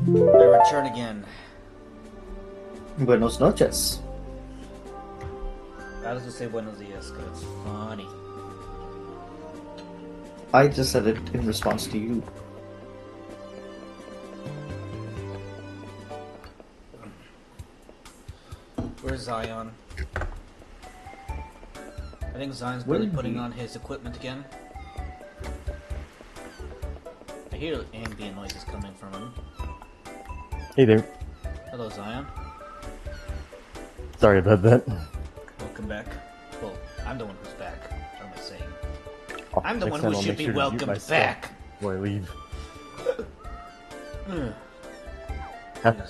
I return again.
Buenos noches.
I was gonna say buenos dias because it's funny.
I just said it in response to you.
Where's Zion? I think Zion's
Where
really
is
putting
he?
on his equipment again. I hear ambient noises coming from him.
Hey there.
Hello, Zion.
Sorry about that.
Welcome back. Well, I'm the one who's back. What am I saying?
Oh,
I'm the
next
one
time
who
I'll
should
make
be
sure to mute my
welcomed
stuff
back.
before I leave.
Ugh.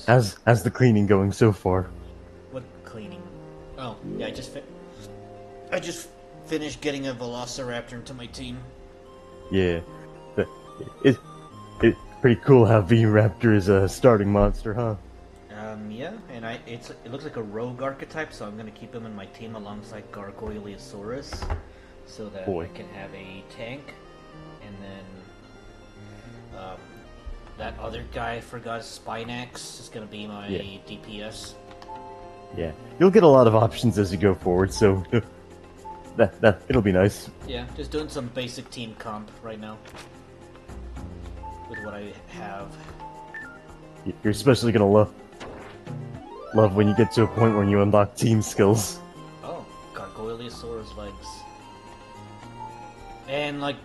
How's the cleaning going so far?
What cleaning? Oh, yeah, I just finished getting a Velociraptor into my team.
Yeah. But it's pretty cool how V-Raptor is a starting monster, huh?
Yeah, and it looks like a rogue archetype, so I'm gonna keep him in my team alongside Gargoyleosaurus, so that
Boy.
I can have a tank, and then that other guy I forgot, Spinax, is gonna be my
Yeah.
DPS.
Yeah. You'll get a lot of options as you go forward, so that it'll be nice.
Yeah, just doing some basic team comp right now with what I have.
You're especially gonna love when you get to a point where you unlock team skills.
Oh, Gargoyleosaurus legs. And like,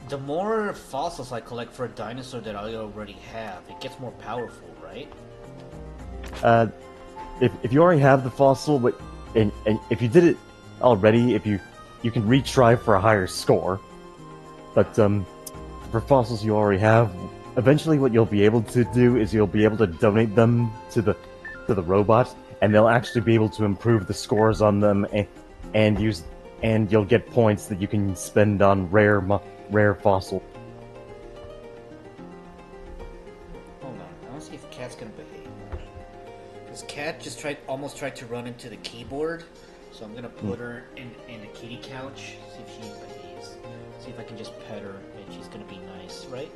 the more fossils I collect for a dinosaur that I already have, it gets more powerful, right?
If you already have the fossil, but and if you did it already, you can retry for a higher score. But for fossils you already have, eventually what you'll be able to do is you'll be able to donate them to the robot, and they'll actually be able to improve the scores on them, and you'll get points that you can spend on rare fossil.
Hold on, I want to see if Cat's gonna behave. Because Cat just almost tried to run into the keyboard, so I'm gonna put her in the kitty couch, see if she behaves. See if I can just pet her, and she's gonna be nice, right?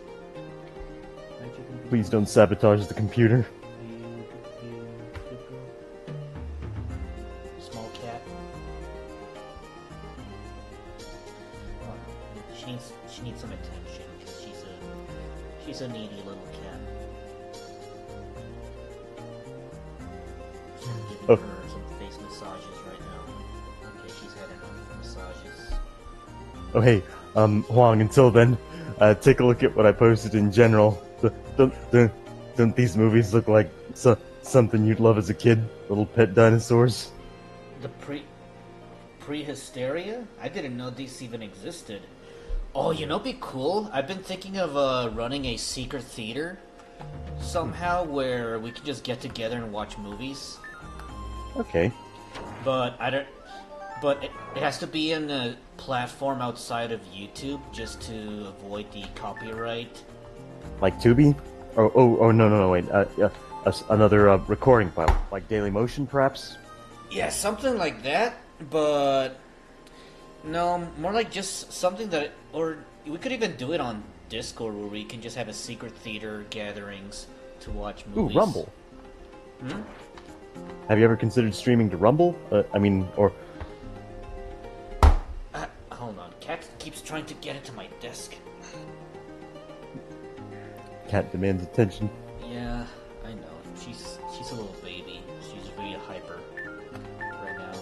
Right, chicken?
Please don't sabotage the computer.
Small cat. Oh, she needs some attention because she's a needy little cat. So I'm giving
Oh.
her some face massages right now. Okay, she's had enough massages.
Oh hey, Huang, until then, take a look at what I posted in general. Don't these movies look like something you'd love as a kid? Little pet dinosaurs?
The prehysteria? I didn't know these even existed. Oh, you know, be cool. I've been thinking of running a secret theater somehow where we can just get together and watch movies.
Okay.
But I don't. But it has to be in a platform outside of YouTube just to avoid the copyright.
Like Tubi? Oh, no, wait. Another recording file. Like Daily Motion, perhaps?
Yeah, something like that. But no, more like just something that, or we could even do it on Discord where we can just have a secret theater gatherings to watch
Ooh,
movies.
Rumble.
Hmm?
Have you ever considered streaming to Rumble?
Hold on, Cat keeps trying to get into my desk.
Cat demands attention.
Yeah, I know. She's a little baby. She's really hyper right now.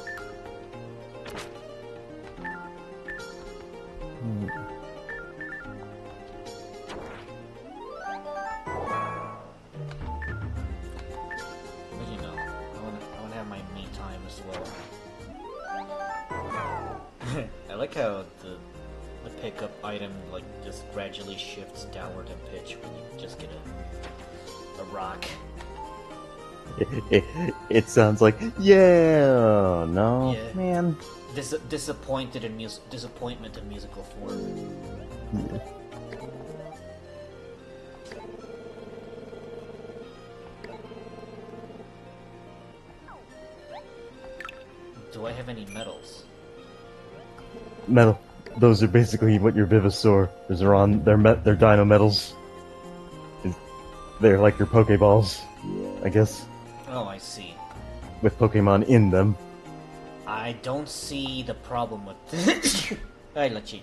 But you know, I wanna have my me time as well. I like how the pickup item like just gradually shifts downward in pitch when you just get a rock.
It sounds like, yeah, no,
Yeah.
man.
Disappointment in musical form. Do I have any medals?
Metal. those are basically what your Vivisaurs are on. They're Dino Metals. They're like your Pokeballs, I guess,
Oh, I see.
with Pokemon in them.
I don't see the problem with this. Ay, lachi.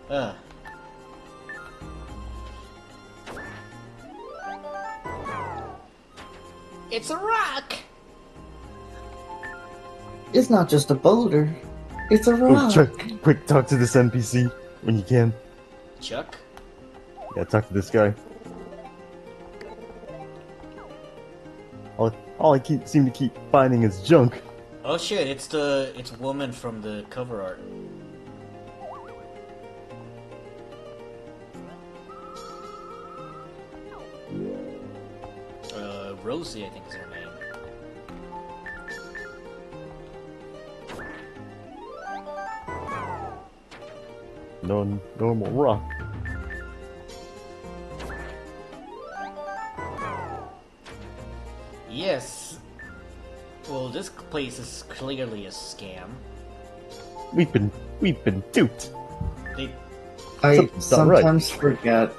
uh. It's a rock!
It's not just a boulder. It's a
Oh,
rock.
Chuck, quick, talk to this NPC when you can.
Chuck?
Yeah, talk to this guy. All I seem to keep finding is junk.
Oh shit, it's woman from the cover art. Rosie, I think is her name.
Normal rock.
Yes. Well, this place is clearly a scam.
We've been duped.
They
I
Something's not right.
sometimes forget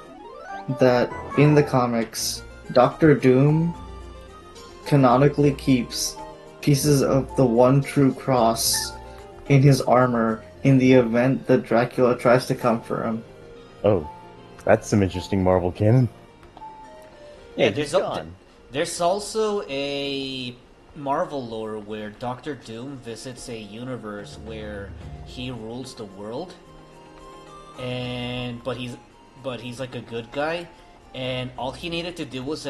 that in the comics, Doctor Doom canonically keeps pieces of the one true cross in his armor in the event that Dracula tries to come for him.
Oh, that's some interesting Marvel canon.
Yeah,
Hey,
there's also a Marvel lore where Doctor Doom visits a universe where he rules the world, but he's like a good guy, and all he needed to do was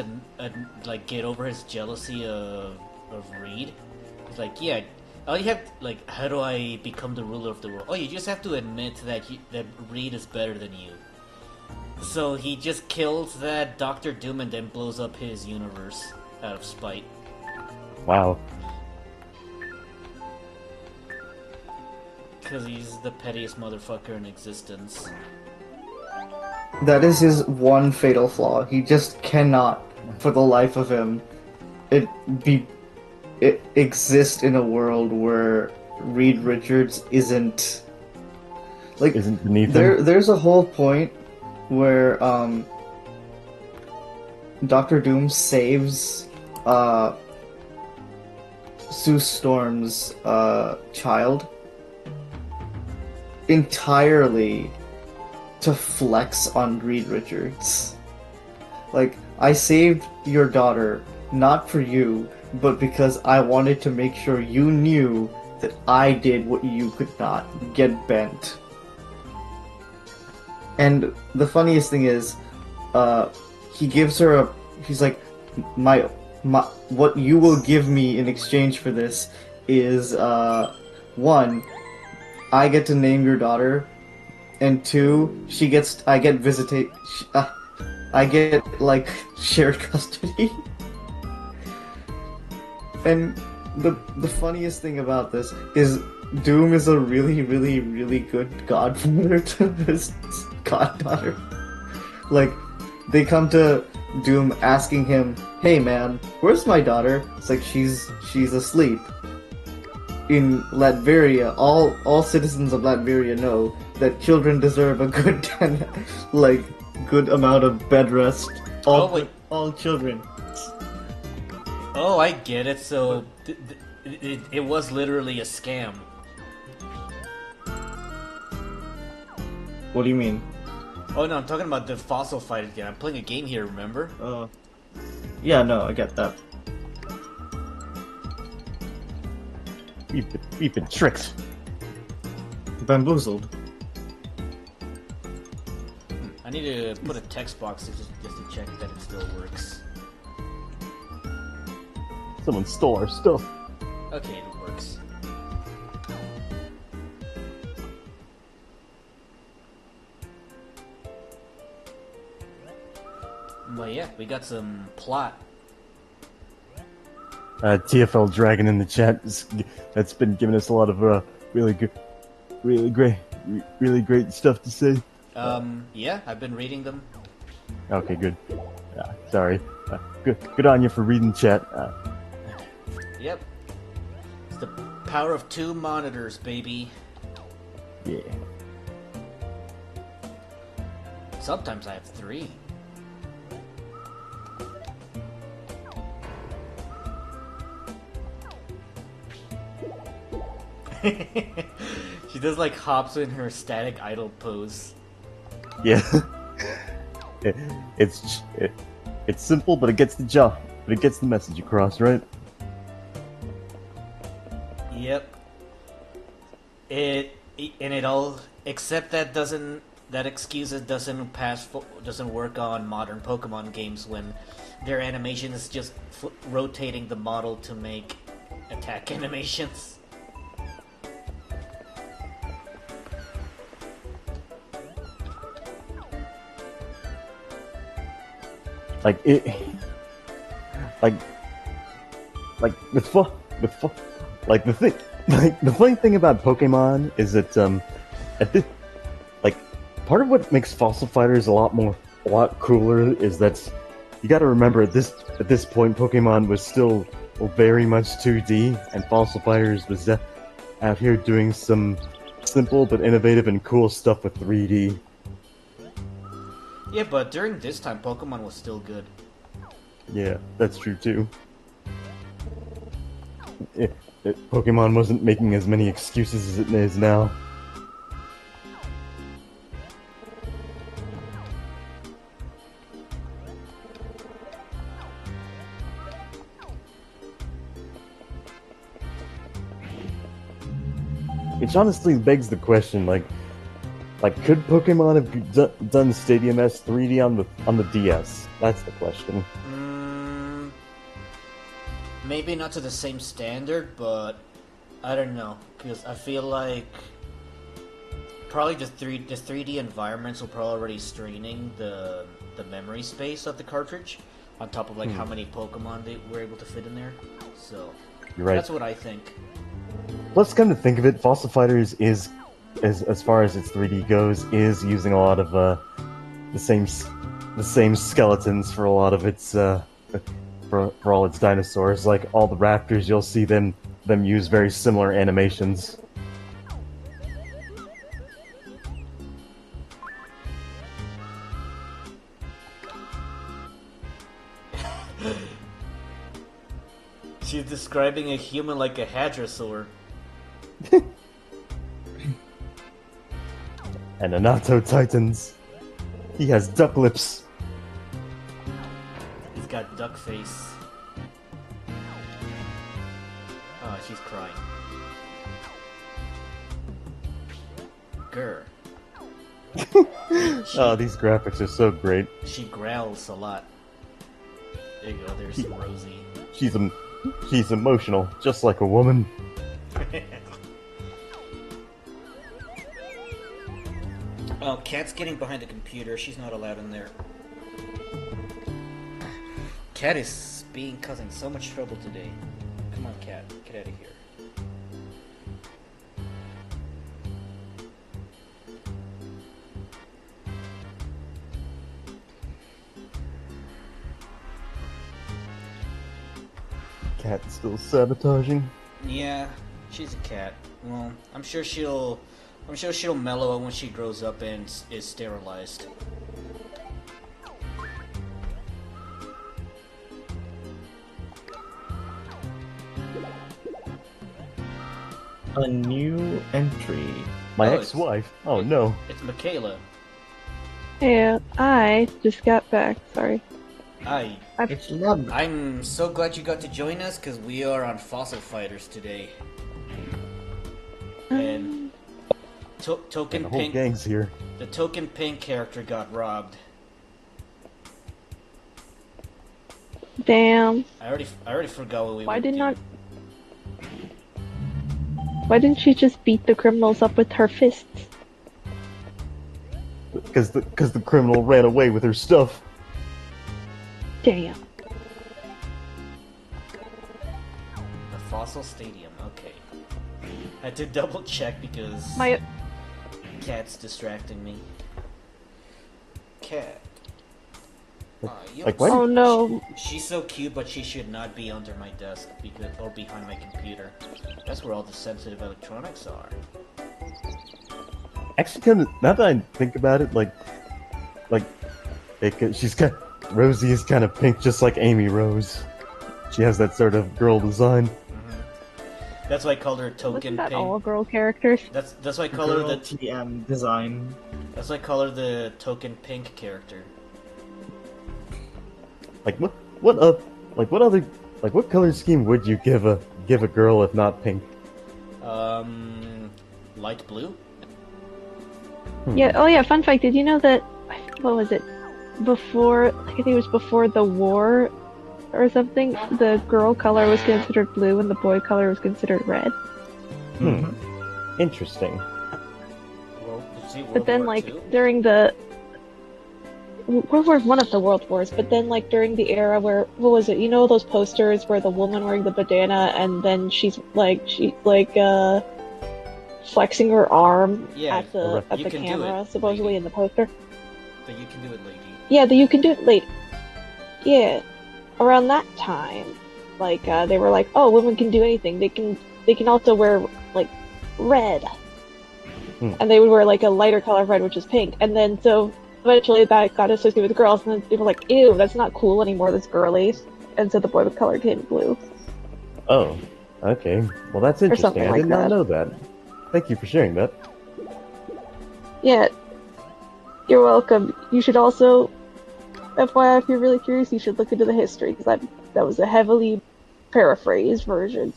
like get over his jealousy of Reed. He's like, yeah, all you have, like, how do I become the ruler of the world? Oh, you just have to admit that that Reed is better than you. So he just kills that Doctor Doom and then blows up his universe out of spite.
Wow.
Because he's the pettiest motherfucker in existence.
That is his one fatal flaw. He just cannot, for the life of him, exist in a world where Reed Richards isn't
beneath him.
There's a whole point where Doctor Doom saves Sue Storm's child entirely to flex on Reed Richards. Like, I saved your daughter not for you, but because I wanted to make sure you knew that I did what you could not, get bent. And the funniest thing is, he gives her he's like, my, what you will give me in exchange for this is, one, I get to name your daughter, and two, I get, like, shared custody. And the funniest thing about this is Doom is a really, really, really good godfather to his goddaughter. Like, they come to Doom asking him, "Hey man, where's my daughter?" It's like, she's asleep. In Latveria, all citizens of Latveria know that children deserve a good good amount of bed rest. All children.
Oh, I get it. So it was literally a scam.
What do you mean?
Oh no, I'm talking about the fossil fight again. I'm playing a game here, remember?
Yeah, no, I get that.
We've been tricked.
Bamboozled.
I need to put a text box just to check that it still works.
Someone stole our stuff.
Okay, it works. But yeah, we got some plot.
TFL Dragon in the chat that's been giving us a lot of really great stuff to say.
Yeah, I've been reading them.
Okay, good. Sorry. Good on you for reading chat.
Yep. It's the power of 2 monitors, baby.
Yeah.
Sometimes I have 3. She does like hops in her static idle pose.
Yeah. It, it's simple, but it gets the job. But it gets the message across, right?
Yep. It all except that excuses doesn't work on modern Pokemon games when their animation is just rotating the model to make attack animations.
Like it, like like the thing, like the funny thing about Pokemon is that at this, like part of what makes Fossil Fighters a lot cooler is that you got to remember at this point Pokemon was still very much 2D, and Fossil Fighters was out here doing some simple but innovative and cool stuff with 3D.
Yeah, but during this time, Pokemon was still good.
Yeah, that's true too. Pokemon wasn't making as many excuses as it is now. Which honestly begs the question, like could Pokemon have done Stadium S 3D on the DS? That's the question.
Maybe not to the same standard, but I don't know, because I feel like probably the 3D environments will probably already straining the memory space of the cartridge, on top of like how many Pokemon they were able to fit in there. So
you're right.
That's what I think.
Let's come to think of it, Fossil Fighters is, as far as its 3D goes, is using a lot of the same skeletons for a lot of its for all its dinosaurs. Like all the raptors, you'll see them use very similar animations.
She's describing a human like a hadrosaur.
And Anato Titans. He has duck lips.
He's got duck face. Oh, she's crying. Grr.
Oh, these graphics are so great.
She growls a lot. There you go, there's Rosie.
She's emotional, just like a woman.
Oh, Cat's getting behind the computer. She's not allowed in there. Cat is causing so much trouble today. Come on, Cat. Get out of here.
Cat's still sabotaging.
Yeah, she's a cat. Well, I'm sure she'll mellow out when she grows up and is sterilized.
A new entry.
My
Oh,
ex-wife. Oh no.
It's Michaela.
Yeah, I just got back. Sorry.
It's Lub.
I'm so glad you got to join us because we are on Fossil Fighters today. And Token
The whole
Pink,
gang's here.
the Token Pink character got robbed.
Damn.
I already forgot what we
Why
would
did
do.
not? Why didn't she just beat the criminals up with her fists?
Because the criminal ran away with her stuff.
Damn.
The Fossil Stadium. Okay. I had to double check because
My
Cat's distracting me. Cat. You
Like,
look
why
oh no.
She's so cute, but she should not be under my desk or behind my computer. That's where all the sensitive electronics are.
Actually, kind of, now that I think about it, like, she's kind Rosie is kind of pink, just like Amy Rose. She has that sort of girl design.
That's why I called her Token
Wasn't that
Pink.
all girl characters?
That's why I call her
Girl
the
TM design.
that's why I call her the Token Pink character.
Like what other what color scheme would you give a girl if not pink?
Light blue.
Yeah. Oh yeah. Fun fact: did you know that? What was it? Before, I think it was before the war, or something. The girl color was considered blue, and the boy color was considered red.
Interesting.
But then, like during the World War one of the World Wars, but then like during the era where what was it? You know those posters where the woman wearing the bandana and then she's flexing her arm at the camera, supposedly in the poster.
But you can do it, lady.
Yeah, you can do it late. Yeah, around that time, like they were like, oh, women can do anything. They can also wear like red, and they would wear like a lighter color of red, which is pink. And then so eventually that got associated with girls, and then people were like, ew, that's not cool anymore. That's girly. And so the boy with color became blue.
Oh, okay. Well, that's interesting.
something
I
like
did not
that.
know that. Thank you for sharing that.
Yeah, you're welcome. You should also, FYI, if you're really curious, you should look into the history, because that was a heavily paraphrased version.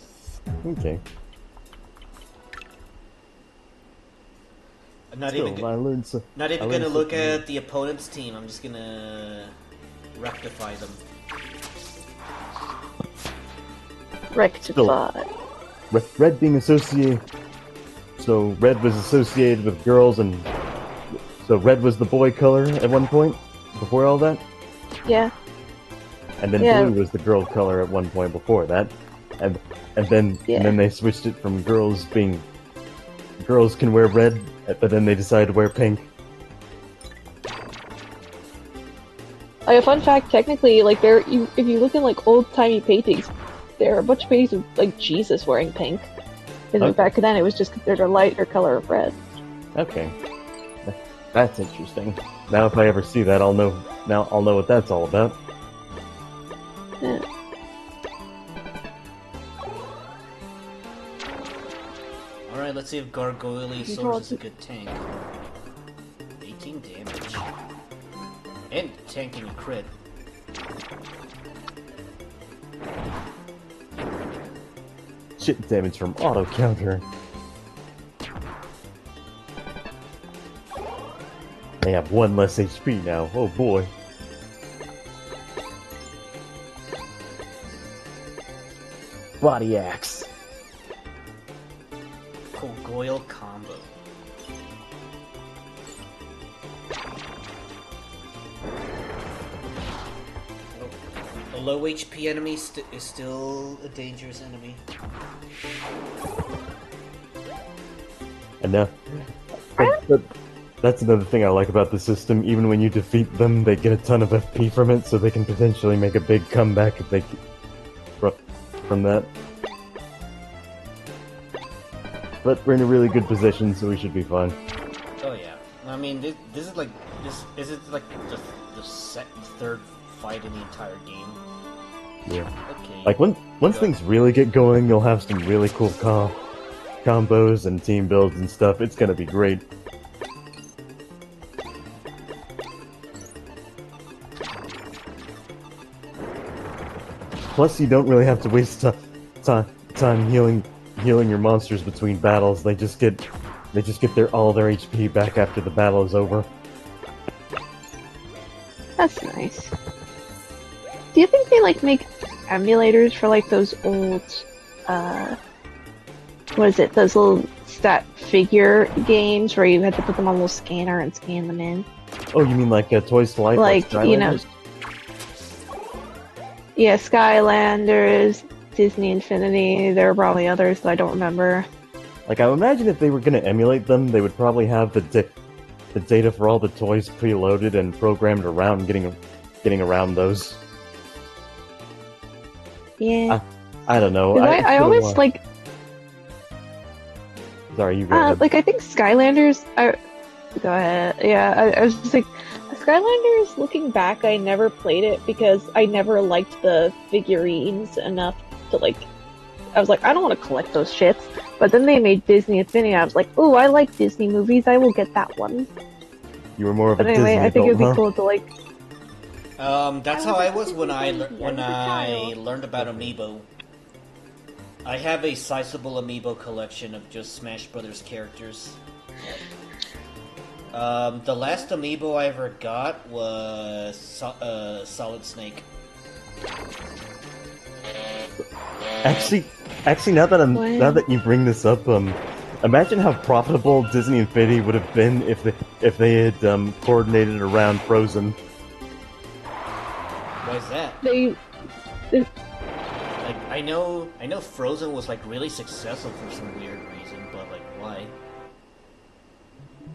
Okay.
I'm not
Still,
even
I learned so.
not
I
even
learned
gonna look
something new.
at the opponent's team. I'm just gonna rectify them.
Rectify.
Red being associated. So red was associated with girls, and so red was the boy color at one point before all that,
Yeah.
and then
Yeah.
blue was the girl color at one point before that, and then they switched it from girls can wear red, but then they decided to wear pink.
Like a fun fact, technically, like if you look at like old timey paintings, there are a bunch of paintings of like Jesus wearing pink. Because
Okay.
back then it was just considered a lighter color of red.
Okay, that's interesting. Now, if I ever see that, I'll know. Now I'll know what that's all about.
Yeah.
Alright, let's see if Gargoylesaurus is a good tank. 18 damage. And tanking a crit.
Shit damage from auto counter. They have one less HP now. Oh boy. Body axe.
Gargoyle combo. A low HP enemy is still a dangerous enemy.
And now, that's another thing I like about the system. Even when you defeat them, they get a ton of FP from it, so they can potentially make a big comeback if they from that. But we're in a really good position, so we should be fine.
Oh yeah. I mean, this is like Is it like the third fight in the entire game?
Yeah.
Okay.
Like once things really get going, you'll have some really cool combos and team builds and stuff. It's gonna be great. Plus, you don't really have to waste time healing your monsters between battles. They just get all their HP back after the battle is over.
That's nice. Do you think they like make emulators for like those old what is it, those little stat figure games where you had to put them on a little scanner and scan them in?
Oh, you mean like Toys to Life?
Like, you know, yeah, Skylanders, Disney Infinity, there are probably others that I don't remember.
Like, I would imagine if they were going to emulate them, they would probably have the data for all the toys preloaded and programmed around getting around those.
Yeah.
I don't know.
I always like.
Sorry, you go ahead.
Like I think Skylanders. Go ahead. Yeah, I was just like, Skylanders, looking back, I never played it because I never liked the figurines enough to like. I was like, I don't want to collect those shits. But then they made Disney Infinity. I was like, oh, I like Disney movies. I will get that one.
You were more of a
But anyway,
Disney
I think
adult,
it'd be
huh?
cool to like.
That's
I
how
was
I
a
was when
Disney
I
baby,
when
I was a
I
child.
learned about Amiibo. I have a sizable Amiibo collection of just Smash Brothers characters. The last Amiibo I ever got was Solid Snake.
Actually, now that
Wow.
now that you bring this up, imagine how profitable Disney Infinity would have been if they had coordinated around Frozen.
Why is that?
They
Like, I know Frozen was like really successful for some weird reason, but like, why?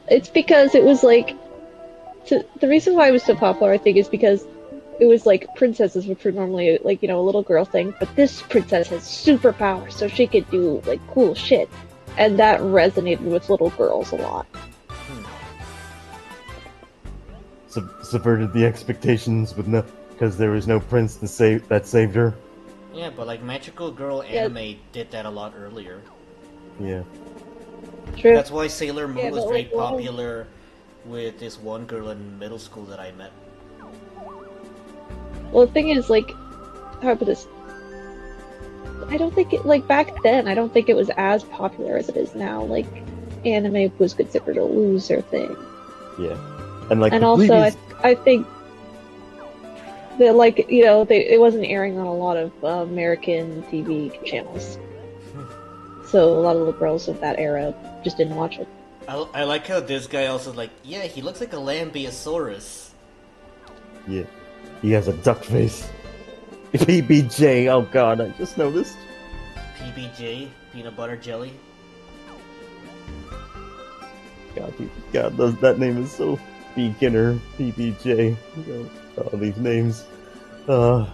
It's because it was like the reason why it was so popular, I think, is because it was like princesses, which were normally like a little girl thing, but this princess has superpowers, so she could do like cool shit, and that resonated with little girls a lot.
Subverted the expectations with no because there was no prince to save that saved her.
Yeah, but like Magical Girl
Yeah.
anime did that a lot earlier.
Yeah.
True.
That's why Sailor Moon
Yeah,
was
but,
very
like, one of-
popular with this one girl in middle school that I met.
Well, the thing is, like, how do I put this? I don't think it like back then. I don't think it was as popular as it is now. Like, anime was considered a loser thing.
Yeah. And like
And
the
also,
previous,
I think that like it wasn't airing on a lot of American TV channels, so a lot of little girls of that era just didn't watch it.
I like how this guy also like, yeah, he looks like a Lambeosaurus.
yeah, he has a duck face. PBJ. Oh god, I just noticed.
PBJ, peanut butter jelly.
God, that name is so beginner. PBJ. Oh, these names.
Oh,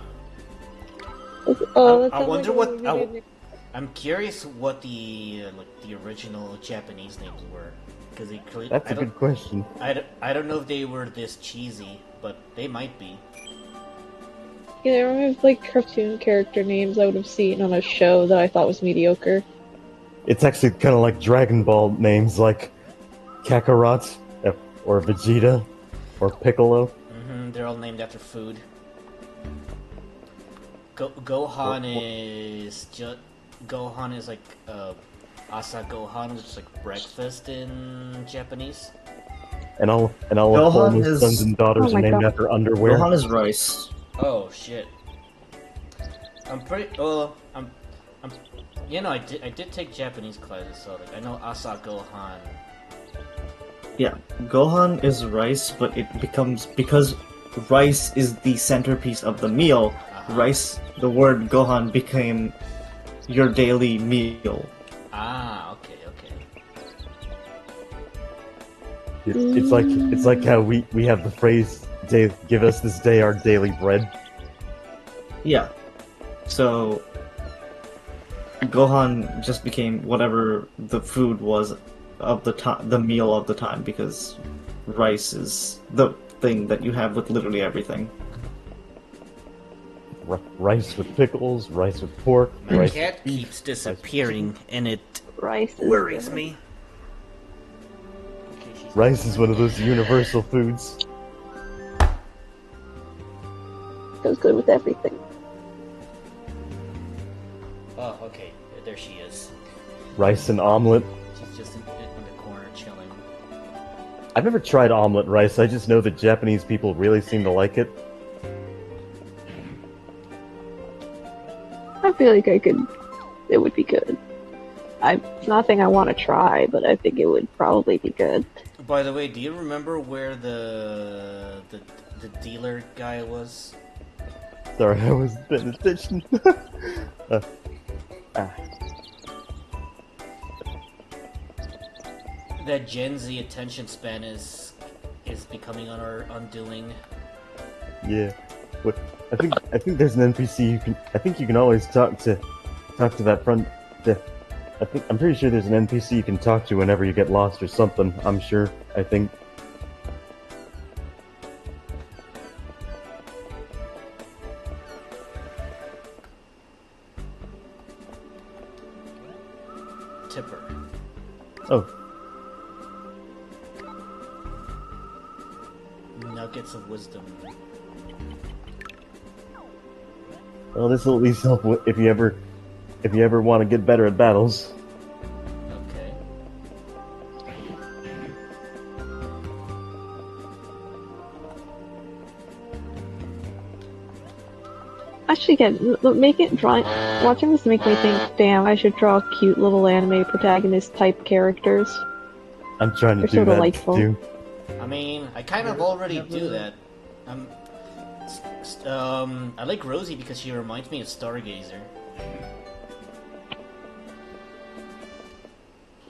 that
I
sounds
wonder
like a
what-
really
I-
good name.
I'm curious what the original Japanese names were, because they clearly.
That's a good question.
I don't know if they were this cheesy, but they might be.
Yeah, I remember like cartoon character names I would have seen on a show that I thought was mediocre.
It's actually kind of like Dragon Ball names, like Kakarot, or Vegeta, or Piccolo.
They're all named after food. Gohan is just Gohan is like Asa Gohan, which is like breakfast in Japanese.
And all of
Gohan
Bulma's
is-
sons and daughters
Oh my
are named
God.
after underwear.
Gohan is rice.
Oh shit! I'm pretty. I did take Japanese classes, so like I know Asa Gohan.
Yeah, Gohan is rice, but it becomes because rice is the centerpiece of the meal. Rice, the word Gohan became your daily meal.
Ah, okay.
It's like how we have the phrase "Give us this day our daily bread."
Yeah. So Gohan just became whatever the food was of the time, the meal of the time, because rice is the thing that you have with literally everything.
Rice with pickles, rice with pork,
My
rice
cat
with beef,
keeps disappearing, and it
Rice is
worries
good.
me. Okay, she's
Rice is one of those universal foods.
Goes good with everything.
Oh, okay. There she is.
Rice and omelet.
She's just in the corner chilling.
I've never tried omelet rice. I just know that Japanese people really seem to like it.
I feel like it would be good. It's nothing I want to try, but I think it would probably be good.
By the way, do you remember where the dealer guy was?
Sorry, I wasn't paying attention.
That Gen Z attention span is becoming on our undoing.
Yeah. What? I think there's an NPC you can. I think you can always talk to that front. I'm pretty sure there's an NPC you can talk to whenever you get lost or something. I'm sure. I think.
Tipper.
Oh,
Nuggets of wisdom.
well, this will at least help if you ever want to get better at battles.
Okay.
Actually, again, make it drawing. Watching this make me think, damn, I should draw cute little anime protagonist type characters.
I'm trying to
They're
do
so
that
delightful.
too.
I mean, I kind of already do that. I like Rosie because she reminds me of Stargazer.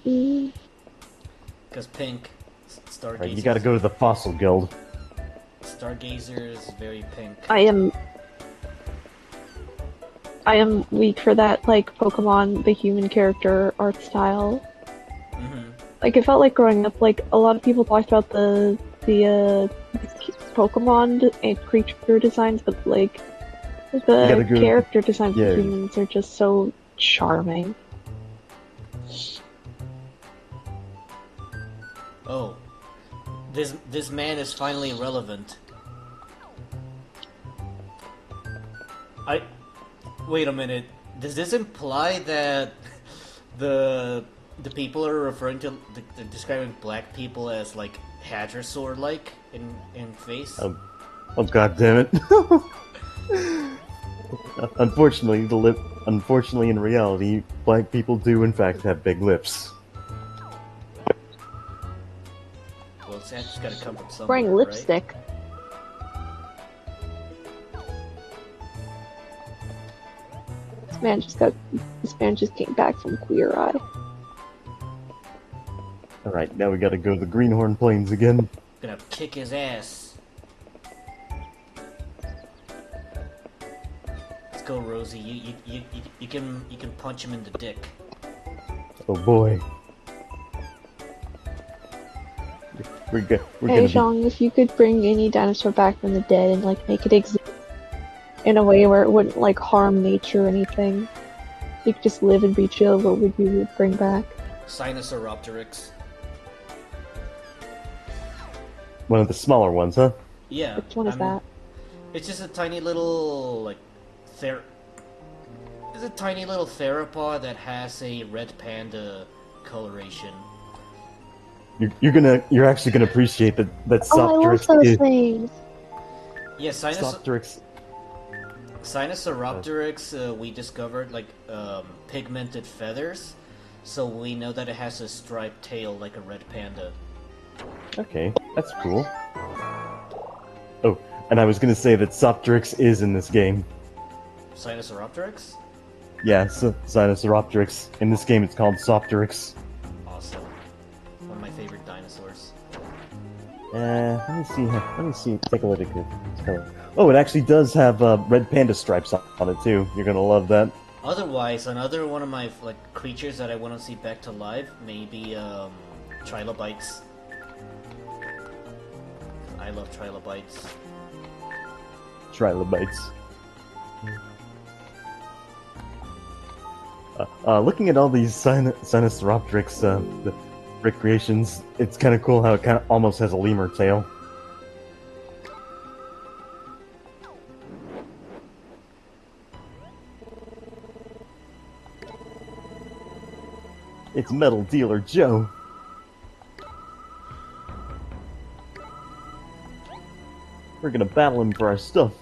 Mm.
Because pink, Stargazer.
Right, you gotta go to the Fossil Guild.
Stargazer is very pink.
I am weak for that, like, Pokemon, the human character art style.
Mm-hmm.
Like, it felt like growing up, like, a lot of people talked about the Pokemon and creature designs, but, like,
gotta
the
go-
character designs
yeah.
of humans are just so charming.
Oh, this man is finally relevant. Wait a minute. Does this imply that the people are referring to they're describing black people as like Hadrosaur like in face?
Oh god damn it. Unfortunately, in reality, black people do in fact have big lips.
Well, it's just gotta come from somewhere,
Wearing
right?
lipstick. This man just came back from Queer Eye.
Alright, now we gotta go to the Greenhorn Plains again.
Gonna kick his ass. Let's go, Rosie. You can punch him in the dick.
Oh boy. We're
Hey,
gonna be...
Zhang, if you could bring any dinosaur back from the dead and, like, make it exist in a way where it wouldn't, like, harm nature or anything, you could just live and be chill, what would you bring back?
Sinosauropteryx.
One of the smaller ones, huh?
Yeah.
Which one is that?
It's just a tiny little like It's a tiny little theropod that has a red panda coloration.
You're actually gonna appreciate that
Oh, I love
Sopteryx
those
is
things!
Yeah,
Sopteryx.
Sinosauropteryx, we discovered like pigmented feathers, so we know that it has a striped tail like a red panda.
Okay, that's cool. Oh, and I was gonna say that Sopteryx is in this game.
Sinosauropteryx?
Yeah, Sinosauropteryx. In this game, it's called Sopteryx.
Awesome. One of my favorite dinosaurs.
Let me see. Take a look at its color. Oh, it actually does have red panda stripes on it too. You're gonna love that.
Otherwise, another one of my like creatures that I want to see back to life, maybe trilobites. I love trilobites.
Trilobites. Looking at all these Sinosauropteryx the recreations, it's kind of cool how it kind of almost has a lemur tail. It's Metal Dealer Joe. We're gonna battle him for our stuff.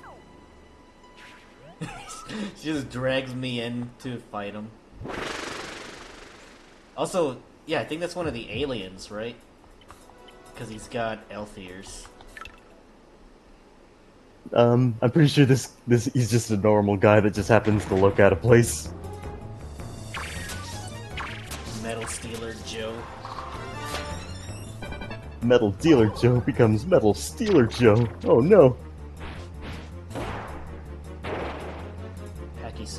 She just drags me in to fight him. Also, yeah, I think that's one of the aliens, right? Because he's got elf ears.
I'm pretty sure this he's just a normal guy that just happens to look out of place.
Metal Stealer Joe.
Metal Dealer Joe becomes Metal Stealer Joe. Oh no!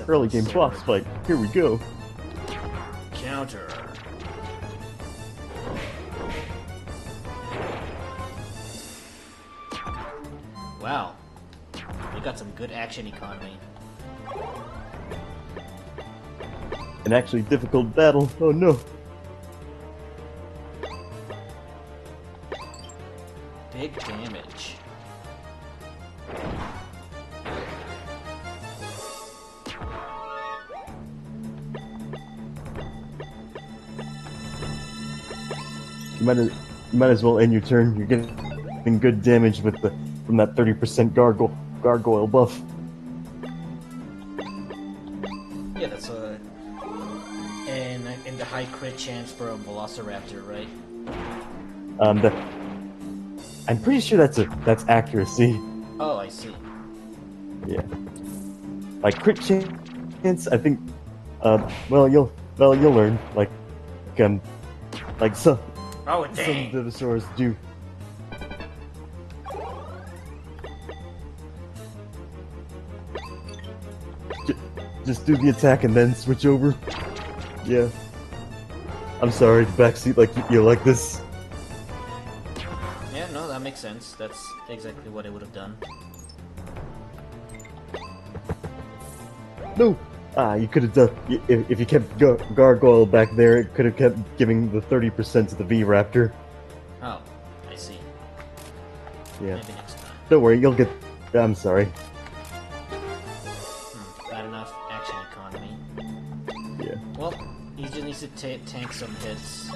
Early game boss fight. Here we go.
Counter. counter. Wow. We got some good action economy.
An actually difficult battle. Oh no.
Big damage.
You might as well end your turn. You're getting good damage with from that 30% gargoyle buff.
Yeah, that's a... And the high crit chance for a Velociraptor, right?
I'm pretty sure that's accuracy.
Oh, I see.
Yeah. Like crit chance, I think. You'll learn. Like some
Oh, dang!
dinosaurs do. Just do the attack and then switch over. Yeah. I'm sorry, the backseat like you like this.
Yeah, no, that makes sense. That's exactly what I would have done.
No! You could have done... If you kept Gargoyle back there, it could have kept giving the 30% to the V-Raptor.
Oh, I see.
Yeah.
Maybe next time.
Don't worry, you'll get... I'm sorry.
Not enough action economy.
Yeah.
Well, he just needs to tank some hits.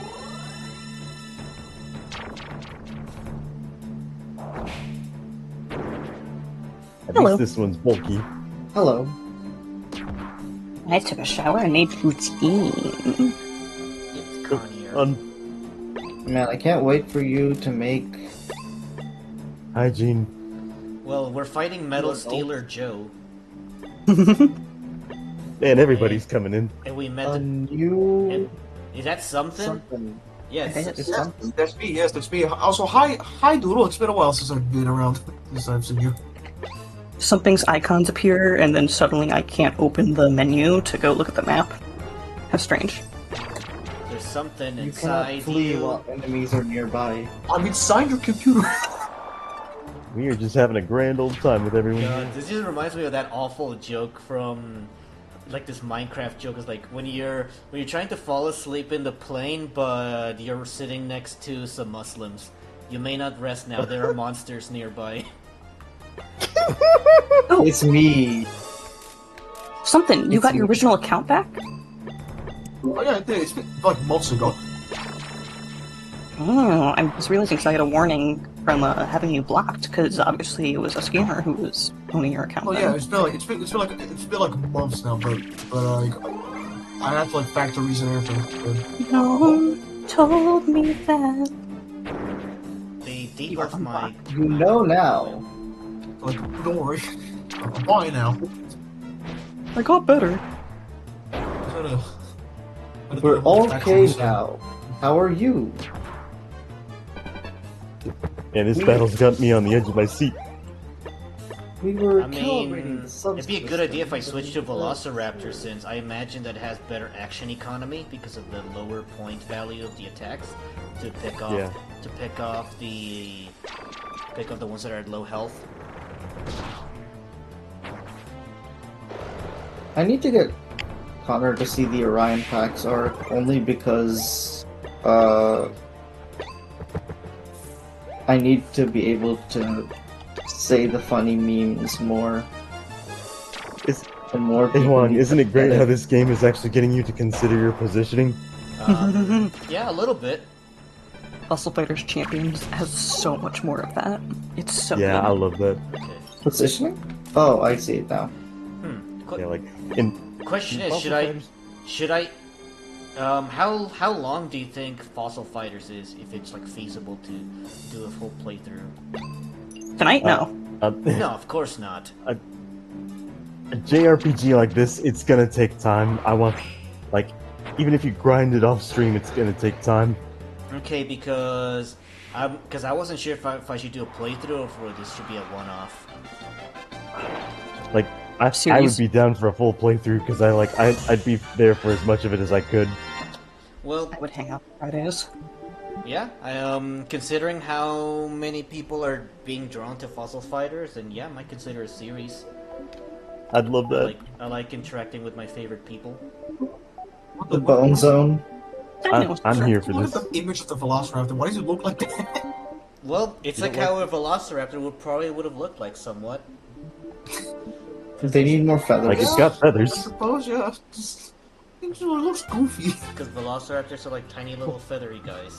At
Hello.
least this one's bulky.
Hello.
I took a shower and made poutine.
It's Connier.
Man, I can't wait for you to make...
Hygiene.
Well, we're fighting Metal Stealer Joe,
Man, everybody's coming in.
and we met
A
the...
new...
Is that something? Yes.
It's something.
That's me. Yes, that's me. Also, hi, Doodle. It's been a while since I've been around. Since I've seen you.
Something's icons appear, and then suddenly I can't open the menu to go look at the map. How strange.
There's something
You cannot
inside
flee
you.
while enemies are nearby.
I'm inside your computer.
We are just having a grand old time with everyone.
God, this just reminds me of that awful joke from, like, this Minecraft joke. Is like when you're trying to fall asleep in the plane, but you're sitting next to some Muslims. You may not rest now. There are monsters nearby.
It's me.
Something, you got your original account back?
Oh yeah, I did. It's been like months ago.
Oh, I was realizing because I got a warning from having you blocked, because obviously it was a scammer who was owning your account.
Oh
then.
yeah, it's been like months now, but I have to like factories and everything.
No one told me that.
The debuff my...
You know now.
Like, don't worry, I'm fine now.
I got better.
We're all okay now. How are you?
And this battle's got me on the edge of my seat.
We were
I
calibrating
mean,
the subs.
it'd be a good idea if I switched to Velociraptor, since I imagine that it has better action economy because of the lower point value of the attacks to pick off
Yeah.
the ones that are at low health.
I need to get Connor to see the Orion packs arc only because I need to be able to say the funny memes more.
It's,
And more
hey
people
Juan,
need
isn't
to
it great
get
how this game is actually getting you to consider your positioning?
Yeah, a little bit.
Fossil Fighters Champions has so much more of that. It's so
Yeah,
good.
I love that.
Okay.
Positioning? Oh, I see it now.
Yeah, like in
Question is,
Fossil
should I? How long do you think Fossil Fighters is, if it's like feasible to do a full playthrough?
Tonight? No.
No, of course not.
A JRPG like this, it's gonna take time. I want, like, even if you grind it off stream, it's gonna take time.
Okay, because I wasn't sure if I should do a playthrough or if this should be a one-off.
Like, I would
Series.
be down for a full playthrough because I'd be there for as much of it as I could.
Well,
I would hang out Fridays.
yeah, considering how many people are being drawn to fossil fighters, and yeah, I might consider a series.
I'd love that.
I like interacting with my favorite people.
What
The Bone Zone.
I'm here for
Look at
this.
the image of the Velociraptor. Why does it look like that?
Well, it's
You
like
don't
how a Velociraptor would have looked like somewhat.
They need more feathers.
Like, it's got feathers.
I suppose, yeah. Just, it looks goofy.
Because Velociraptors are like tiny little feathery guys.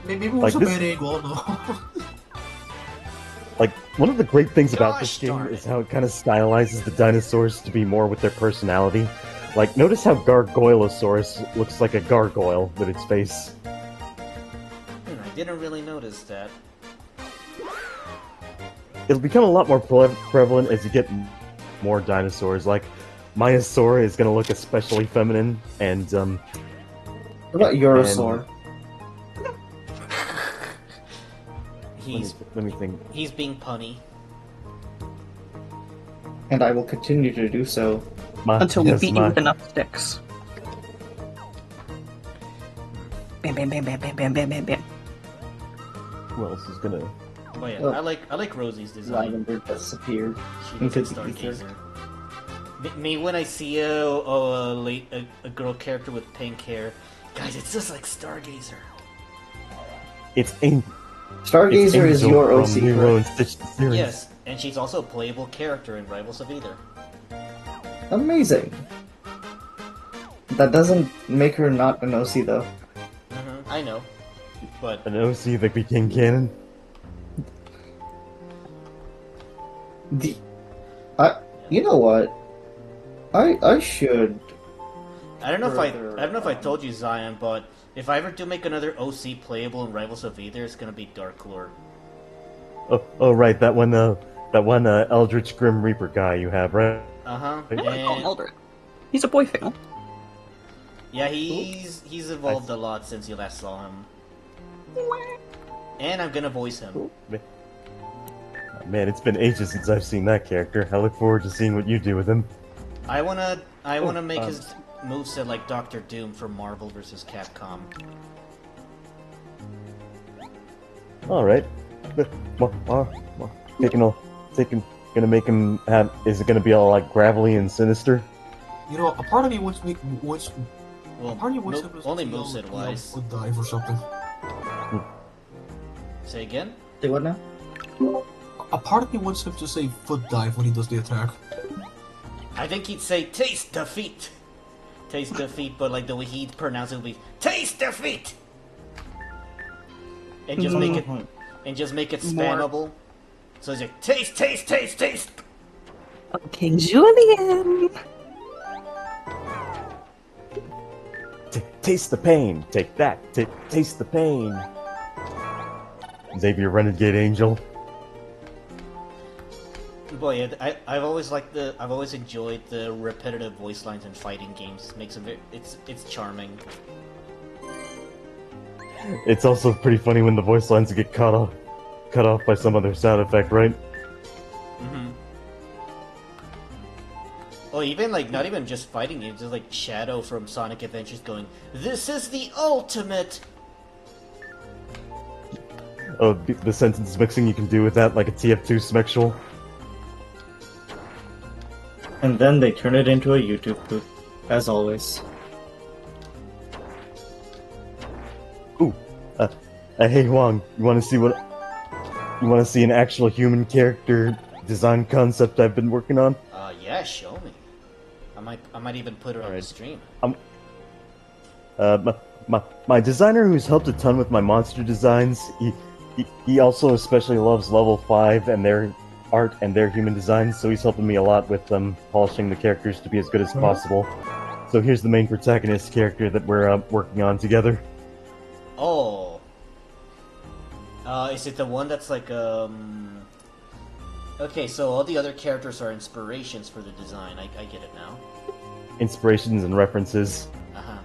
Maybe it
Like
was a
this-
bad angle, no.
Like, one of the great things about this
Gosh
game
darn
is
it.
how it kind of stylizes the dinosaurs to be more with their personality. Like, notice how Gargoylosaurus looks like a gargoyle with its face.
I didn't really notice that.
It'll become a lot more prevalent as you get more dinosaurs. Like, Maiasaur is going to look especially feminine, and,
What about Eurosaur?
let me think.
He's being punny.
And I will continue to do so.
Until we
Yes,
beat you with enough sticks. Bam, bam, bam, bam, bam, bam, bam, bam, bam.
Who else is gonna...
Oh yeah,
Oh.
I like Rosie's design.
Lavender disappeared
She
into
looks
the
like
ether.
Stargazer. Me when I see a girl character with pink hair, guys, it's just like Stargazer.
It's Angel.
Stargazer is your
from
OC,
Lilo
correct?
and Stitch the series.
Yes, and she's also a playable character in Rivals of Either.
Amazing. That doesn't make her not an OC though.
I know, but
An OC that became canon.
You know what? I should.
I don't know
Further,
if I told you, Zion, but if I ever do make another OC playable in Rivals of Either, it's gonna be Dark Lore.
Oh, right, that one Eldritch Grim Reaper guy you have, right?
Uh-huh.
I like
And
Eldred. He's a boy fan.
yeah, he's evolved a lot since you last saw him. And I'm gonna voice him.
Man, it's been ages since I've seen that character. I look forward to seeing what you do with him.
I wanna make his moveset like Doctor Doom from Marvel vs. Capcom.
Alright. Gonna make him have... Is it gonna be all, like, gravelly and sinister?
You know, a part of me wants me
Well,
a part of me wants
no-
him to
only
feel,
moveset
you know,
wise.
would dive or something.
Say again?
Say what now?
A part of me wants him to say foot dive when he does the attack.
I think he'd say taste defeat. Taste defeat, but like the way he'd pronounce it would be taste defeat. And just make it spammable. So it's like taste, taste, taste, taste.
Okay, Julian.
Taste the pain. Take that. Taste the pain. Xavier Renegade Angel.
Boy, yeah, I've always enjoyed the repetitive voice lines in fighting games. Makes it it's charming.
It's also pretty funny when the voice lines get cut off by some other sound effect, right?
Mm-hmm. Oh, even like not even just fighting games, just like Shadow from Sonic Adventures going, "This is the ultimate."
Oh, the sentence mixing you can do with that, like a TF2 Smexual.
And then they turn it into a YouTube poop, as always.
Ooh, hey Wong, you want to see what? You want to see an actual human character design concept I've been working on?
Yeah, show me. I might even put it on the stream.
My designer, who's helped a ton with my monster designs, he also especially loves level 5 and their art and their human designs, so he's helping me a lot with polishing the characters to be as good as possible. So here's the main protagonist character that we're working on together.
Oh. Is it the one that's like, Okay, so all the other characters are inspirations for the design. I get it now.
Inspirations and references.
Uh-huh.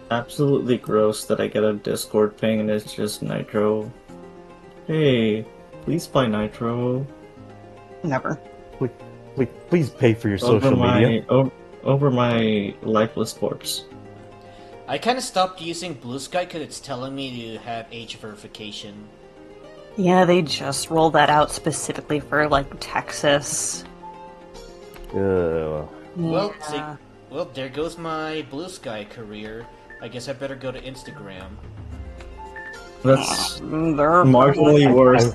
Absolutely gross that I get a Discord ping and it's just Nitro. Hey, please buy Nitro.
Never.
Please pay for your social media.
over my lifeless corpse.
I kind of stopped using Blue Sky because it's telling me to have age verification.
Yeah, they just rolled that out specifically for like Texas.
Well,
Yeah.
well, there goes my Blue Sky career. I guess I better go to Instagram.
That's
They're
marginally worse.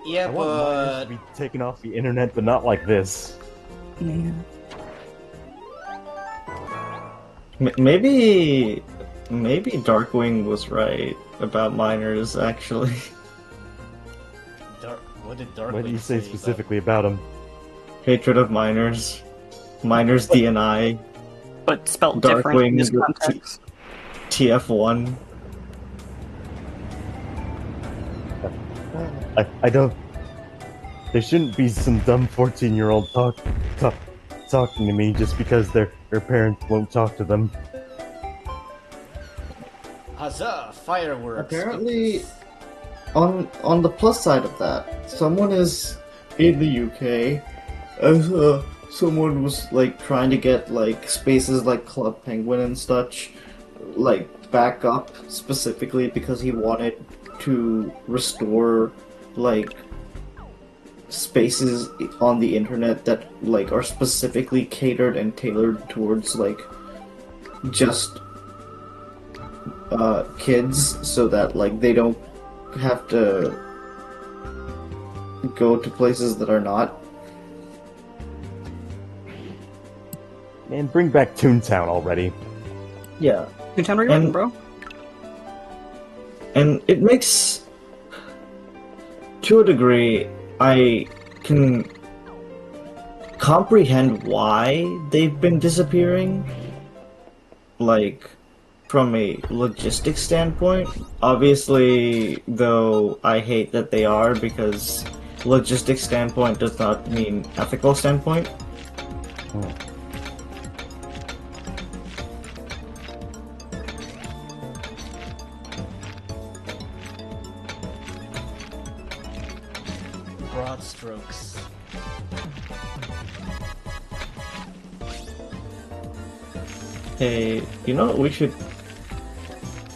Yeah,
I want minors to be taken off the internet, but not like this.
Yeah.
Maybe Darkwing was right about minors, actually.
What did Darkwing
What do you say
about-
specifically about him?
Hatred of minors. Minors DNI.
But spelled different in this
Darkwing
context.
TF1.
I don't. There shouldn't be some dumb 14-year-old talking to me just because their parents won't talk to them.
Huzzah! Fireworks!
Apparently, on the plus side of that, someone is in the UK, as someone was like trying to get like spaces like Club Penguin and such, like back up specifically because he wanted to restore like spaces on the internet that like are specifically catered and tailored towards like just kids, so that like they don't have to go to places that are not.
Man, bring back Toontown already.
Yeah,
Good time rewritten,
And-
bro.
and it makes, to a degree, I can comprehend why they've been disappearing. Like, from a logistics standpoint, obviously, though, I hate that they are because logistics standpoint does not mean ethical standpoint.
Broad strokes.
Hey, you know what we should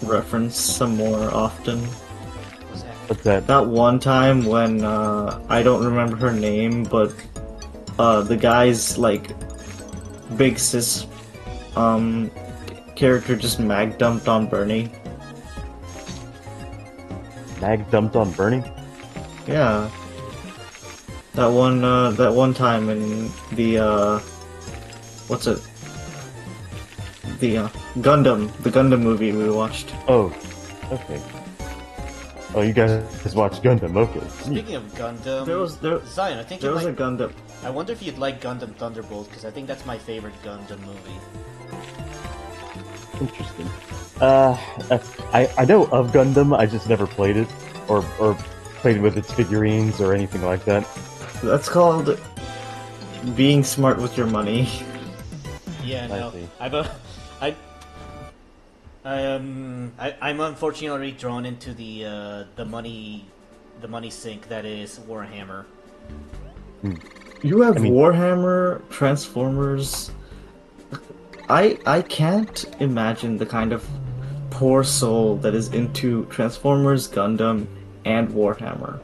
reference some more often?
What's that?
What's that?
That one time when, I don't remember her name, but, the guy's, like, big sis, character just mag dumped on Bernie.
Mag dumped on Bernie?
Yeah. That one time in the, what's it? The Gundam movie we watched.
Oh, okay. Oh, you guys just watched Gundam, okay.
Speaking of Gundam,
There
Zion, I think
was
you
a
like.
Gundam.
I wonder if you'd like Gundam Thunderbolt because I think that's my favorite Gundam movie.
Interesting. I know of Gundam, I just never played it, or played with its figurines or anything like that.
That's called being smart with your money.
Yeah,
I
no,
see.
I'm unfortunately drawn into the money sink that is Warhammer.
You have
I mean-
Warhammer, Transformers. I can't imagine the kind of poor soul that is into Transformers, Gundam, and Warhammer.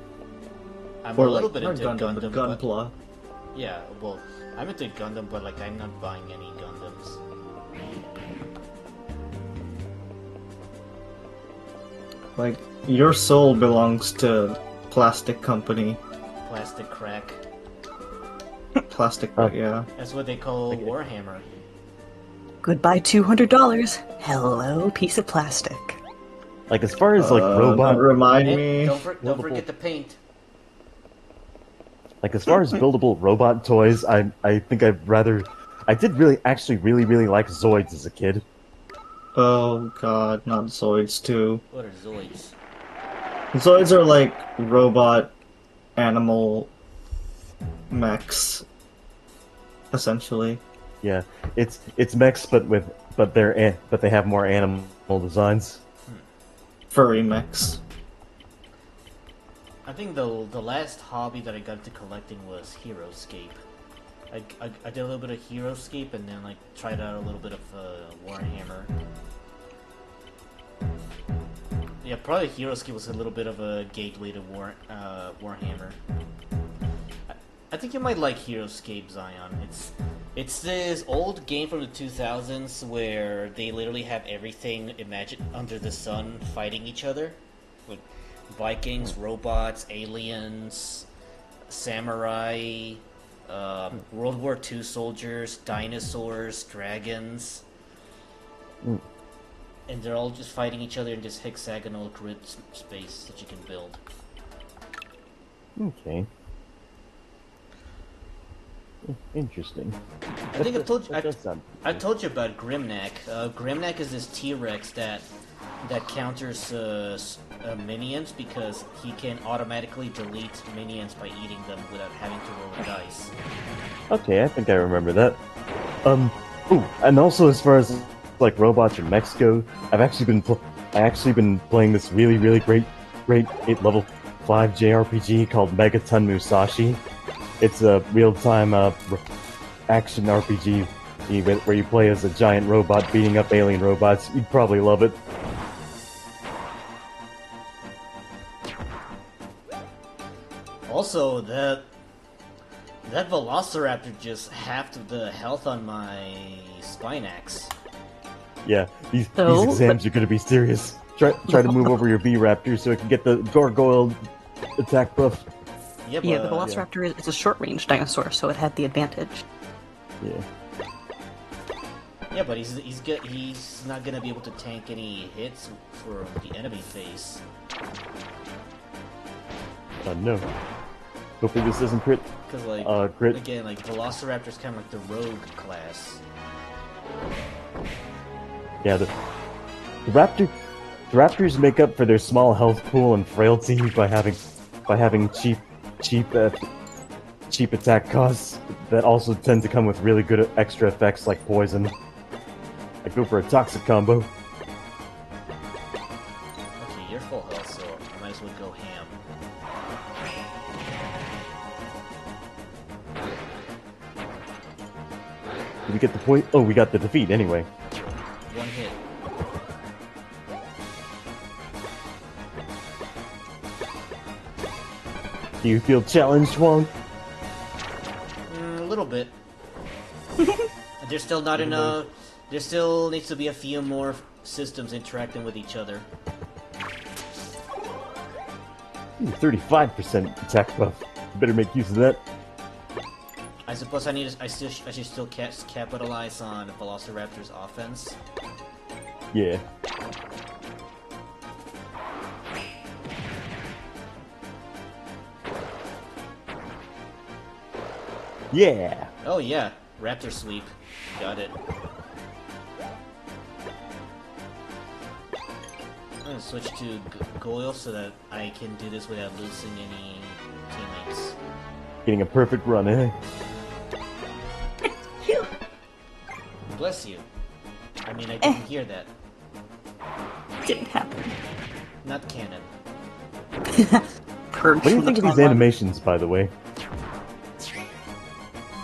I'm
Or
a little
like,
bit
not
into
Gundam, but
Gundam, but
Gunpla.
yeah, well, I'm into Gundam, but like I'm not buying any Gundams.
Like, your soul belongs to Plastic Company.
Plastic crack.
Plastic,
Oh.
yeah.
That's what they call
Okay.
Warhammer.
Goodbye, $200. Hello, piece of plastic.
Like, as far as, like, robot...
Don't remind
And
me.
don't
Buildable.
forget the paint.
Like, as far as buildable robot toys, I think I'd rather... I did really like Zoids as a kid.
Oh god, not Zoids too.
What are Zoids?
Zoids are like robot animal mechs, essentially.
Yeah, it's mechs, but they have more animal designs.
Furry mechs.
I think the last hobby that I got into collecting was Heroescape. I did a little bit of Heroescape and then like tried out a little bit of Warhammer. Yeah, probably Heroescape was a little bit of a gateway to Warhammer. I think you might like Heroescape, Zion. It's this old game from the 2000s where they literally have everything imagined under the sun fighting each other. Like Vikings, robots, aliens, samurai, World War II soldiers, dinosaurs, dragons. And they're all just fighting each other in this hexagonal grid space that you can build.
Okay. Interesting.
I think
That does sound
I told you about Grimnack. Grimnack is this T-Rex that counters minions because he can automatically delete minions by eating them without having to roll a dice.
Okay, I think I remember that. Ooh, and also as far as like robots or mechs go, I've actually been playing this really great 8 level 5 JRPG called Megaton Musashi. It's a real-time action RPG where you play as a giant robot beating up alien robots. You'd probably love it.
Also, that Velociraptor just halved the health on my Spinax.
Yeah, these
So?
exams are gonna be serious. Try to move over your V-Raptor so it can get the gargoyle attack buff.
Yeah, but,
Yeah, the Velociraptor is a short-range dinosaur, so it had the advantage.
Yeah.
Yeah, but he's not gonna be able to tank any hits for the enemy phase.
No. Hopefully this doesn't crit.
Because like
Crit.
again, like Velociraptor's kind of like the rogue class.
Yeah, the raptors make up for their small health pool and frailty by having cheap attack costs that also tend to come with really good extra effects like poison. I go for a toxic combo.
Okay, you're full health, so I might as well go ham.
Did we get the point? Oh, we got the defeat anyway.
One hit.
Do you feel challenged, Wong?
A little bit. There's still not enough. There still needs to be a few more systems interacting with each other.
35% attack buff. Better make use of that.
I suppose I should still capitalize on Velociraptor's offense.
Yeah. Yeah.
Oh yeah, Raptor Sweep. Got it. I'm gonna switch to Goyle so that I can do this without losing any teammates.
Getting a perfect run, eh?
Bless you. I mean, I didn't hear that.
Didn't happen.
Not canon.
Purge
What do you
from
think
the
of these
timeline.
animations, by the way?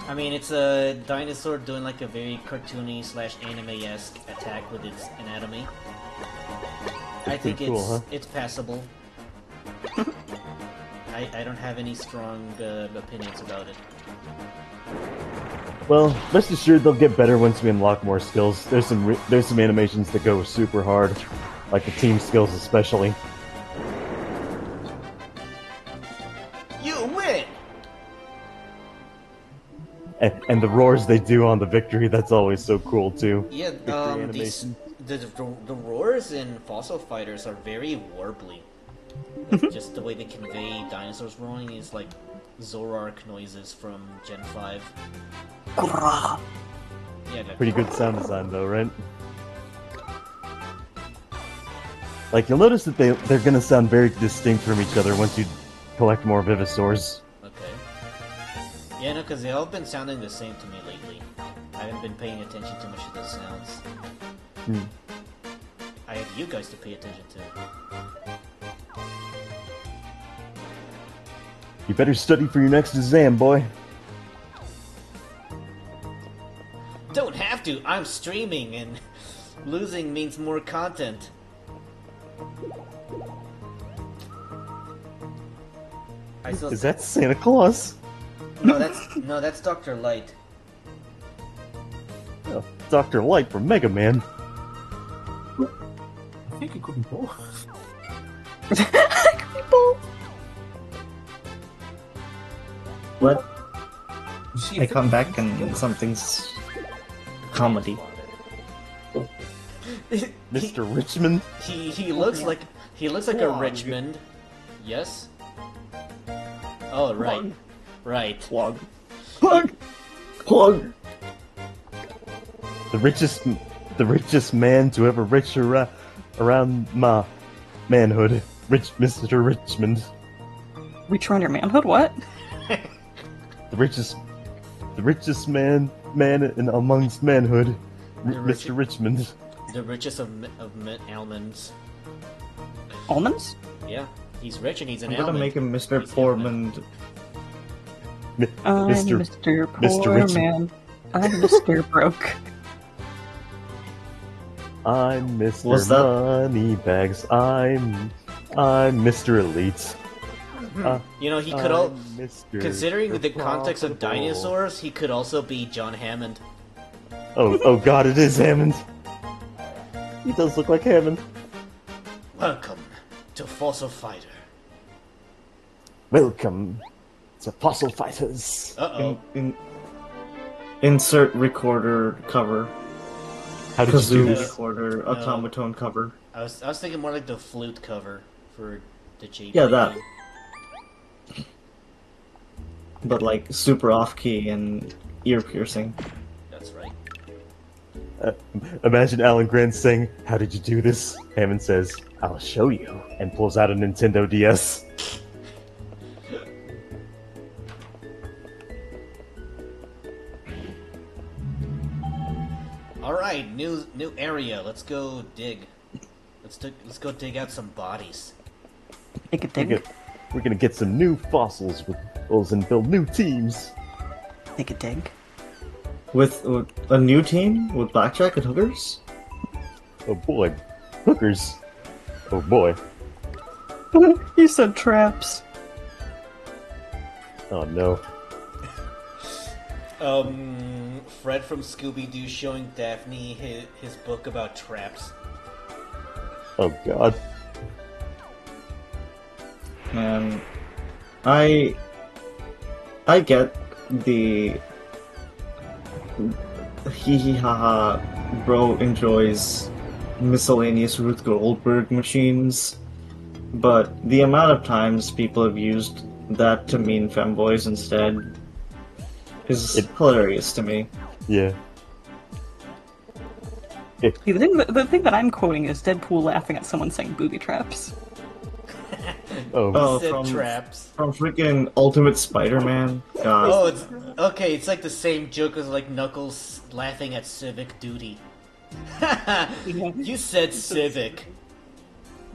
I mean, it's a dinosaur doing like a very cartoony / anime-esque attack with its anatomy. I think
pretty cool, huh?
it's passable. I don't have any strong opinions about it.
Well, rest assured they'll get better once we unlock more skills. There's some animations that go super hard, like the team skills especially.
You win!
And the roars they do on the victory, that's always so cool too.
Yeah,
Victory
these
animation.
the roars in Fossil Fighters are very warbly. Like, just the way they convey dinosaurs roaring is like Zorark noises from Gen 5.
Grah.
Yeah, like,
Pretty good sound design though, right? Like, you'll notice that they're gonna sound very distinct from each other once you collect more Vivisaurs.
Okay. Yeah, no, because they all been sounding the same to me lately. I haven't been paying attention to much of the sounds.
Hmm.
I have you guys to pay attention to.
You better study for your next exam, boy.
have to. I'm streaming, and losing means more content. I still...
Is that Santa Claus?
No, that's Dr. Light.
Oh, Dr. Light from Mega Man.
I think it could be both.
What?
You see,
I come back and something's comedy.
Mr. Richmond?
He looks like a Richmond. Yes. Oh right, right.
Plug. Plug. Plug.
The richest man to ever reach around my manhood. Mr. Richmond.
Reach around your manhood? What?
The richest man in amongst manhood. Mr. Richmond.
The richest of almonds.
Almonds?
Yeah, he's rich and he's an
I'm gonna
almond.
make him Mr.
He's
Portman.
I'm Mr. Poor
Richmond.
Man. I'm Mr. Broke.
I'm Mr.
Was that-
Moneybags. I'm Mr. Elite.
You know, he could all.
I'm Mr.
Considering the context of
Profitable.
dinosaurs, he could also be John Hammond.
Oh God, it is Hammond. He does look like Hammond.
Welcome to Fossil Fighter.
Welcome to Fossil Fighters.
Uh-oh.
Insert recorder cover.
How did you do
Kazoo
this?
recorder. Automaton cover.
I was thinking more like the flute cover for the JP.
Yeah, that. But like super off key and ear piercing.
That's right.
Imagine Alan Grant saying, "How did you do this?" Hammond says, "I'll show you," and pulls out a Nintendo DS.
All right, new area. Let's go dig. Let's go dig out some bodies.
Take a dig.
We're gonna get some new fossils with those and build new teams.
Take a dig.
With a new team with blackjack and hookers.
Oh boy, hookers. Oh boy.
You said traps.
Oh no.
Fred from Scooby-Doo showing Daphne his book about traps.
Oh god.
And I get the hee hee ha ha bro enjoys miscellaneous Ruth Goldberg machines, but the amount of times people have used that to mean femboys instead is hilarious to me.
Yeah.
See, the thing that I'm quoting is Deadpool laughing at someone saying booby traps.
Oh.
Oh,
Said
from
traps.
from freaking Ultimate Spider-Man. God.
Oh, it's okay. It's like the same joke as like Knuckles laughing at civic duty. You said civic.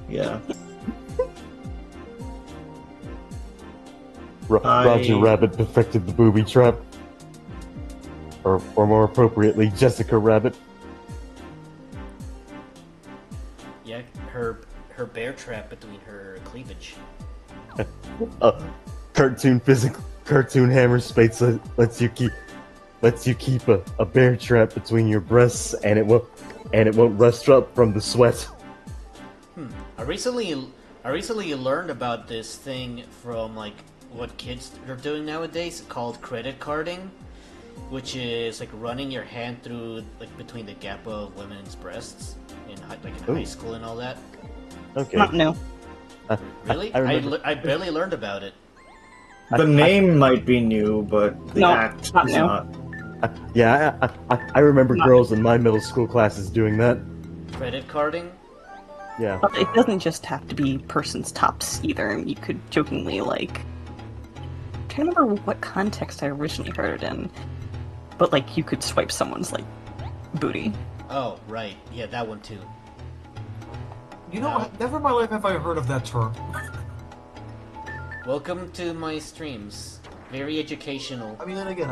Yeah.
Roger Rabbit perfected the booby trap. Or more appropriately, Jessica Rabbit.
Yeah, her bear trap between her cleavage.
Cartoon hammer space lets you keep a bear trap between your breasts, and it won't rust up from the sweat.
I recently learned about this thing from like what kids are doing nowadays called credit carding, which is like running your hand through like between the gap of women's breasts in high school and all that.
Okay.
Not new.
Really?
I remember-
I barely learned about it.
The name might be new, but the
No,
act
not
is
new.
not.
I remember
Not-
girls in my middle school classes doing that.
Credit carding?
Yeah.
But it doesn't just have to be person's tops either. You could jokingly like. I'm trying to remember what context I originally heard it in, but like you could swipe someone's like booty.
Oh, right. Yeah, that one too.
You know, never in my life have I heard of that term.
Welcome to my streams. Very educational.
I mean, then again,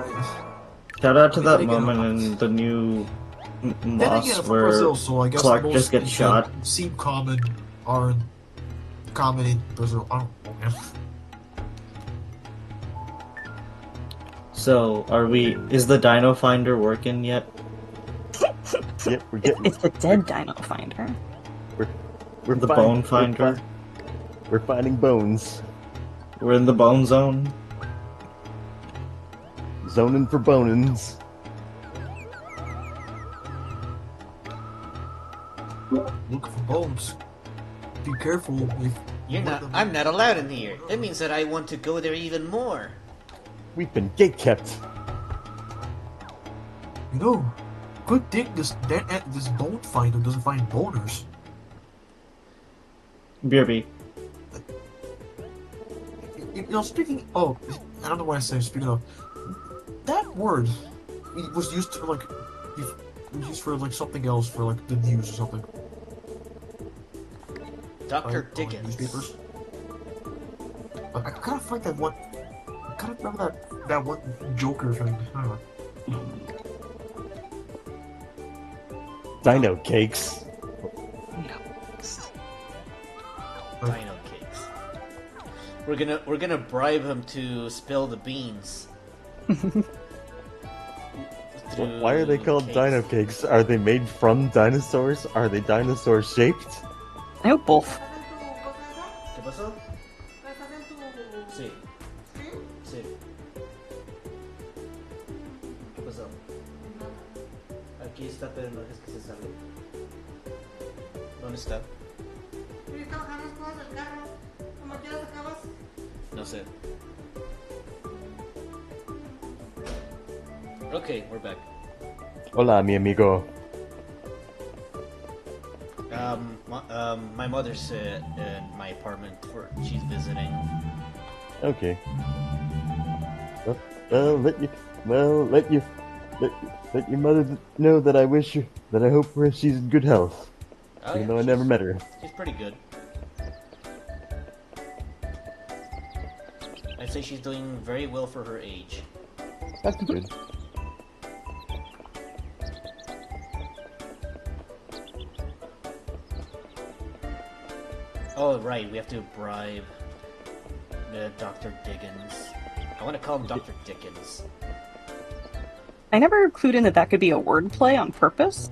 Shout out to that
Again,
moment in the new
Then
Moss
again, from
where
Brazil, so I guess
Clark
most
just gets
things
shot.
that seem common aren't common in Brazil. I don't know, man.
So, is the Dino Finder working yet?
Yep, we're getting.
It's the dead dino finder.
We're
The
find-
Bone
we're
Finder?
fi- We're finding bones.
We're in the Bone Zone.
Zoning for bonins.
Look for bones. Be careful if
I'm not allowed in here. That means that I want to go there even more.
We've been gatekept.
You know, good thing this bone finder doesn't find boners.
BRB.
You know, speaking. Oh, I don't know why I say. Speaking of, that word it was used to like, it was used for like something else for like the news or something.
Dr.
Right?
Dickens.
Newspapers. I kind of like that one. I kind of remember that one Joker thing. I don't know.
Dino cakes.
Dino cakes. We're gonna bribe him to spill the beans.
Why are they called
cakes.
dino cakes? Are they made from dinosaurs? Are they dinosaur shaped?
I hope both.
¿Qué pasó? Sí. Sí. ¿Qué pasó? Aquí está, pero no es que se salió. ¿Dónde está? No sé. Okay, we're back.
Hola, mi amigo.
My mother's in my apartment she's visiting.
Okay. Let your mother know that I wish her, that I hope she's in good health.
Oh,
Even though I never met her.
She's pretty good. I'd say she's doing very well for her age.
That's good.
Oh, right, we have to bribe Dr. Dickens. I want to call him Dr. Dickens.
I never clued in that that could be a wordplay on purpose,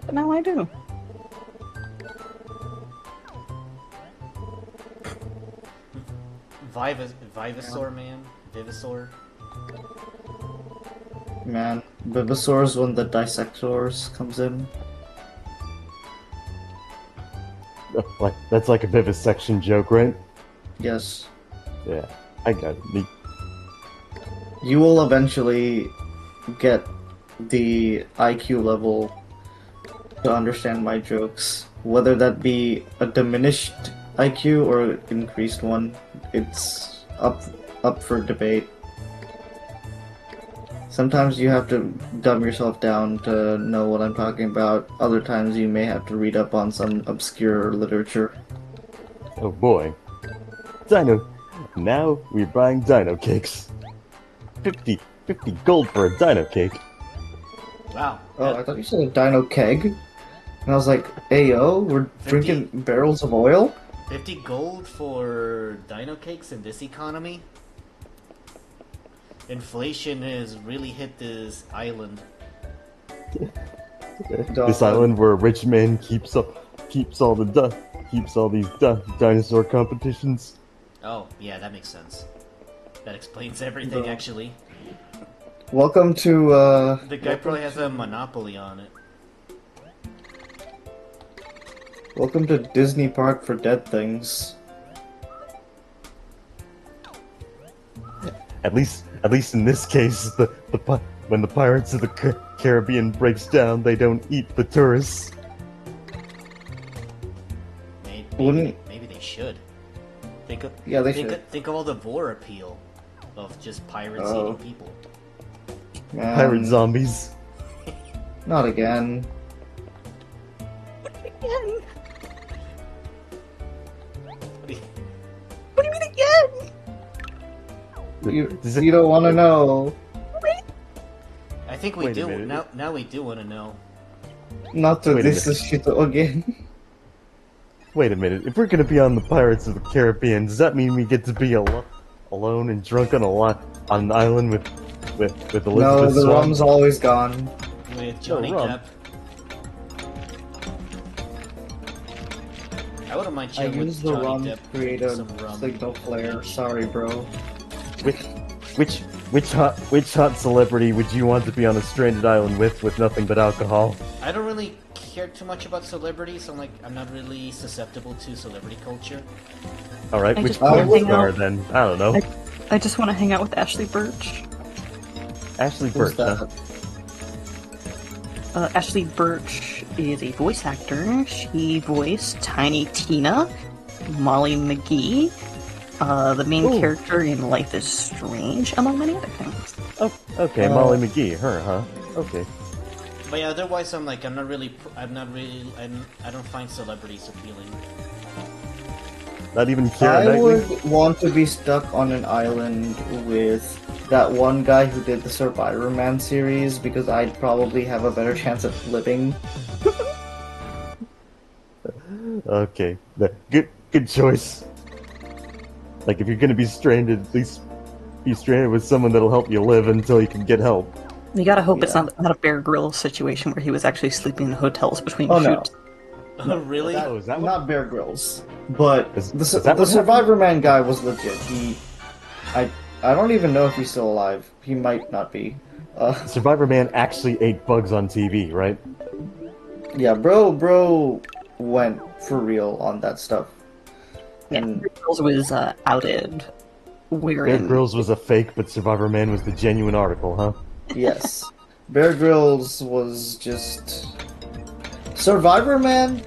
but now I do.
Vivasaur, man. Vivasaur.
Man, Vivasaur's when the Dissectors comes in.
That's like a vivisection joke, right?
Yes.
Yeah, I got it.
You will eventually get the IQ level to understand my jokes. Whether that be a diminished IQ or increased one, it's up for debate. Sometimes you have to dumb yourself down to know what I'm talking about. Other times you may have to read up on some obscure literature.
Oh boy. Dino. Now we're buying dino cakes. 50 gold for a dino cake.
Wow.
Oh, I thought you said a dino keg. And I was like, Ayo, we're
50?
drinking barrels of oil?
50 gold for dino cakes in this economy? Inflation has really hit this island.
This island where a rich man keeps all these dinosaur competitions.
Oh, yeah, that makes sense. That explains everything, actually.
Welcome to,
The guy probably has a monopoly on it.
welcome to Disney Park for Dead Things.
At least in this case, when the Pirates of the Caribbean breaks down, they don't eat the tourists.
Maybe they should. Think of think of all the vor appeal of just pirates eating people.
Man,
Pirate zombies.
Not again.
Again? What do you mean again?
You don't want to know.
I think we
Wait a
do
minute.
now. Now we do want to know.
Not to
Wait a
this Shito again.
Wait a minute. If we're gonna be on the Pirates of the Caribbean, does that mean we get to be alone and drunk on on an island with Elizabeth
No, the
Swann?
rum's always gone.
With Johnny
rum.
Depp. I wouldn't mind
I
chilling with
used the
Johnny
rum
Depp.
to create a
some rum.
signal flare. Sorry, bro.
Which hot celebrity would you want to be on a stranded island with nothing but alcohol?
I don't really care too much about celebrities. I'm not really susceptible to celebrity culture.
All right,
I
which
just wanna
porn
hang
star
out.
then? I don't know.
I just want to hang out with Ashley Birch.
Ashley
Who's
Birch. Huh?
that?
Ashley Birch is a voice actor. She voiced Tiny Tina, Molly McGee, the main
Ooh.
character in Life is Strange, among many other things.
Oh, okay, Molly McGee. Her, huh? Okay.
But yeah, otherwise I don't find celebrities appealing.
Not even Keira
I
Knightley?
would want to be stuck on an island with that one guy who did the Survivor Man series because I'd probably have a better chance of living.
Okay. Good choice. Like, if you're gonna be stranded, at least be stranded with someone that'll help you live until you can get help.
You gotta hope it's
Yeah.
not a Bear Grylls situation where he was actually sleeping in hotels between
Oh, no.
shoots.
Oh, really?
Oh, is that what?
Not Bear Grylls, but
Is
the
that what
Survivor Man guy was legit. I don't even know if he's still alive. He might not be.
Survivor Man actually ate bugs on TV, right?
Yeah, bro went for real on that stuff.
Yeah,
And
Bear Grylls was outed.
Bear
Wherein
Grylls was a fake, but Survivor Man was the genuine article, huh?
yes, Bear Grylls was just Survivor Man.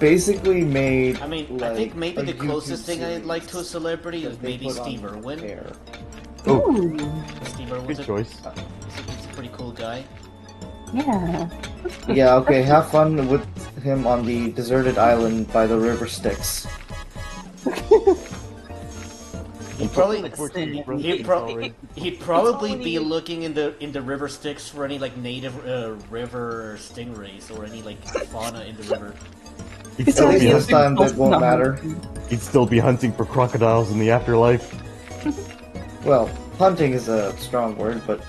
Basically made.
I mean, I
like,
think maybe
a
the closest
YouTube
thing I'd like to a
series
celebrity is
that they
maybe
put on
Steve Irwin.
air.
Ooh,
Steve Irwin's
Good choice.
he's a pretty cool guy.
yeah.
Yeah, okay, have fun with him on the deserted island by the river Styx.
He'd probably
Listen,
he'd probably be looking in the river Styx for any like native river stingrays or any like fauna in the river.
He'd
It's
still,
At least
be
this time that won't matter.
he'd still be hunting for crocodiles in the afterlife.
Well, hunting is a strong word, but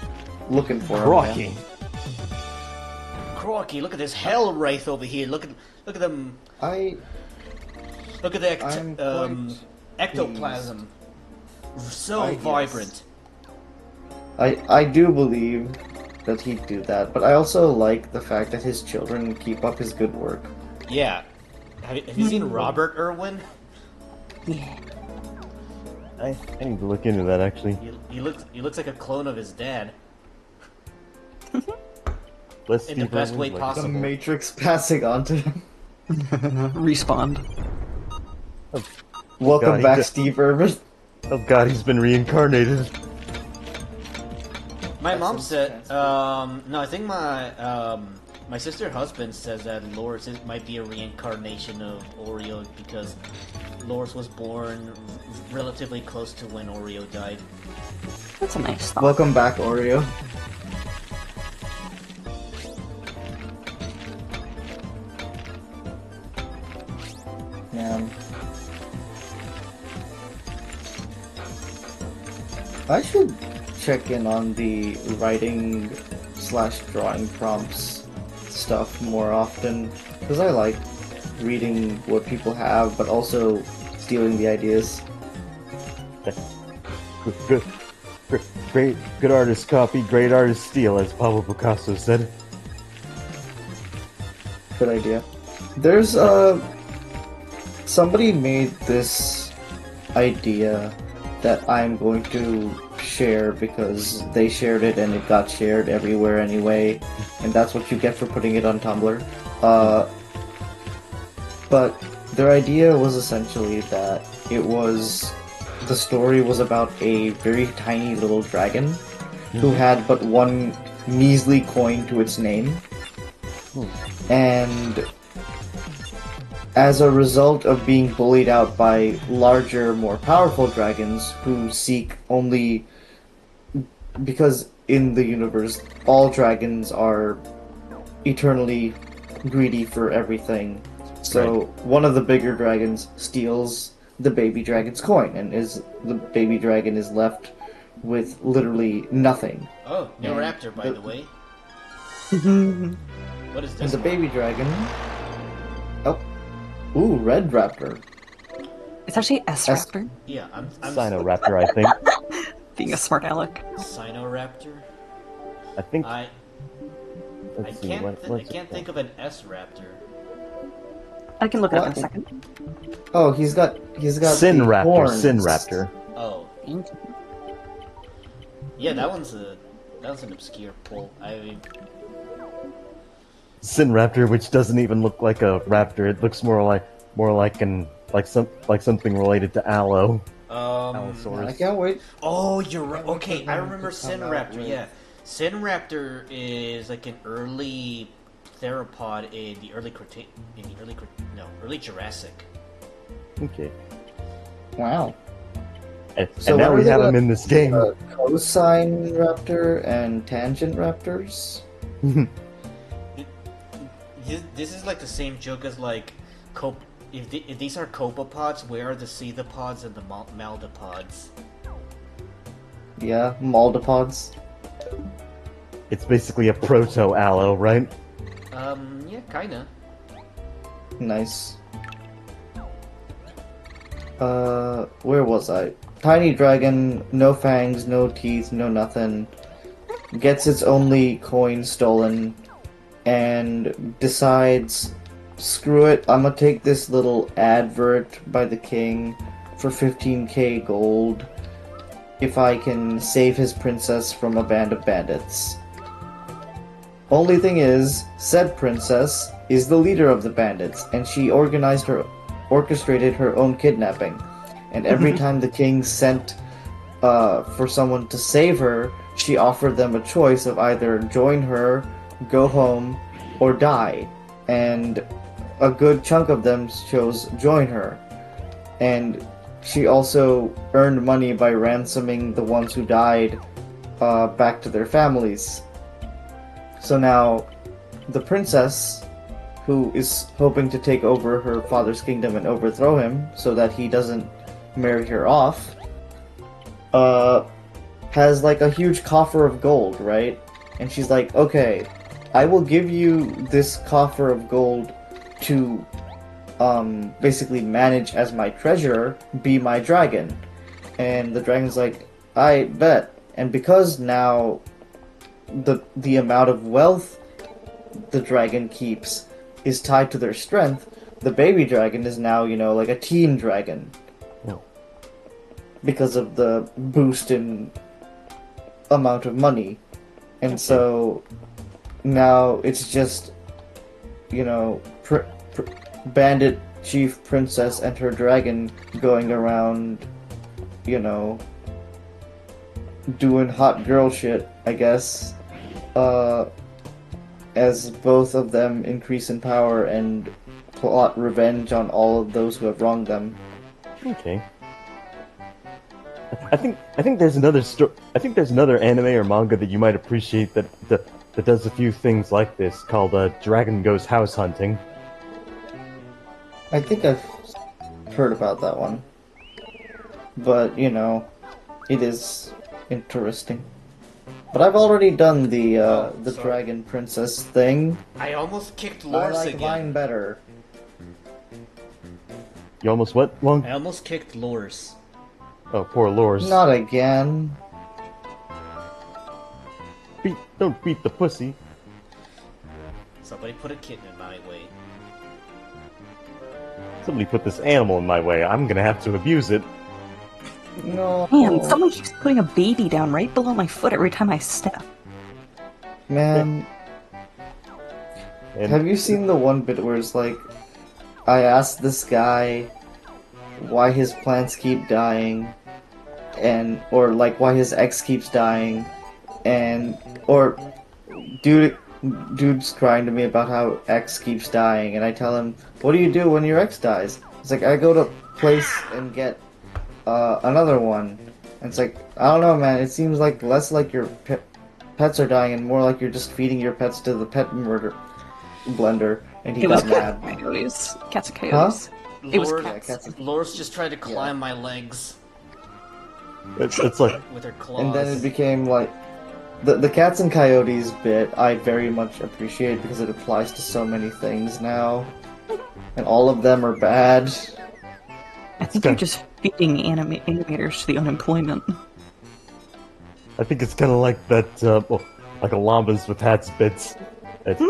looking for him.
Crocky.
Crocky, look at this hell wraith over here. Look at them.
I
Look at the
I'm quite
ectoplasm. So
I guess.
vibrant.
I do believe that he'd do that, but I also like the fact that his children keep up his good work.
Yeah. Have you seen Robert Irwin?
Yeah.
I need to look into that, actually.
He looks like a clone of his dad.
Let's
In the best way
The
possible.
Matrix passing on to him.
Respawned.
Welcome
he
back,
did-
Steve Irwin.
Oh god, he's been reincarnated.
My
That
mom
sounds
said,
fancy.
no, I think my sister husband says that Loris might be a reincarnation of Oreo because Loris was born relatively close to when Oreo died.
That's a nice thought.
Welcome back, Oreo. Man. I should check in on the writing slash drawing prompts stuff more often because I like reading what people have, but also stealing the ideas.
Good artist copy, great artist steal, as Pablo Picasso said.
Good idea. There's somebody made this idea that I'm going to share because they shared it and it got shared everywhere anyway, and that's what you get for putting it on Tumblr. But their idea was essentially that the story was about a very tiny little dragon who had but one measly coin to its name. And as a result of being bullied out by larger, more powerful dragons who seek only... Because in the universe, all dragons are eternally greedy for everything. So one of the bigger dragons steals the baby dragon's coin, and the baby dragon is left with literally nothing.
Oh, new
And
raptor, by the way. What is
And
this
the
one?
baby dragon. Oh, ooh, red raptor.
It's actually S-Raptor,
Yeah, I'm
Sinoraptor, I think.
being a smart aleck.
Sinoraptor.
I think.
I
Let's see.
can't
What's
I can't
it
think of an S raptor.
I can look it up in a
What?
second.
Oh, he's got
Sin
the
Raptor.
horns.
Sin Raptor.
Oh, yeah, that one's an obscure pull.
Sin Raptor, which doesn't even look like a raptor. It looks more like something related to Aloe.
I
Allosaurus.
can't wait.
Oh, you're right. Okay, I remember
To come out
Sinraptor.
with-
Yeah, Sinraptor is like an early theropod in the early Jurassic.
Okay.
Wow.
And
So
now
what
we
are they
have
gonna-
him in this game.
Cosine raptor and tangent raptors.
This is like the same joke as like if these are copepods, where are the cephalopods and the maldipods?
Yeah, maldipods.
It's basically a proto Aloe, right?
Yeah, kinda.
Nice. Where was I? Tiny dragon, no fangs, no teeth, no nothing. Gets its only coin stolen and decides, screw it, I'm gonna take this little advert by the king for 15k gold if I can save his princess from a band of bandits. Only thing is, said princess is the leader of the bandits, and she orchestrated her own kidnapping. And every time the king sent for someone to save her, she offered them a choice of either join her, go home, or die. And a good chunk of them chose join her. And she also earned money by ransoming the ones who died back to their families. So now, the princess, who is hoping to take over her father's kingdom and overthrow him so that he doesn't marry her off, has like a huge coffer of gold, right? And she's like, okay, I will give you this coffer of gold to basically manage as my treasurer, be my dragon. And the dragon's like, I bet. And because now the amount of wealth the dragon keeps is tied to their strength, the baby dragon is now, like a teen dragon.
Oh.
Because of the boost in amount of money. And so now it's just, bandit chief princess and her dragon going around, doing hot girl shit, I guess, as both of them increase in power and plot revenge on all of those who have wronged them.
Okay. I think there's another I think there's another anime or manga that you might appreciate that does a few things like this, called Dragon Goes House Hunting.
I think I've heard about that one. But, it is interesting. But I've already done the
sorry.
dragon princess thing.
I almost kicked
I
Lors
like
again.
mine better.
You almost what, Long?
I almost kicked Lors.
Oh, poor Lors.
Not again.
Don't beat the pussy.
Somebody put a kitten in my way.
Somebody put this animal in my way. I'm gonna have to abuse it.
No.
Man, someone keeps putting a baby down right below my foot every time I step.
Man,
And
have you seen the one bit where it's like, I asked this guy why his plants keep dying, or like why his ex keeps dying, or dude's crying to me about how ex keeps dying, and I tell him, what do you do when your ex dies? It's like, I go to place and get another one. And it's like, I don't know, man, it seems like less like your pets are dying and more like you're just feeding your pets to the pet blender, and he
It was
got mad.
coyotes. Cats and coyotes. It was
Lord,
cats.
Laura's just trying to climb my legs
It's like
with her claws.
And then it became like the cats and coyotes bit I very much appreciate because it applies to so many things now. And all of them are bad.
I think you're just feeding animators to the unemployment.
I think it's kind of like that, like a llamas with hats bits.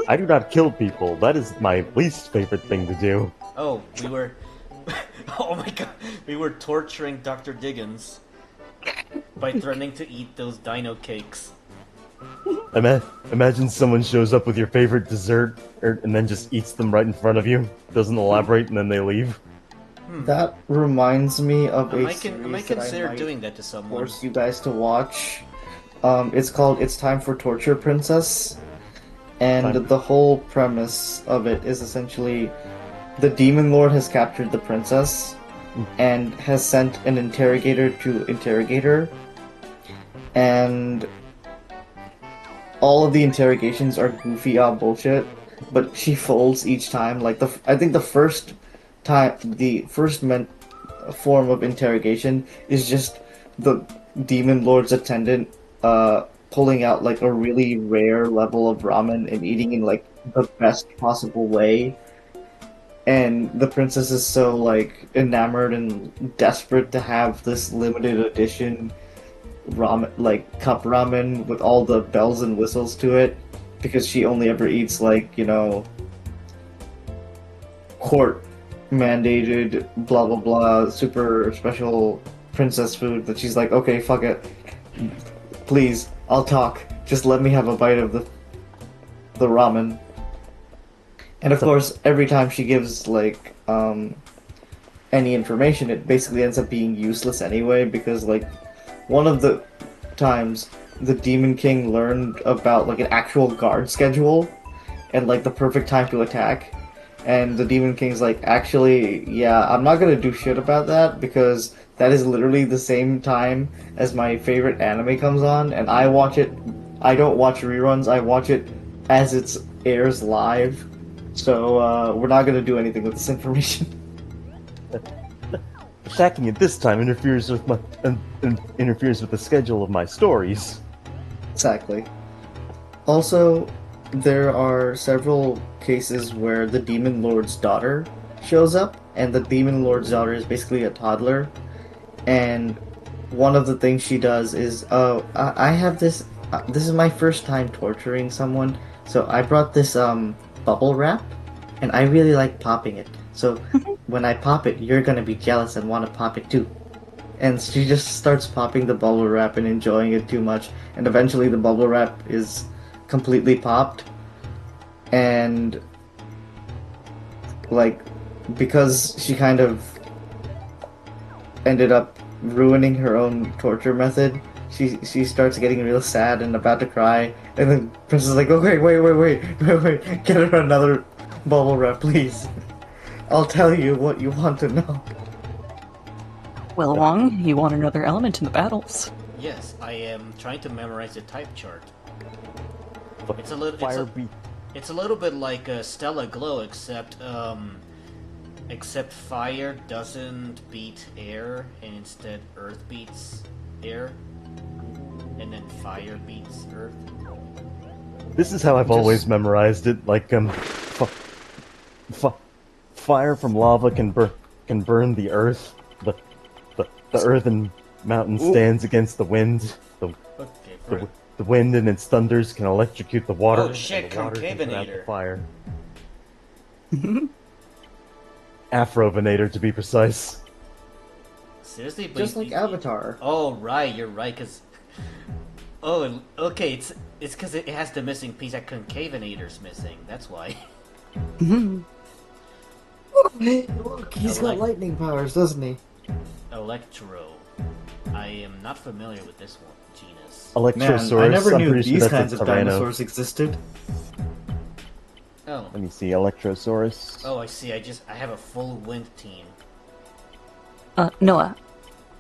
I do not kill people. That is my least favorite thing to do.
Oh, we were... oh my god. We were torturing Dr. Diggins by threatening to eat those dino cakes.
Imagine someone shows up with your favorite dessert and then just eats them right in front of you, doesn't elaborate, and then they leave.
That reminds me of
I
a
might
series
consider
that I might
doing that to someone.
force you guys to watch. It's called It's Time for Torture Princess. And the whole premise of it is essentially the Demon Lord has captured the princess and has sent an interrogator to interrogate her. And all of the interrogations are goofy bullshit, but she folds each time. Like I think the first form of interrogation is just the Demon Lord's attendant pulling out like a really rare level of ramen and eating in like the best possible way. And the princess is so like enamored and desperate to have this limited edition ramen, like cup ramen with all the bells and whistles to it, because she only ever eats like, you know, court mandated blah blah blah super special princess food, that she's like, okay, fuck it, please, I'll talk, just let me have a bite of the ramen. And of course, every time she gives like any information, it basically ends up being useless anyway, because like one of the times the Demon King learned about like an actual guard schedule and like the perfect time to attack, and the Demon King's like, actually, yeah, I'm not gonna do shit about that because that is literally the same time as my favorite anime comes on, and I watch it. I don't watch reruns. I watch it as it airs live. So we're not gonna do anything with this information.
Attacking it this time interferes with the schedule of my stories.
Exactly. Also, there are several cases where the Demon Lord's daughter shows up, and the Demon Lord's daughter is basically a toddler, and one of the things she does is, I have this, this is my first time torturing someone, so I brought this, bubble wrap, and I really like popping it, so when I pop it, you're gonna be jealous and want to pop it too. And she just starts popping the bubble wrap and enjoying it too much, and eventually the bubble wrap is completely popped, and like, because she kind of ended up ruining her own torture method, she starts getting real sad and about to cry, and then Princess is like, okay, wait, get her another bubble wrap, please. I'll tell you what you want to know.
Well, Wong, you want another element in the battles.
Yes, I am trying to memorize the type chart. It's a little bit like Stella Glow, except fire doesn't beat air, and instead earth beats air, and then fire beats earth.
This is how I've always memorized it. Like fire from lava can burn the earth. The earthen mountain stands against the wind. The wind and its thunders can electrocute the water.
Oh shit,
and the water can put out the
Concavinator.
fire. Afrovinator, to be precise.
Seriously? But
Just like Avatar.
Oh, right, you're right, because... Oh, okay, it's because it has the missing piece that Concavinator's missing, that's why.
Look, he's got lightning powers, doesn't he?
Electro. I am not familiar with this one, genus.
Electrosaurus.
Man, I never
I'm
knew
pretty sure
these
that's
kinds
a
of
Tyranno.
dinosaurs existed.
Oh.
Let me see, Electrosaurus.
Oh, I see, I have a full wind team.
Noah,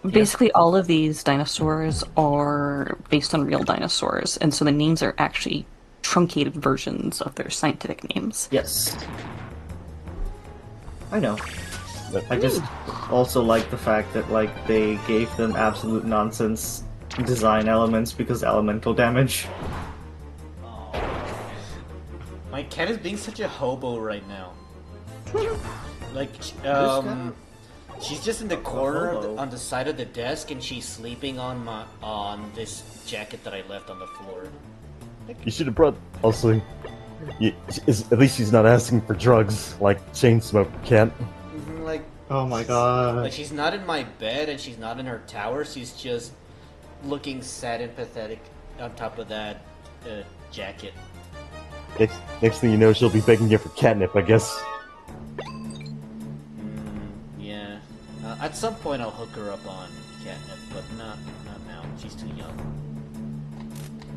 basically all of these dinosaurs are based on real dinosaurs, and so the names are actually truncated versions of their scientific names.
Yes. I know.
But-
I just also like the fact that like they gave them absolute nonsense design elements because elemental damage.
My cat is being such a hobo right now. Like, she's just in the corner of on the side of the desk, and she's sleeping on this jacket that I left on the floor.
You should have brought. Also, at least she's not asking for drugs like chain smoke cat.
Like,
Oh my god.
like she's not in my bed and she's not in her tower. She's just looking sad and pathetic on top of that jacket.
Next thing you know, she'll be begging you for catnip, I guess.
Yeah. At some point, I'll hook her up on catnip, but not now. She's too young.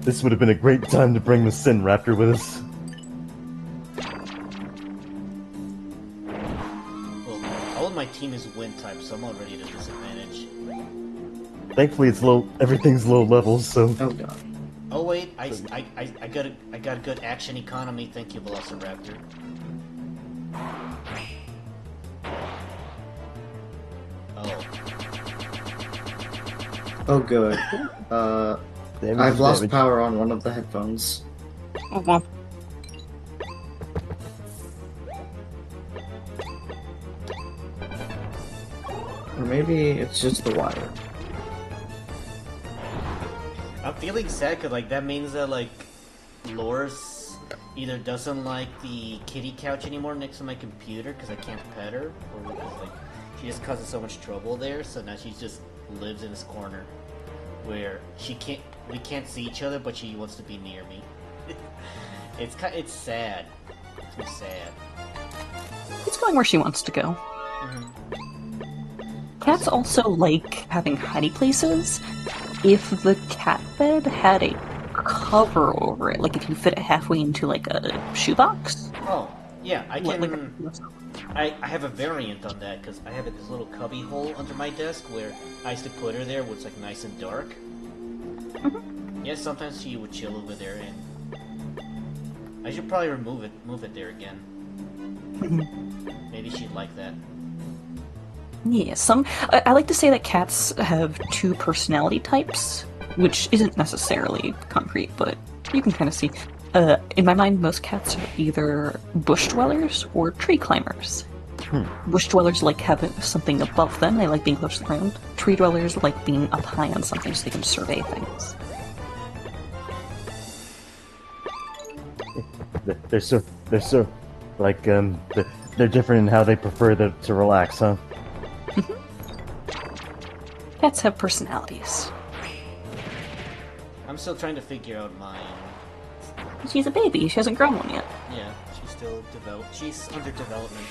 This would have been a great time to bring the Sin Raptor with us.
Well, all of my team is wind type, so I'm already at a disadvantage.
Thankfully, it's low. Everything's low levels, so.
Oh god.
Oh wait, I got a good action economy. Thank you, Velociraptor. Oh.
Oh good.
Damage
I've
is
lost
damage.
power on one of the headphones.
Oh, well.
Or maybe it's just the wire.
I'm feeling sad because like that means that like Loris either doesn't like the kitty couch anymore next to my computer because I can't pet her, or because like she just causes so much trouble there. So now she just lives in this corner where we can't see each other, but she wants to be near me. It's sad. It's sad.
It's going where she wants to go. Cats also like having hiding places. If the cat bed had a cover over it, like if you fit it halfway into like a shoebox.
Oh yeah, I
Like
can. I have a variant on that because I have this little cubby hole under my desk where I used to put her there, where it's like nice and dark. Yeah, sometimes she would chill over there, and I should probably move it there again. Maybe she'd like that.
Yeah, I like to say that cats have two personality types, which isn't necessarily concrete, but you can kind of see. In my mind, most cats are either bush dwellers or tree climbers. Bush dwellers like having something above them, they like being close to the ground. Tree dwellers like being up high on something so they can survey things.
They're so, like, they're different in how they prefer to relax, huh?
Cats have personalities.
I'm still trying to figure out mine.
She's a baby, she hasn't grown one yet.
Yeah, she's still she's under development.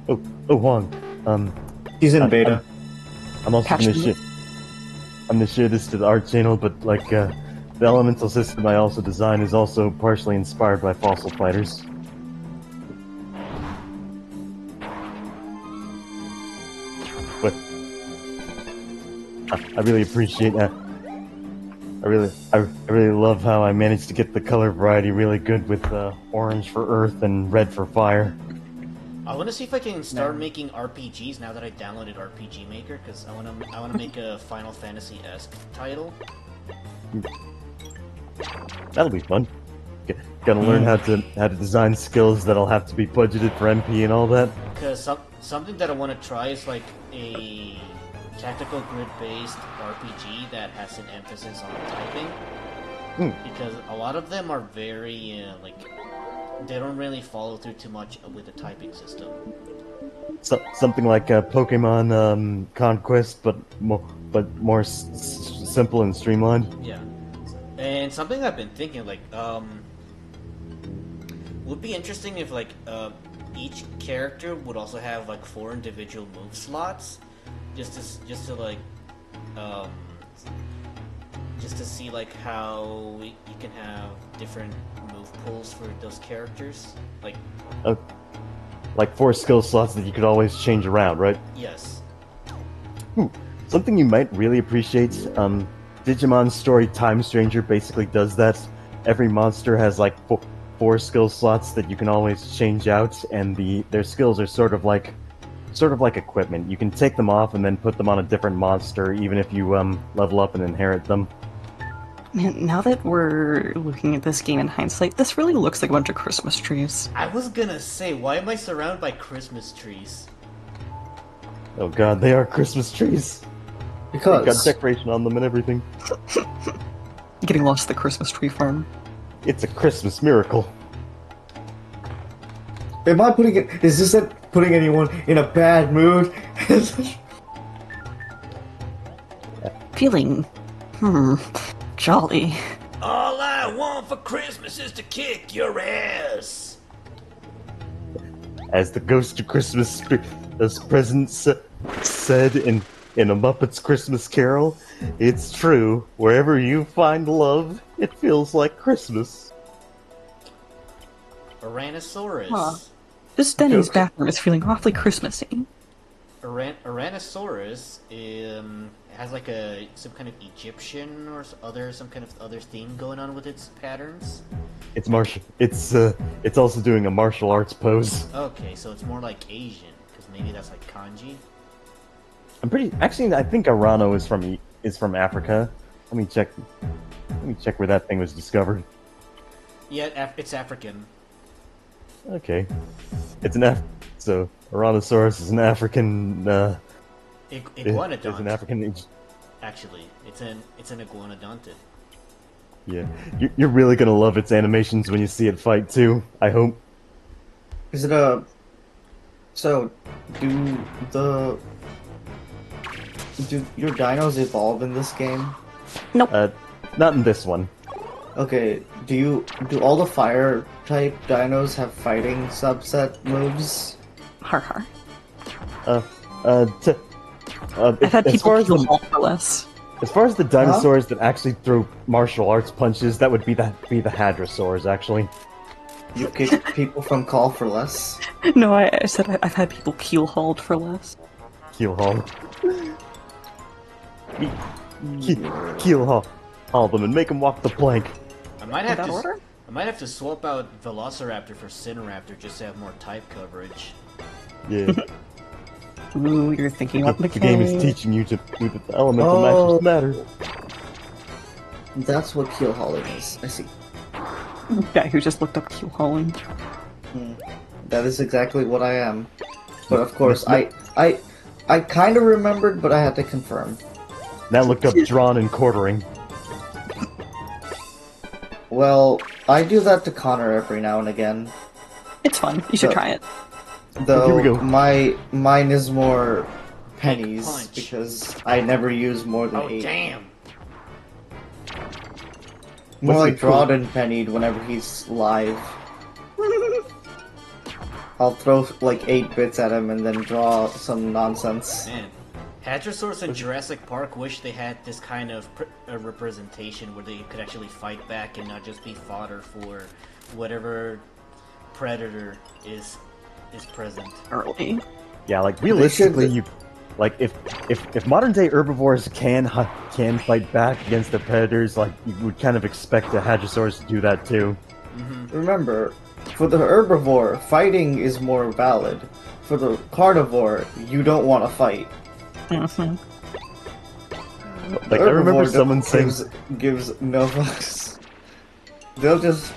Oh, Juan.
He's in beta.
I'm also
Catch
gonna
me.
share. I'm gonna share this to the art channel, but like, the elemental system I also designed is also partially inspired by fossil fighters. But I really appreciate that. I really love how I managed to get the color variety really good with orange for earth and red for fire.
I want to see if I can start making RPGs now that I downloaded RPG Maker, because I want to make a Final Fantasy-esque title.
That'll be fun. Gotta learn how to design skills that'll have to be budgeted for MP and all that.
Because something that I want to try is like a tactical grid-based RPG that has an emphasis on typing. Because a lot of them are very like they don't really follow through too much with the typing system.
Something like Pokemon Conquest, but more simple and streamlined.
Yeah, and something I've been thinking like would be interesting if like each character would also have like 4 individual move slots, just to like just to see like how you can have different move pools for those characters.
Like 4 skill slots that you could always change around, right?
Yes.
Something you might really appreciate. Digimon's story Time Stranger basically does that, every monster has like four skill slots that you can always change out, and their skills are sort of like equipment. You can take them off and then put them on a different monster, even if you level up and inherit them.
Man, now that we're looking at this game in hindsight, this really looks like a bunch of Christmas trees.
I was gonna say, why am I surrounded by Christmas trees?
Oh god, they are Christmas trees. They've got
Because
decoration on them and everything.
Getting lost at the Christmas tree farm.
It's a Christmas miracle.
am I putting it? Is this putting anyone in a bad mood?
Feeling, jolly.
All I want for Christmas is to kick your ass.
As the ghost of Christmas present said in A Muppet's Christmas Carol, it's true. Wherever you find love, it feels like Christmas.
Tyrannosaurus.
Huh. This Denny's bathroom is feeling awfully Christmassy.
Tyrannosaurus has like some kind of Egyptian or some kind of other theme going on with its patterns.
It's also doing a martial arts pose.
Okay, so it's more like Asian, because maybe that's like kanji.
I think Arano is from Africa. Let me check where that thing was discovered.
Yeah, it's African.
Okay. So Aranosaurus is an African
Iguanodont.
It's an African.
Actually, it's an iguanodontid.
Yeah, you're really gonna love its animations when you see it fight too. I hope.
Is it a? So, do your dinos evolve in this game?
Nope.
Not in this one.
Okay. Do all the fire type dinos have fighting subset moves?
Har har.
I've
had people kill all for less.
As far as the dinosaurs that actually throw martial arts punches, that would be the hadrosaurs, actually.
You kick people from Call for Less?
No, I said I've had people keel hauled for less.
Keel haul. Keel haul them and make them walk the plank.
I might
In
have
that
to.
order?
I might have to swap out Velociraptor for Cineraptor just to have more type coverage.
Yeah.
Ooh, you're thinking about
The game is teaching you to do the elemental matches matter.
That's what keel hauling is. I see.
Guy who just looked up keel hauling.
That is exactly what I am. But of course, I kind of remembered, but I had to confirm.
Now look up drawn and quartering.
Well, I do that to Connor every now and again.
It's fun. You should
So-
try it.
Though
Here we go.
mine is more pennies
punch.
because I never use more than
Oh
8.
damn!
More
What's
like
it cool?
Drawden pennied whenever he's live. I'll throw like 8 bits at him and then draw some nonsense.
Man, Hadrosaurus in Jurassic Park wish they had this kind of representation where they could actually fight back and not just be fodder for whatever predator is present.
Early.
Yeah, like realistically, if modern day herbivores can fight back against the predators, like you would kind of expect the Hadrosaurus to do that too.
Remember, for the herbivore, fighting is more valid. For the carnivore, you don't want to fight.
Mhm.
Like I remember someone saying,
gives no fucks. They'll just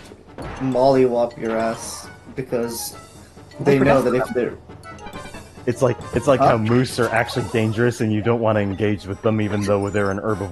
mollywop your ass because they know that if they're
it's like how moose are actually dangerous and you don't want to engage with them even though they're an herbivore.